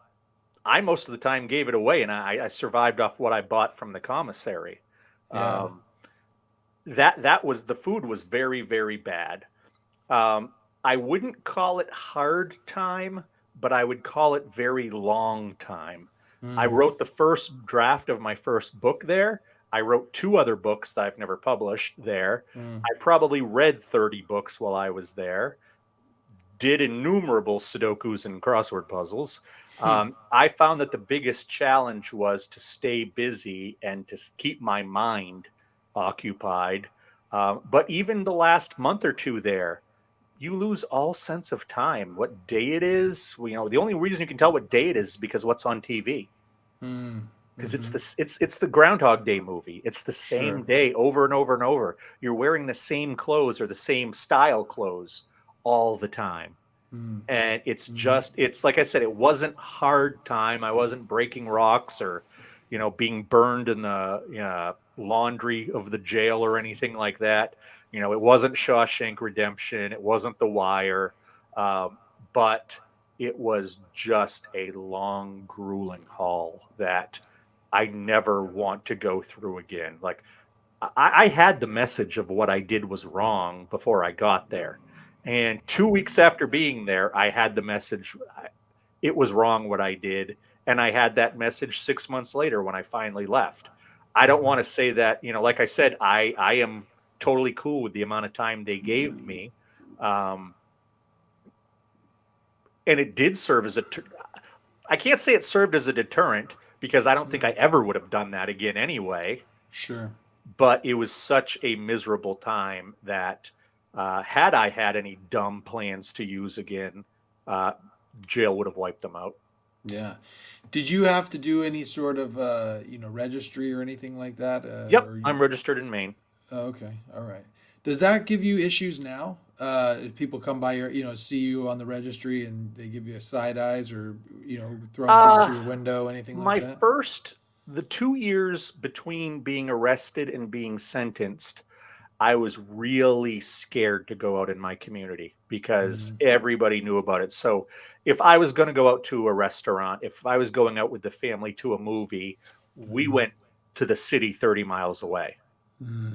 I most of the time gave it away, and I survived off what I bought from the commissary. Yeah. Um, that was the food was very very bad. Um, I wouldn't call it hard time, but I would call it very long time. I Hmm. wrote the first draft of my first book there. I wrote two other books that I've never published there. Hmm. I probably read 30 books while I was there, did innumerable Sudokus and crossword puzzles. Hmm. I found that the biggest challenge was to stay busy and to keep my mind occupied. But even the last month or two there, you lose all sense of time. What day it is, the only reason you can tell what day it is because what's on TV. Hmm. Because Hmm. it's the Groundhog Day movie. It's the Sure. same day over and over and over. You're wearing the same clothes or the same style clothes all the time. Hmm. And Hmm. it's like I said, it wasn't hard time. I wasn't breaking rocks or, being burned in the laundry of the jail or anything like that. It wasn't Shawshank Redemption. It wasn't The Wire. Um, but it was just a long, grueling haul that I never want to go through again. Like I had the message of what I did was wrong before I got there. And 2 weeks after being there, I had the message it was wrong what I did. And I had that message 6 months later when I finally left. I don't want to say that, like I said, I am totally cool with the amount of time they gave me. Um, and it did serve as I can't say it served as a deterrent because I don't think Hmm. I ever would have done that again anyway. Sure. But it was such a miserable time that had I had any dumb plans to use again, uh, jail would have wiped them out. Yeah. Did you have to do any sort of registry or anything like that? Yep, I'm registered in Maine. Oh, okay, all right. Does that give you issues now? If people come by your, see you on the registry and they give you side eyes or throwing things Uh, through your window, anything like my that? the 2 years between being arrested and being sentenced, I was really scared to go out in my community because Mm, everybody knew about it. So if I was going to go out to a restaurant, if I was going out with the family to a movie, we mm, went to the city 30 miles away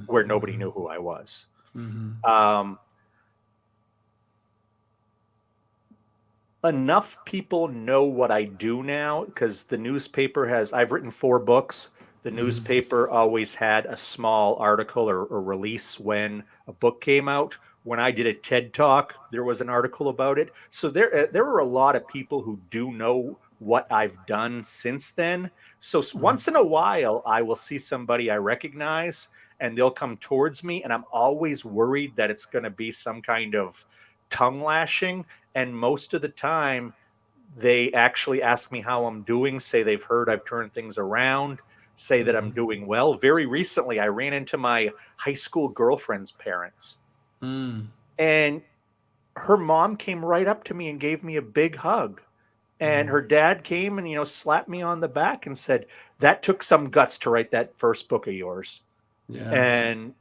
where nobody knew who I was. Enough people know what I do now because the newspaper I've written 4 books. The newspaper always had a small article or release when a book came out. When I did a TED Talk, there was an article about it. So there are a lot of people who do know what I've done since then. So once in a while, I will see somebody I recognize and they'll come towards me, and I'm always worried that it's going to be some kind of tongue lashing. And most of the time, they actually ask me how I'm doing, say they've heard I've turned things around, say that I'm doing well. Very recently, I ran into my high school girlfriend's parents, and her mom came right up to me and gave me a big hug. And her dad came and, slapped me on the back and said, "That took some guts to write that first book of yours." Yeah. And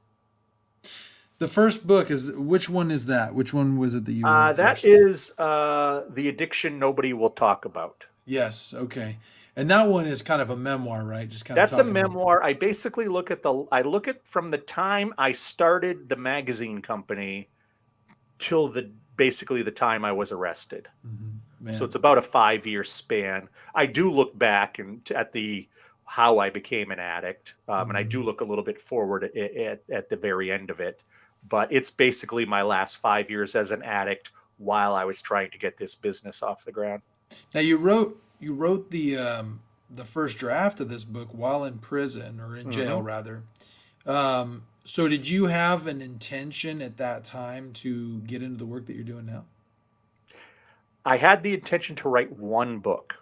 The first book which one is that? Which one was it that you wrote that first? is The Addiction Nobody Will Talk About. Yes. Okay. And that one is kind of a memoir, right? Just kind of That's a talking about. memoir. I basically look at from the time I started the magazine company till basically the time I was arrested. Man. So it's about a 5-year span. I do look back at how I became an addict, and I do look a little bit forward at the very end of it. But it's basically my last 5 years as an addict while I was trying to get this business off the ground. Now you wrote the first draft of this book while in prison or in jail rather. So did you have an intention at that time to get into the work that you're doing now? I had the intention to write one book.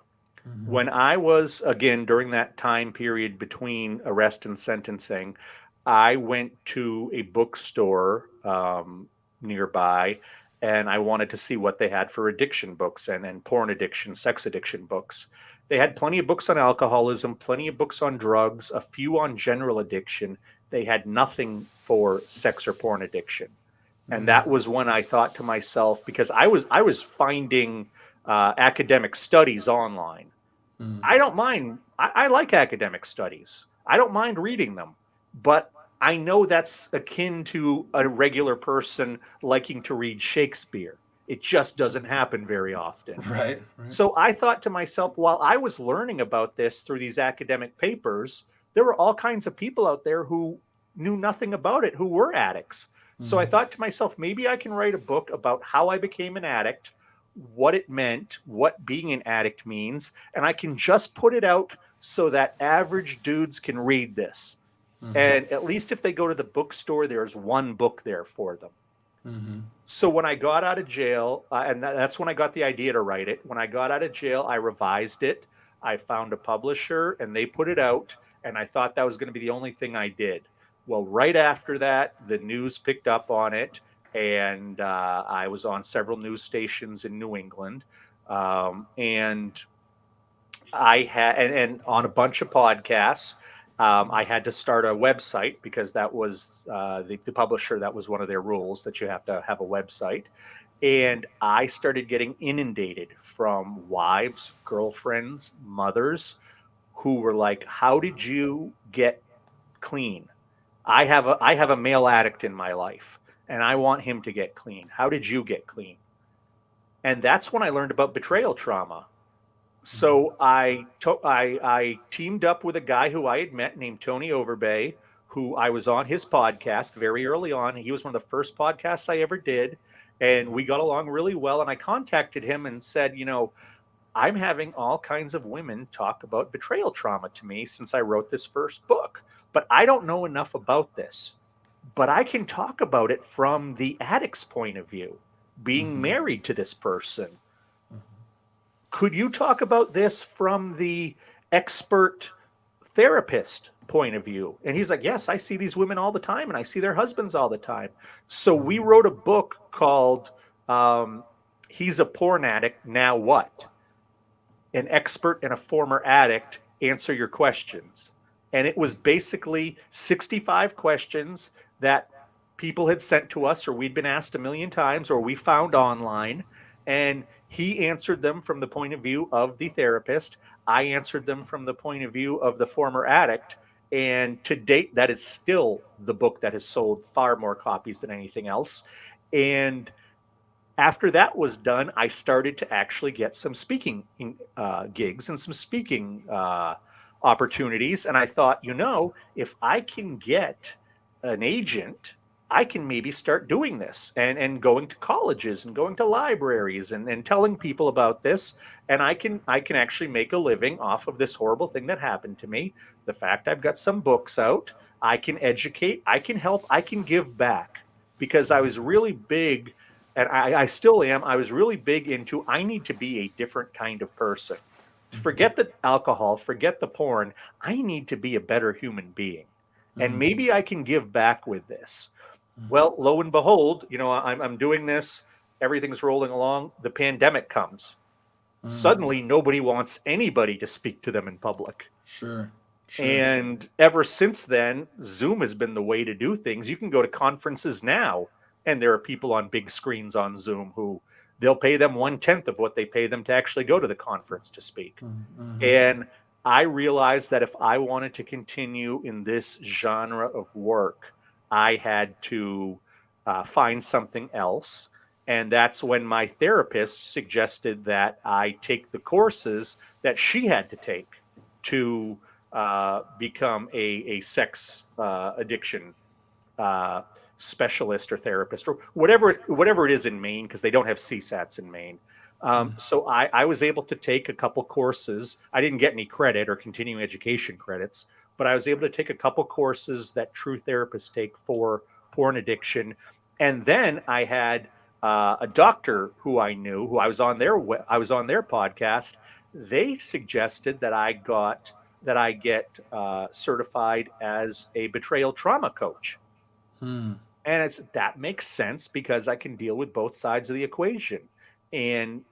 When I was, again, during that time period between arrest and sentencing, I went to a bookstore nearby, and I wanted to see what they had for addiction books and porn addiction, sex addiction books. They had plenty of books on alcoholism, plenty of books on drugs, a few on general addiction. They had nothing for sex or porn addiction. And that was when I thought to myself, because I was finding academic studies online. I don't mind. I like academic studies. I don't mind reading them, but I know that's akin to a regular person liking to read Shakespeare. It just doesn't happen very often. Right. Right. So I thought to myself, while I was learning about this through these academic papers, there were all kinds of people out there who knew nothing about it, who were addicts. So I thought to myself, maybe I can write a book about how I became an addict, what it meant, what being an addict means, and I can just put it out so that average dudes can read this. And at least if they go to the bookstore, there's one book there for them. So when I got out of jail, and that's when I got the idea to write it. When I got out of jail, I revised it. I found a publisher, and they put it out. And I thought that was going to be the only thing I did. Well, right after that, the news picked up on it, and I was on several news stations in New England, and I had and on a bunch of podcasts. I had to start a website because that was the publisher. That was one of their rules that you have to have a website. And I started getting inundated from wives, girlfriends, mothers who were like, "How did you get clean? I have a male addict in my life, and I want him to get clean. How did you get clean?" And that's when I learned about betrayal trauma. So I teamed up with a guy who I had met named Tony Overbay, who I was on his podcast very early on. He was one of the first podcasts I ever did, and we got along really well. And I contacted him and said, I'm having all kinds of women talk about betrayal trauma to me since I wrote this first book, but I don't know enough about this. But I can talk about it from the addict's point of view, being married to this person. Could you talk about this from the expert therapist point of view? And he's like, yes, I see these women all the time and I see their husbands all the time. So we wrote a book called He's a Porn Addict, Now What? An expert and a former addict answer your questions. And it was basically 65 questions that people had sent to us or we'd been asked a million times or we found online. And he answered them from the point of view of the therapist. I answered them from the point of view of the former addict. And to date, that is still the book that has sold far more copies than anything else. And after that was done, I started to actually get some speaking gigs and some speaking opportunities. And I thought, if I can get an agent, I can maybe start doing this and going to colleges and going to libraries and telling people about this. And I can actually make a living off of this horrible thing that happened to me. The fact I've got some books out, I can educate, I can help, I can give back because I was really big, and I still am. I was really big into I need to be a different kind of person. Mm-hmm. Forget the alcohol, forget the porn. I need to be a better human being. And Mm-hmm. maybe I can give back with this. Mm-hmm. Well, lo and behold, I'm doing this. Everything's rolling along. The pandemic comes. Mm. Suddenly, nobody wants anybody to speak to them in public. Sure. Sure. And ever since then, Zoom has been the way to do things. You can go to conferences now, and there are people on big screens on Zoom who they'll pay them 1/10 of what they pay them to actually go to the conference to speak. Mm-hmm. And I realized that if I wanted to continue in this genre of work, I had to find something else. And that's when my therapist suggested that I take the courses that she had to take to become a sex addiction uh, specialist or therapist or whatever it is in Maine, because they don't have CSATs in Maine. So I was able to take a couple courses. I didn't get any credit or continuing education credits, but I was able to take a couple courses that true therapists take for porn addiction. And then I had a doctor who I knew, who I was on their podcast. They suggested that I get certified as a betrayal trauma coach. Mm-hmm. And that makes sense because I can deal with both sides of the equation. And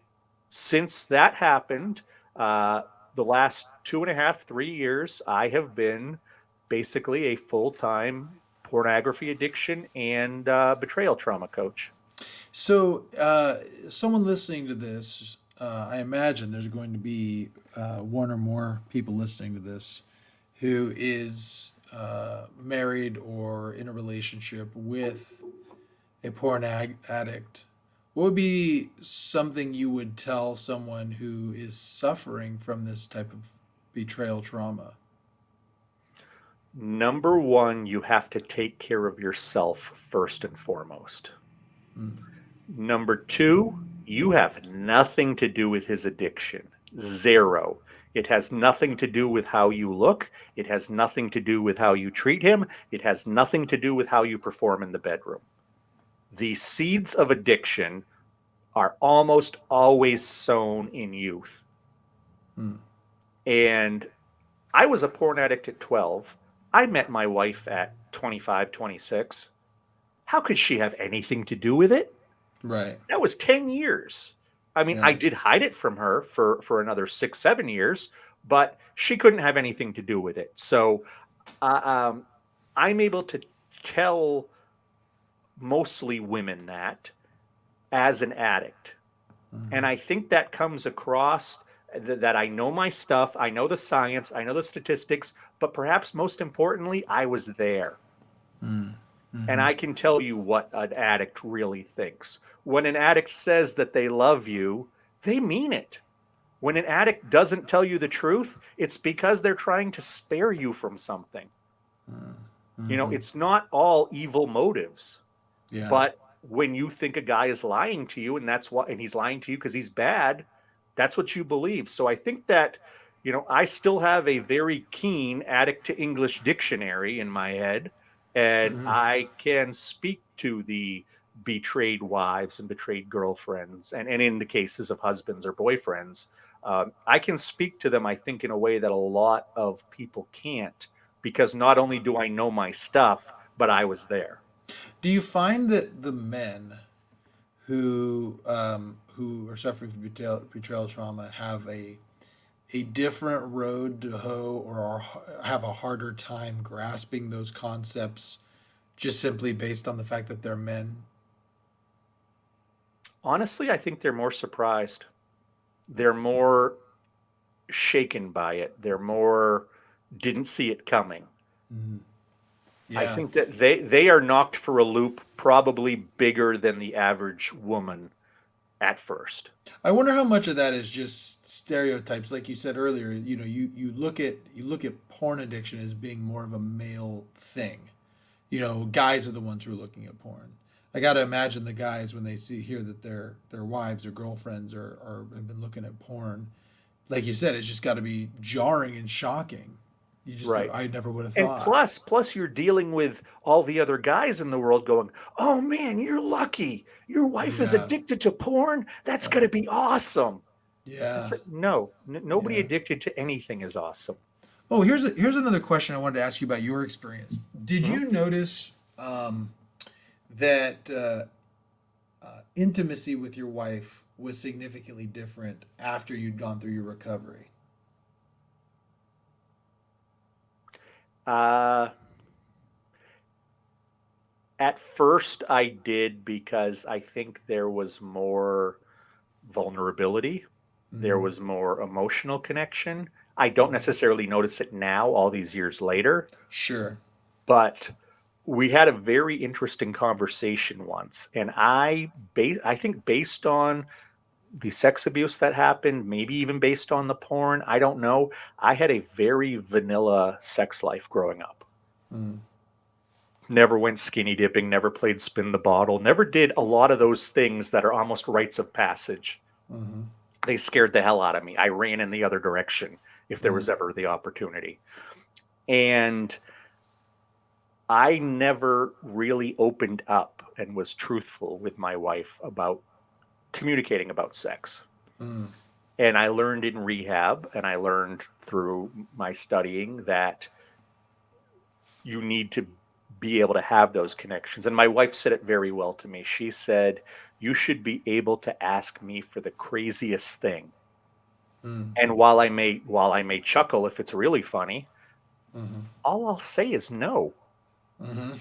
since that happened, uh, the last 2.5, 3 years, I have been basically a full time pornography addiction and betrayal trauma coach. So, someone listening to this, I imagine there's going to be one or more people listening to this who is married or in a relationship with a addict. What would be something you would tell someone who is suffering from this type of betrayal trauma? Number one, you have to take care of yourself first and foremost. Mm. Number two, you have nothing to do with his addiction. Zero. It has nothing to do with how you look. It has nothing to do with how you treat him. It has nothing to do with how you perform in the bedroom. The seeds of addiction are almost always sown in youth. Mm. And I was a porn addict at 12. I met my wife at 25, 26. How could she have anything to do with it? Right. That was 10 years. I mean, I Yeah. did hide it from her for another 6, 7 years, but she couldn't have anything to do with it. So uh, um, I'm able to tell mostly women that as an addict. And Mm-hmm. I think that comes across that I know my stuff, I know the science, I know the statistics, but perhaps most importantly, I was there. And Mm-hmm. I can tell you what an addict really thinks. When an addict says that they love you, they mean it. When an addict doesn't tell you the truth, it's because they're trying to spare you from something. Mm-hmm. It's not all evil motives, Yeah. but when you think a guy is lying to you and he's lying to you because he's bad, that's what you believe. So I think that, I still have a very keen addict to English dictionary in my head, and Mm-hmm. I can speak to the betrayed wives and betrayed girlfriends, and in the cases of husbands or boyfriends, I can speak to them, I think, in a way that a lot of people can't, because not only do I know my stuff, but I was there. Do you find that the men who are suffering from betrayal trauma have a different road to hoe or have a harder time grasping those concepts just simply based on the fact that they're men? Honestly, I think they're more surprised. They're more shaken by it. They're more didn't see it coming. Mhm. I Yeah. think that they are knocked for a loop probably bigger than the average woman at first. I wonder how much of that is just stereotypes, like you said earlier. You look at porn addiction as being more of a male thing. Guys are the ones who are looking at porn. I got to imagine the guys when they hear that their wives or girlfriends are have been looking at porn. Like you said, it's just got to be jarring and shocking. Right. I never would have And thought. plus you're dealing with all the other guys in the world going, "Oh man, you're lucky. Your wife is Yeah, addicted to porn. That's yeah, going to be awesome." It's yeah, like, no, nobody yeah. addicted to anything is awesome. Oh, here's another question I wanted to ask you about your experience. Did Mhm. you notice that intimacy with your wife was significantly different after you'd gone through your recovery? Uh, at first I did because I think there was more vulnerability. There Mm-hmm. was more emotional connection. I don't Mm-hmm. necessarily notice it now, all these years later, Sure. but we had a very interesting conversation once, and I think based on the sex abuse that happened, maybe even based on the porn, I don't know. I had a very vanilla sex life growing up. Mm-hmm. Never went skinny dipping, never played spin the bottle, never did a lot of those things that are almost rites of passage. Mm-hmm. They scared the hell out of me. I ran in the other direction if there Mm-hmm. was ever the opportunity. And I never really opened up and was truthful with my wife about communicating about sex. Mm-hmm. And I learned in rehab and I learned through my studying that you need to be able to have those connections. And my wife said it very well to me. She said, "You should be able to ask me for the craziest thing. And while I may chuckle if it's really funny, Mm-hmm. all I'll say is no. Mm-hmm.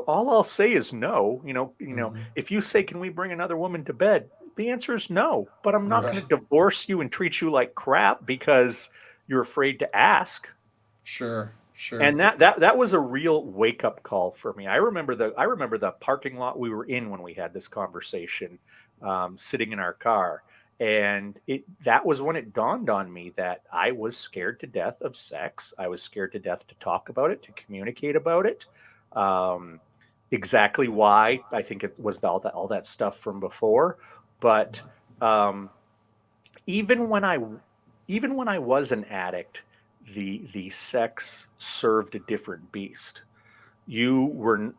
All I'll say is no. Mm-hmm. If you say, 'Can we bring another woman to bed?' The answer is no. But I'm not going Right. to divorce you and treat you like crap because you're afraid to ask." Sure. Sure. And that was a real wake up call for me. I remember the parking lot we were in when we had this conversation, sitting in our car, and it that was when it dawned on me that I was scared to death of sex. I was scared to death to talk about it, to communicate about it. Um, exactly why I think it was all that stuff from before, but um, even when I even when I was an addict, the sex served a different beast. You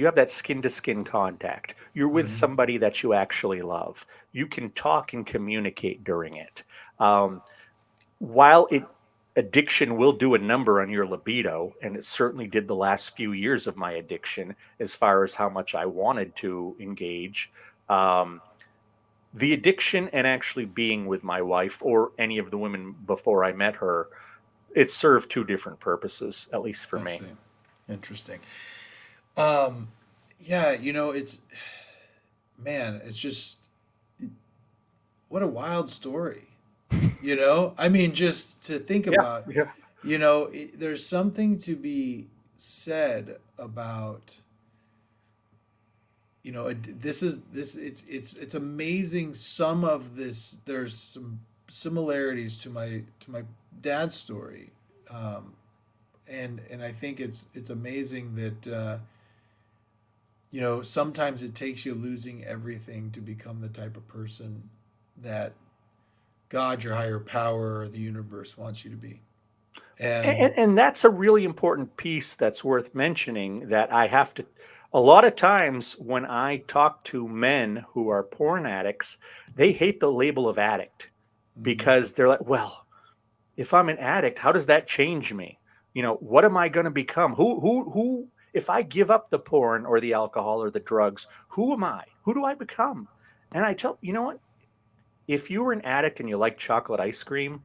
have that skin to skin contact. You're with Mm-hmm. somebody that you actually love. You can talk and communicate during it. Um, while addiction will do a number on your libido, and it certainly did the last few years of my addiction, as far as how much I wanted to engage. Um, the addiction and actually being with my wife or any of the women before I met her, it served two different purposes, at least for I me. see. Interesting. Um, yeah, it's just what a wild story. I mean, just to think Yeah, about, yeah. there's something to be said about, it's amazing. Some of this, there's some similarities to my dad's story. Um, and I think it's amazing that, sometimes it takes you losing everything to become the type of person that God, your higher power, or the universe wants you to be. And, And and that's a really important piece that's worth mentioning that I have to. A lot of times when I talk to men who are porn addicts, they hate the label of addict mm, because they're like, well, if I'm an addict, how does that change me? What am I going to become? Who, if I give up the porn or the alcohol or the drugs, who am I? Who do I become? And I tell, you know what? If you were an addict and you like chocolate ice cream,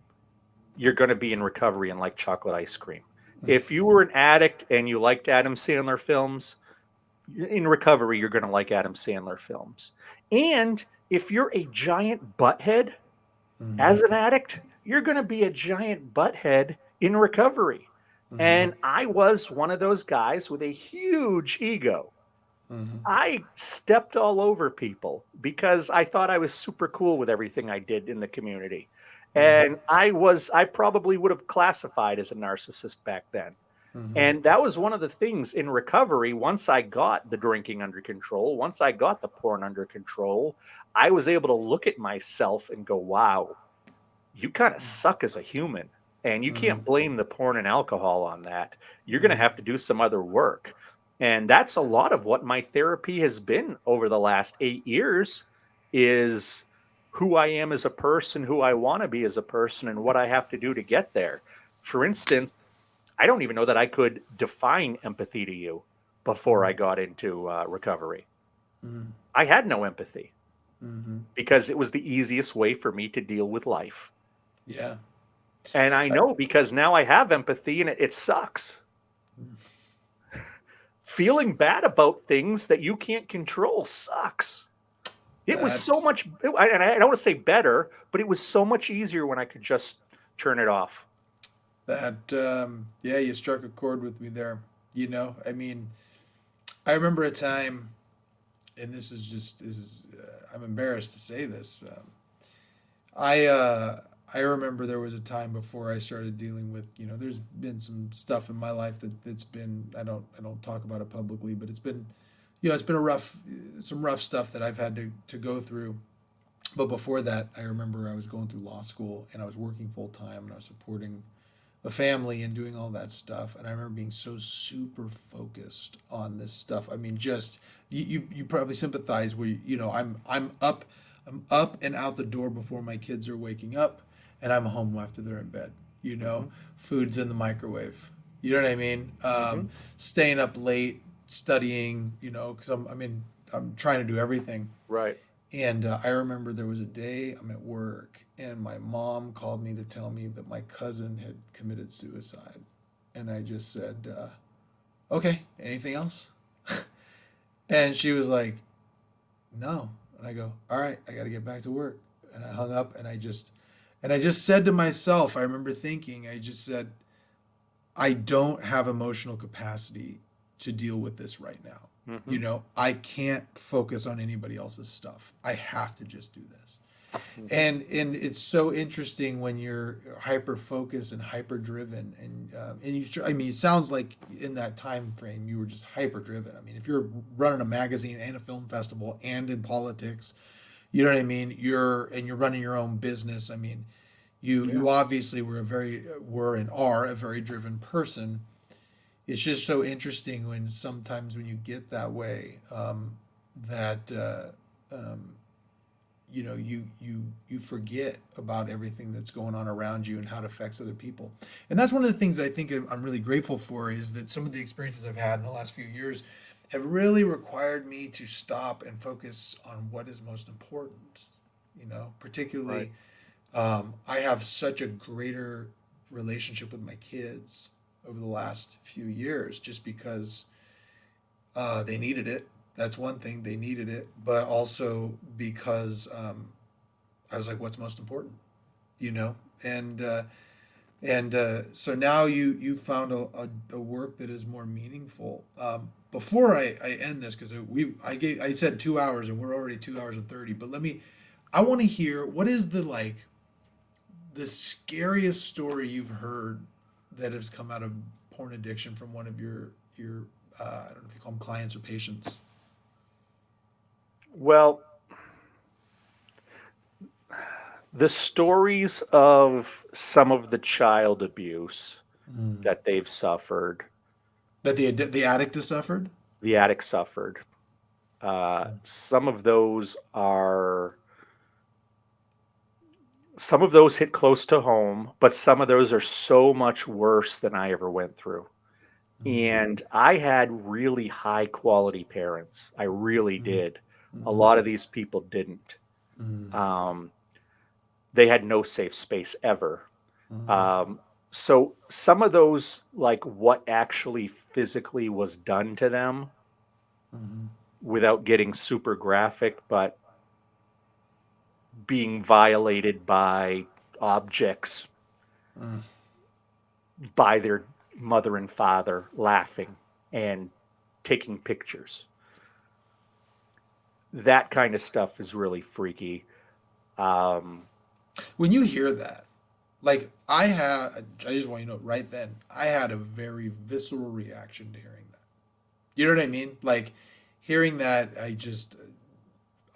you're going to be in recovery and like chocolate ice cream. If you were an addict and you liked Adam Sandler films, in recovery, you're going to like Adam Sandler films. And if you're a giant butthead mm, as an addict, you're going to be a giant butthead in recovery. Mm-hmm. And I was one of those guys with a huge ego. Mm-hmm. I stepped all over people because I thought I was super cool with everything I did in the community. Mm-hmm. And I probably would have classified as a narcissist back then. Mm-hmm. And that was one of the things in recovery. Once I got the drinking under control, once I got the porn under control, I was able to look at myself and go, wow, you kind of suck as a human. And you Mm-hmm. can't blame the porn and alcohol on that. You're going to Mm-hmm. have to do some other work. And that's a lot of what my therapy has been over the last 8 years is who I am as a person, who I want to be as a person, and what I have to do to get there. For instance, I don't even know that I could define empathy to you before I got into recovery. Mm-hmm. I had no empathy Mm-hmm. because it was the easiest way for me to deal with life. Yeah. And I know because now I have empathy and it sucks. Feeling bad about things that you can't control sucks. It was so That much, and I don't want to say better, but it was so much easier when I could just turn it off. yeah, you struck a chord with me there. I mean, I remember a time, and this is I'm embarrassed to say this. I I remember there was a time before I started dealing with, there's been some stuff in my life that's been, I don't talk about it publicly, but it's been, it's been some rough stuff that I've had to go through. But before that, I remember I was going through law school and I was working full time and I was supporting a family and doing all that stuff. And I remember being so super focused on this stuff. I mean, just you probably sympathize where I'm up and out the door before my kids are waking up, and I'm home after they're in bed. Hmm. Food's in the microwave. You know what I mean? Hmm. Staying up late, studying. Because I'm trying to do everything. Right. And I remember there was a day I'm at work, and my mom called me to tell me that my cousin had committed suicide. And I just said, okay, anything else? And she was like, no. And I go, all right, I got to get back to work. And I hung up, and I just said to myself, I remember thinking, I just said, I don't have emotional capacity to deal with this right now. Hmm. I can't focus on anybody else's stuff. I have to just do this. Hmm. And it's so interesting when you're hyper focused and hyper driven, and I mean, it sounds like in that time frame you were just hyper driven. I mean, if you're running a magazine and a film festival and in politics, you know what I mean. You're running your own business. I mean, you Yeah. you obviously were and are a very driven person. It's just so interesting when sometimes when you get that way, that you forget about everything that's going on around you and how it affects other people. And that's one of the things that I think I'm really grateful for, is that some of the experiences I've had in the last few years have really required me to stop and focus on what is most important. Right. Particularly, I have such a greater relationship with my kids over the last few years, just because they needed it. That's one thing, they needed it, but also because I was like, "What's most important?" You know, and so now you found a work that is more meaningful. Before I end this, because I said 2 hours and we're already 2 hours and 30, but I want to hear, what is the scariest story you've heard that has come out of porn addiction from one of your I don't know if you call them clients or patients. Well, the stories of some of the child abuse Mm. that they've suffered, That the addict has suffered. the addict suffered, some of those are, some of those hit close to home, but some of those are so much worse than I ever went through. Mm-hmm. And I had really high quality parents. I really did. A Mm-hmm. lot of these people didn't. Um, they had no safe space ever. Mm-hmm. Um, so some of those, like what actually physically was done to them, Mm-hmm. without getting super graphic, but being violated by objects, Mm-hmm. by their mother and father laughing and taking pictures. That kind of stuff is really freaky. Um, When you hear that, like I just want you to know right then, I had a very visceral reaction to hearing that. You know what I mean? Like hearing that,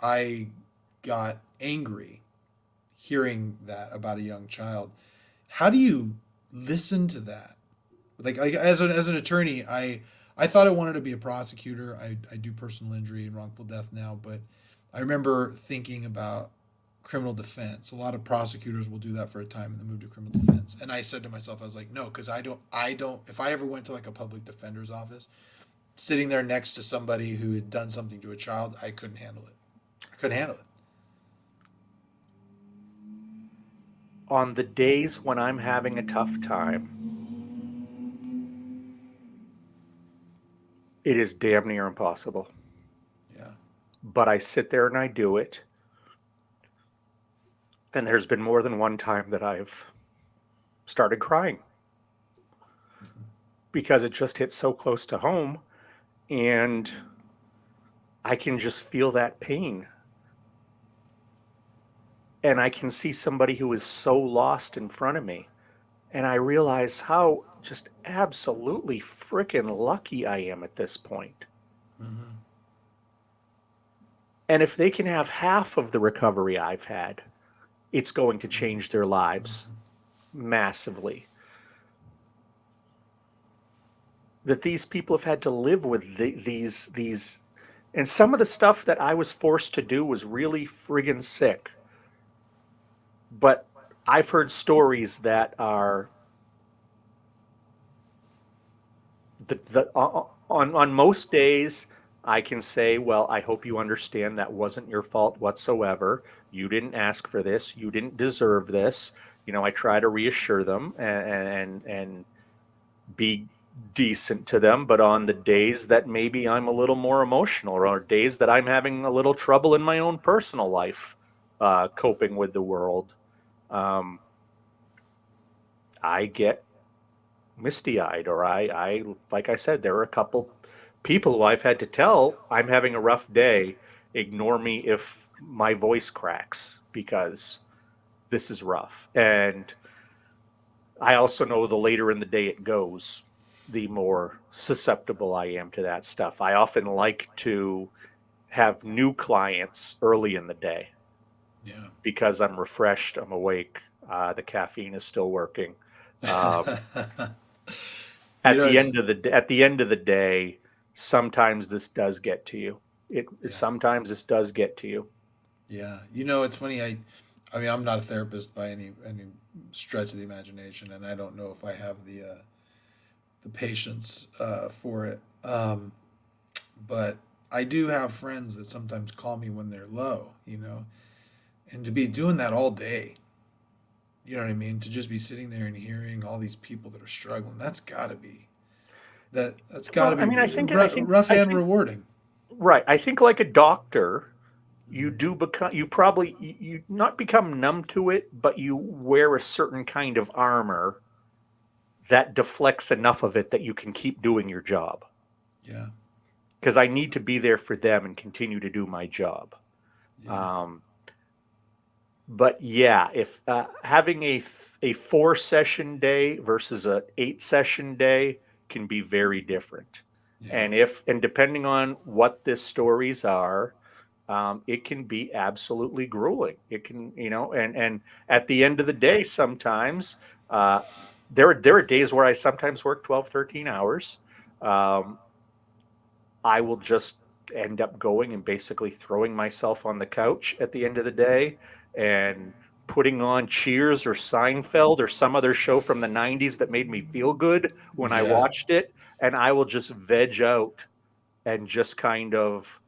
I got angry hearing that about a young child. How do you listen to that? Like as an attorney, I thought I wanted to be a prosecutor. I do personal injury and wrongful death now, but I remember thinking about criminal defense. A lot of prosecutors will do that for a time and then move to criminal defense. And I said to myself, I was like, no, because I don't. If I ever went to like a public defender's office, sitting there next to somebody who had done something to a child, I couldn't handle it. I couldn't handle it. on the days when I'm having a tough time, it is damn near impossible. Yeah. But I sit there and I do it. And there's been more than one time that I've started crying because it just hits so close to home, and I can just feel that pain. And I can see somebody who is so lost in front of me. And I realize how just absolutely freaking lucky I am at this point. Mm-hmm. And if they can have half of the recovery I've had, it's going to change their lives massively. That these people have had to live with these, and some of the stuff that I was forced to do was really friggin' sick. But I've heard stories that are on most days I can say, well, I hope you understand that wasn't your fault whatsoever. You didn't ask for this. You didn't deserve this. I try to reassure them and be decent to them. But on the days that maybe I'm a little more emotional, or days that I'm having a little trouble in my own personal life, coping with the world, um, I get misty eyed, or like I said, there are a couple people who I've had to tell I'm having a rough day. Ignore me if my voice cracks because this is rough. And I also know the later in the day it goes, the more susceptible I am to that stuff. I often like to have new clients early in the day Yeah. because I'm refreshed, I'm awake, the caffeine is still working. Um, You know, it's at the end of the day, sometimes this does get to you. yeah, Sometimes this does get to you. yeah. You know, it's funny. I mean, I'm not a therapist by any stretch of the imagination, and I don't know if I have the patience for it. But I do have friends that sometimes call me when they're low. And to be doing that all day, you know what I mean? To just be sitting there and hearing all these people that are struggling, that's got to Well, I be mean, rough I and think, rewarding. right. I think like a doctor, you Hmm. do become, you probably, you not become numb to it, but you wear a certain kind of armor that deflects enough of it that you can keep doing your job. Yeah, Because I need to be there for them and continue to do my job. yeah, Um, but yeah, if having a 4 session day versus a 8 session day can be very different. yeah. And depending on what the stories are, it can be absolutely grueling. It can, and at the end of the day, sometimes uh, there are days where I sometimes work 12, 13 hours. Um, I will just end up going and basically throwing myself on the couch at the end of the day and putting on Cheers or Seinfeld or some other show from the 90s that made me feel good when I Yeah. watched it. And I will just veg out and just kind of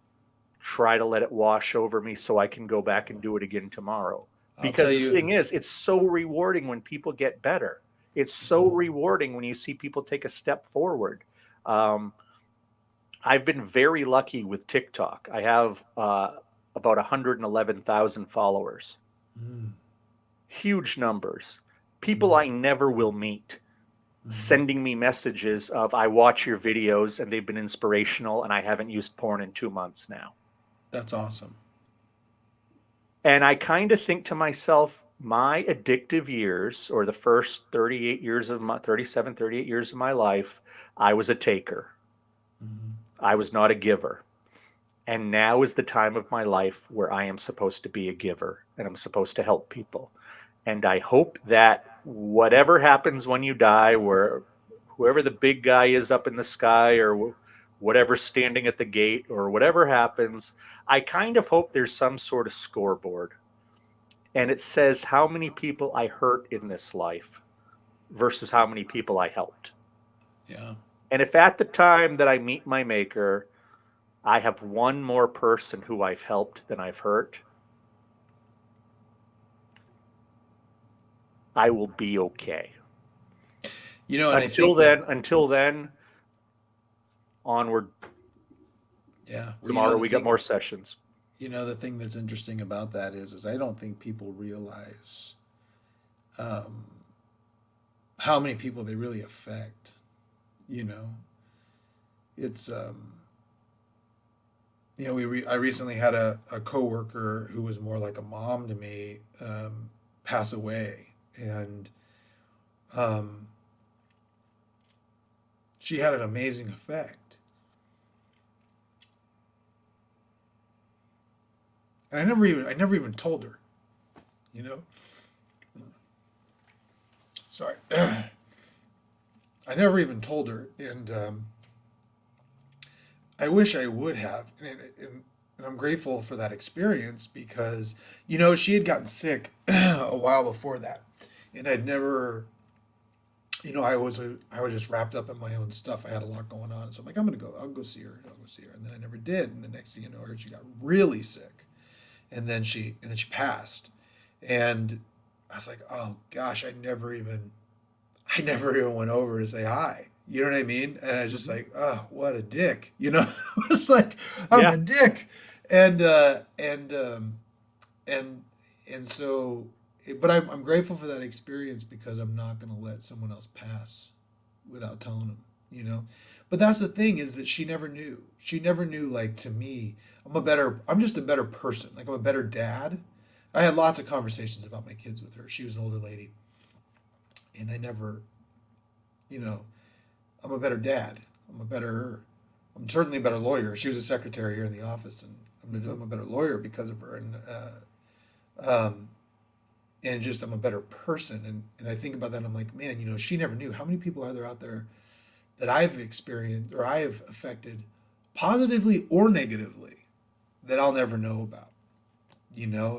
try to let it wash over me so I can go back and do it again tomorrow. I'll tell Because the you. thing is, it's so rewarding when people get better. It's so rewarding when you see people take a step forward. Um, I've been very lucky with TikTok. I have about 111,000 followers, Mm, huge numbers, people mm, I never will meet. Mhm. sending me messages of, I watch your videos and they've been inspirational and I haven't used porn in 2 months now. That's awesome. And I kind of think to myself, my addictive years, or the first 38 years of my 37, 38 years of my life, I was a taker. Mhm. I was not a giver. And now is the time of my life where I am supposed to be a giver and I'm supposed to help people. And I hope that whatever happens when you die, where whoever the big guy is up in the sky, or whatever's standing at the gate, or whatever happens, I kind of hope there's some sort of scoreboard and it says how many people I hurt in this life versus how many people I helped. Yeah. And if at the time that I meet my maker, I have one more person who I've helped than I've hurt, I will be okay. And I think Until then, onward. yeah, well, Tomorrow we got more sessions. the thing that's interesting about that is I don't think people realize um, how many people they really affect. You know, it's I recently had a coworker who was more like a mom to me pass away, and um, she had an amazing effect. And I never even told her, you know. Sorry, I never even told her, and I wish I would have, and I'm grateful for that experience because she had gotten sick a while before that, and I'd never, I was just wrapped up in my own stuff. I had a lot going on, so I'm like, I'll go see her, and then I never did, and the next thing you know, she got really sick, and then she passed, and I was like, oh gosh, I never even went over to say hi. You know what I mean? And I was just Mhm. like, oh, what a dick. I was like, I'm Yeah. a dick. And and and so, but I'm grateful for that experience because I'm not going to let someone else pass without telling them. You know, but that's the thing is that she never knew. She never knew. Like to me, I'm just a better person. Like I'm a better dad. I had lots of conversations about my kids with her. She was an older lady, and I never, you know, I'm a better dad. I'm certainly a better lawyer. She was a secretary here in the office, and Mhm. I'm a better lawyer because of her. Um, and just I'm a better person. And I think about that, and I'm like, man, she never knew how many people are there out there that I've experienced or I have affected positively or negatively that I'll never know about.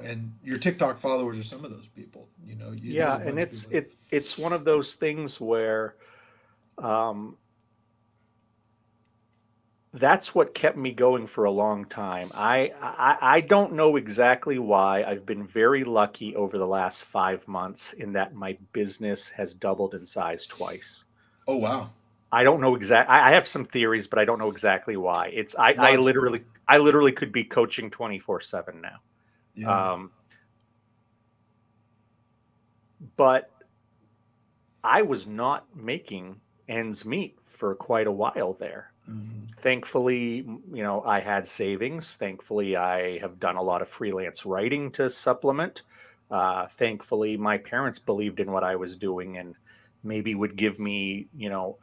And your TikTok followers are some of those people. There's Yeah, a and bunch of people. it's one of those things where um, that's what kept me going for a long time. I don't know exactly why. I've been very lucky over the last 5 months in that my business has doubled in size twice. Oh wow, I don't know exact. I have some theories, but I don't know exactly why. lots. I literally could be coaching 24/7 now. Yeah. Um, but I was not making ends meet for quite a while there. Hmm. Thankfully, I had savings. Thankfully, I have done a lot of freelance writing to supplement. Thankfully, my parents believed in what I was doing and maybe would give me,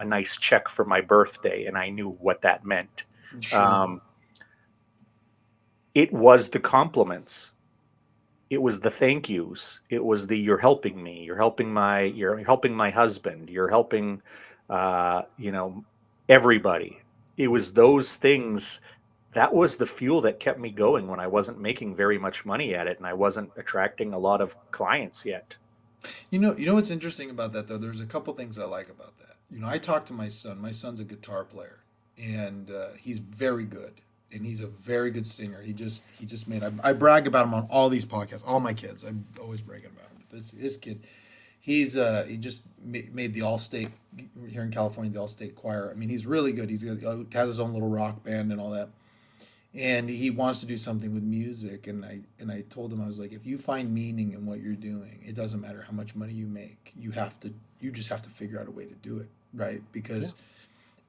a nice check for my birthday, and I knew what that meant. Sure. Um, it was the compliments. It was the thank yous. It was the you're helping me. You're helping my husband. You're helping, everybody. It was those things. That was the fuel that kept me going when I wasn't making very much money at it and I wasn't attracting a lot of clients yet. You know what's interesting about that though. There's a couple things I like about that. I talked to my son. My son's a guitar player, and he's very good, and he's a very good singer. He just made. I brag about him on all these podcasts. All my kids, I'm always bragging about him. But this kid, he just made the all state here in California, the all state choir. I mean, he's really good. He has his own little rock band and all that. and he wants to do something with music. And I told him, I was like, if you find meaning in what you're doing, it doesn't matter how much money you make. You just have to figure out a way to do it, right? Yeah. Because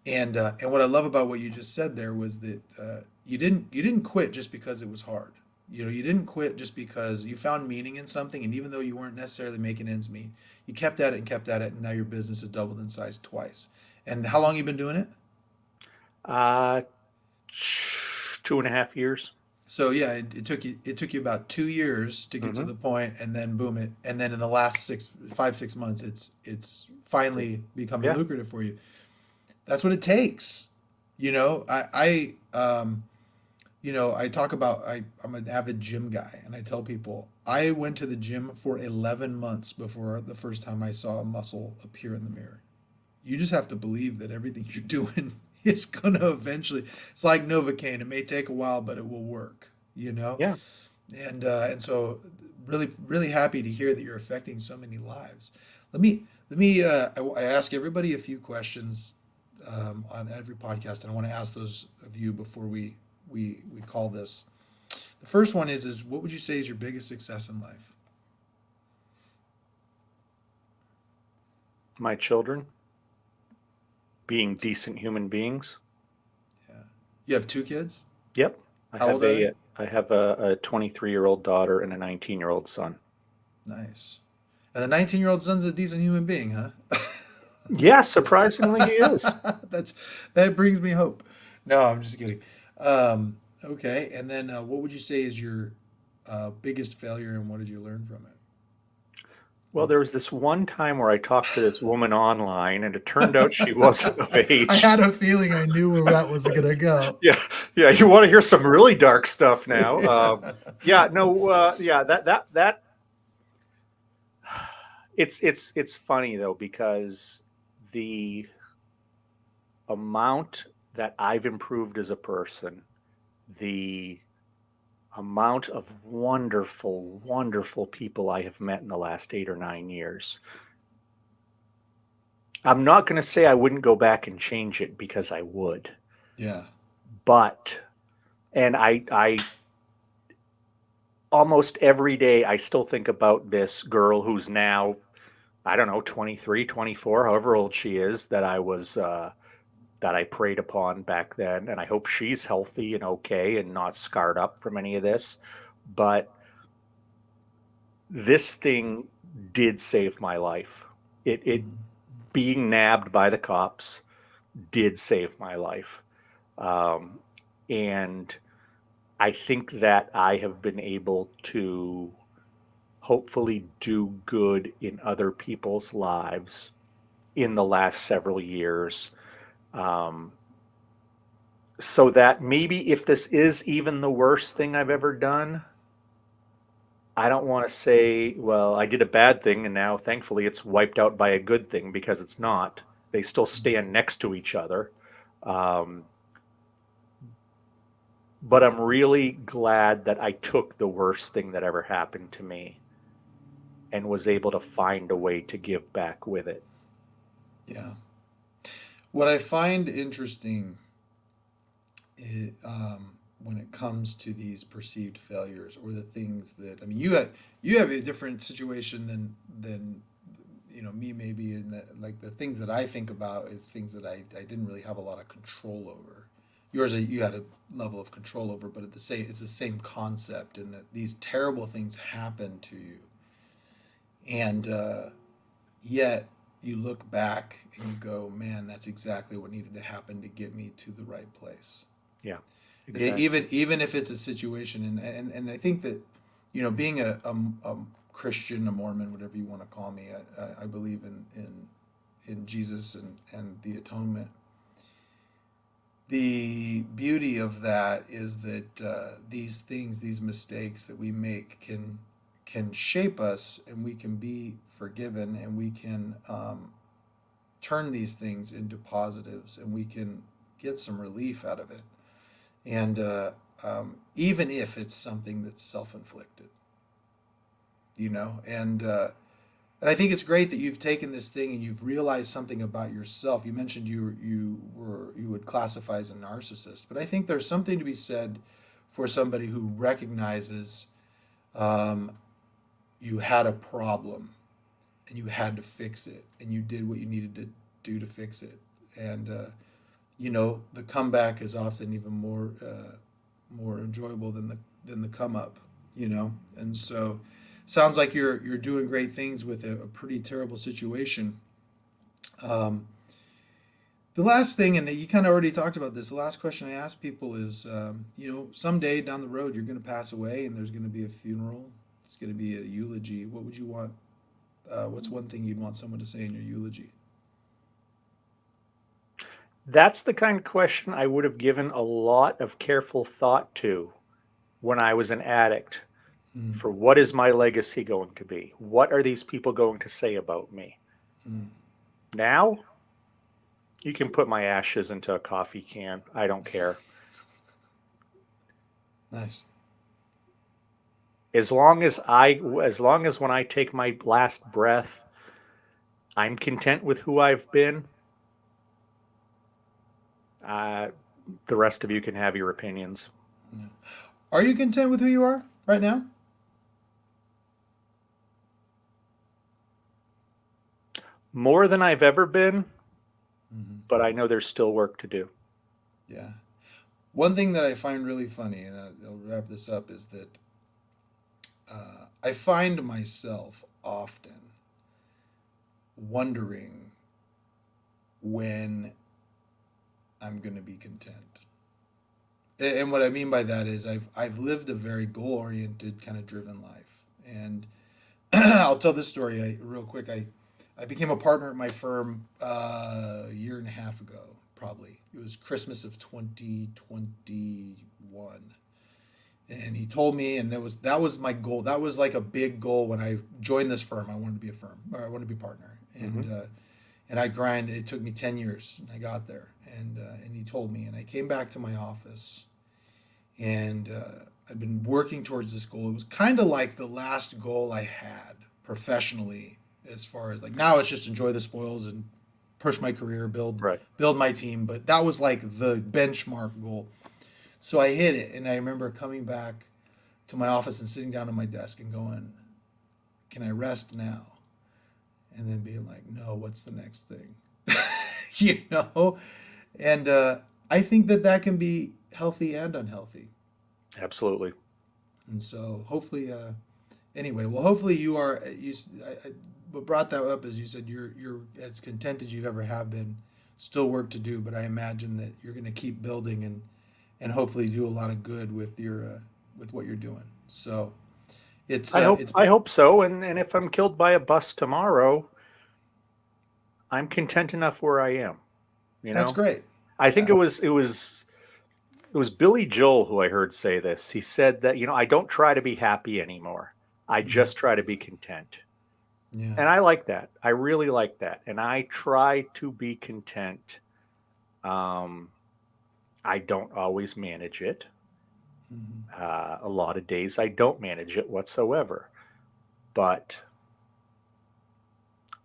and what I love about what you just said there was that you didn't quit just because it was hard. You didn't quit just because you found meaning in something, and even though you weren't necessarily making ends meet, you kept at it and kept at it, and now your business has doubled in size twice. And how long you been doing it? Uh, 2.5 years. So yeah, it took you about 2 years to get to Hmm. the point, and then boom it, and then in the last 6 months, it's finally becoming Yeah. lucrative for you. That's what it takes. I talk about I'm an avid gym guy, and I tell people I went to the gym for 11 months before the first time I saw a muscle appear in the mirror. You just have to believe that everything you're doing is gonna eventually. It's like Novocaine. It may take a while, but it will work. You know, Yeah. and so really really happy to hear that you're affecting so many lives. Let me. I ask everybody a few questions on every podcast, and I want to ask those of you before we call this. The first one is what would you say is your biggest success in life? My children being decent human beings. Yeah, you have two kids. Yep. How old are they? I have a 23-year-old daughter and a 19-year-old son. Nice. And the 19-year-old son's a decent human being, huh? Yeah, surprisingly he is. That's that brings me hope. No, I'm just kidding. Okay, and then what would you say is your biggest failure, and what did you learn from Well, there was this one time where I talked to this woman online, and it turned out she wasn't of it? I age. had a feeling I knew where that was gonna go. Yeah, yeah. You want to hear some really dark stuff now? Yeah. Yeah, no, yeah. That it's funny though because the amount that I've improved as a person, the amount of wonderful, wonderful people I have met in the last 8 or 9 years. I'm not going to say I wouldn't go back and change it because I would, Yeah. but and I almost every day I still think about this girl who's now I don't know 23, 24, however old she is that I preyed upon back then, and I hope she's healthy and okay and not scarred up from any of this. But this thing did save my life. It Mhm. being nabbed by the cops did save my life. Um, and I think that I have been able to hopefully do good in other people's lives in the last several years. Um, so that maybe if this is even the worst thing I've ever done, I don't want to say, well, I did a bad thing and now thankfully it's wiped out by a good thing because it's not. They still stand next to each other. Um, but I'm really glad that I took the worst thing that ever happened to me and was able to find a way to give back with it. Yeah. What I find interesting when it comes to these perceived failures or the things that I mean, you have a different situation than me maybe in that like the things that I think about is things that I didn't really have a lot of control over. You had a level of control over, but it's the same concept in that these terrible things happen to you, and yet you look back and you go, man, that's exactly what needed to happen to get me to the right place. Yeah, exactly. Even if it's a situation, and I think that being a Christian, a Mormon, whatever you want to call me, I believe in Jesus and the atonement. The beauty of that is that these things, these mistakes that we make can shape us, and we can be forgiven, and we can turn these things into positives, and we can get some relief out of it. And even if it's something that's self-inflicted, and And I think it's great that you've taken this thing and you've realized something about yourself. You mentioned you would classify as a narcissist, but I think there's something to be said for somebody who recognizes um, you had a problem and you had to fix it, and you did what you needed to do to fix it. And the comeback is often even more enjoyable than the come up. And so sounds like you're doing great things with a pretty terrible situation. Um, the last thing, and you kind of already talked about this, the last question I ask people is, someday down the road you're going to pass away and there's going to be a funeral. It's going to be a eulogy. What would you want? What's one thing you'd want someone to say in your eulogy? That's the kind of question I would have given a lot of careful thought to when I was an addict. Mm, For what is my legacy going to be? What are these people going to say about me? mm. Now, you can put my ashes into a coffee can. I don't care. Nice. As long as when I take my last breath, I'm content with who I've been. Uh, the rest of you can have your opinions. Yeah. Are you content with who you are right now? More than I've ever been, Mm-hmm. but I know there's still work to do. Yeah. One thing that I find really funny, and I'll wrap this up, is that I find myself often wondering when I'm going to be content. And what I mean by that is I've lived a very goal oriented kind of driven life. And I'll tell this story real quick. I became a partner at my firm a year and a half ago, probably. It was Christmas of 2021. And he told me, and that was my goal. That was like a big goal when I joined this firm. I wanted to be a firm, or I wanted to be a partner. Mm-hmm. And I grind. It took me 10 years, and I got there. And he told me, and I came back to my office, and I've been working towards this goal. It was kind of like the last goal I had professionally, as far as like now it's just enjoy the spoils and push my career, Right. build my team. But that was like the benchmark goal. So I hit it, and I remember coming back to my office and sitting down at my desk and going, "Can I rest now?" And then being like, "No, what's the next thing?" you know. And I think that can be healthy and unhealthy. Absolutely. And so hopefully, anyway, well, hopefully you are. What brought that up is you said you're as content as you ever have been. Still work to do, but I imagine that you're going to keep building and hopefully do a lot of good with your with what you're doing. So it's I hope so. And if I'm killed by a bus tomorrow, I'm content enough where I am. You that's know, great. I think Yeah. it was Billy Joel who I heard say this. He said that, I don't try to be happy anymore. I Mhm. just try to be content. Yeah. And I like that. I really like that. And I try to be content. Um, I don't always manage it. Mhm. A lot of days I don't manage it whatsoever. But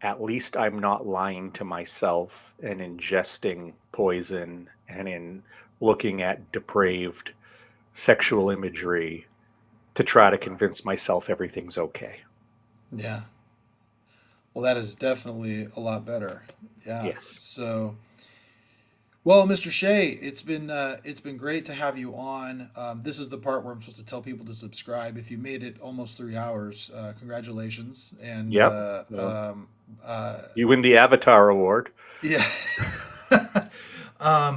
at least I'm not lying to myself and ingesting poison and in looking at depraved sexual imagery to try to convince myself everything's okay. Yeah. Well, that is definitely a lot better. Yeah. Yes. So, well, Mr. Shea, it's been great to have you on. This is the part where I'm supposed to tell people to subscribe. If you made it almost 3 hours, congratulations. And Yep. Well, uh, you win the Avatar Award. yeah.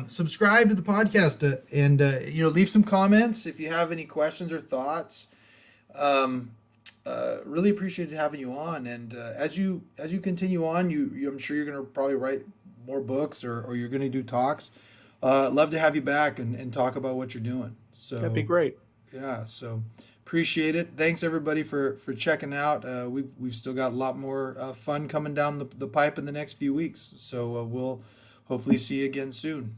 Subscribe to the podcast and leave some comments if you have any questions or thoughts. Um, really appreciated having you on. And as you continue on, I'm sure you're going to probably write more books or you're going to do talks. Love to have you back and talk about what you're doing. That'd be So great. yeah, so appreciate it. Thanks everybody for checking out. We've still got a lot more fun coming down the pipe in the next few weeks. So we'll hopefully see you again soon.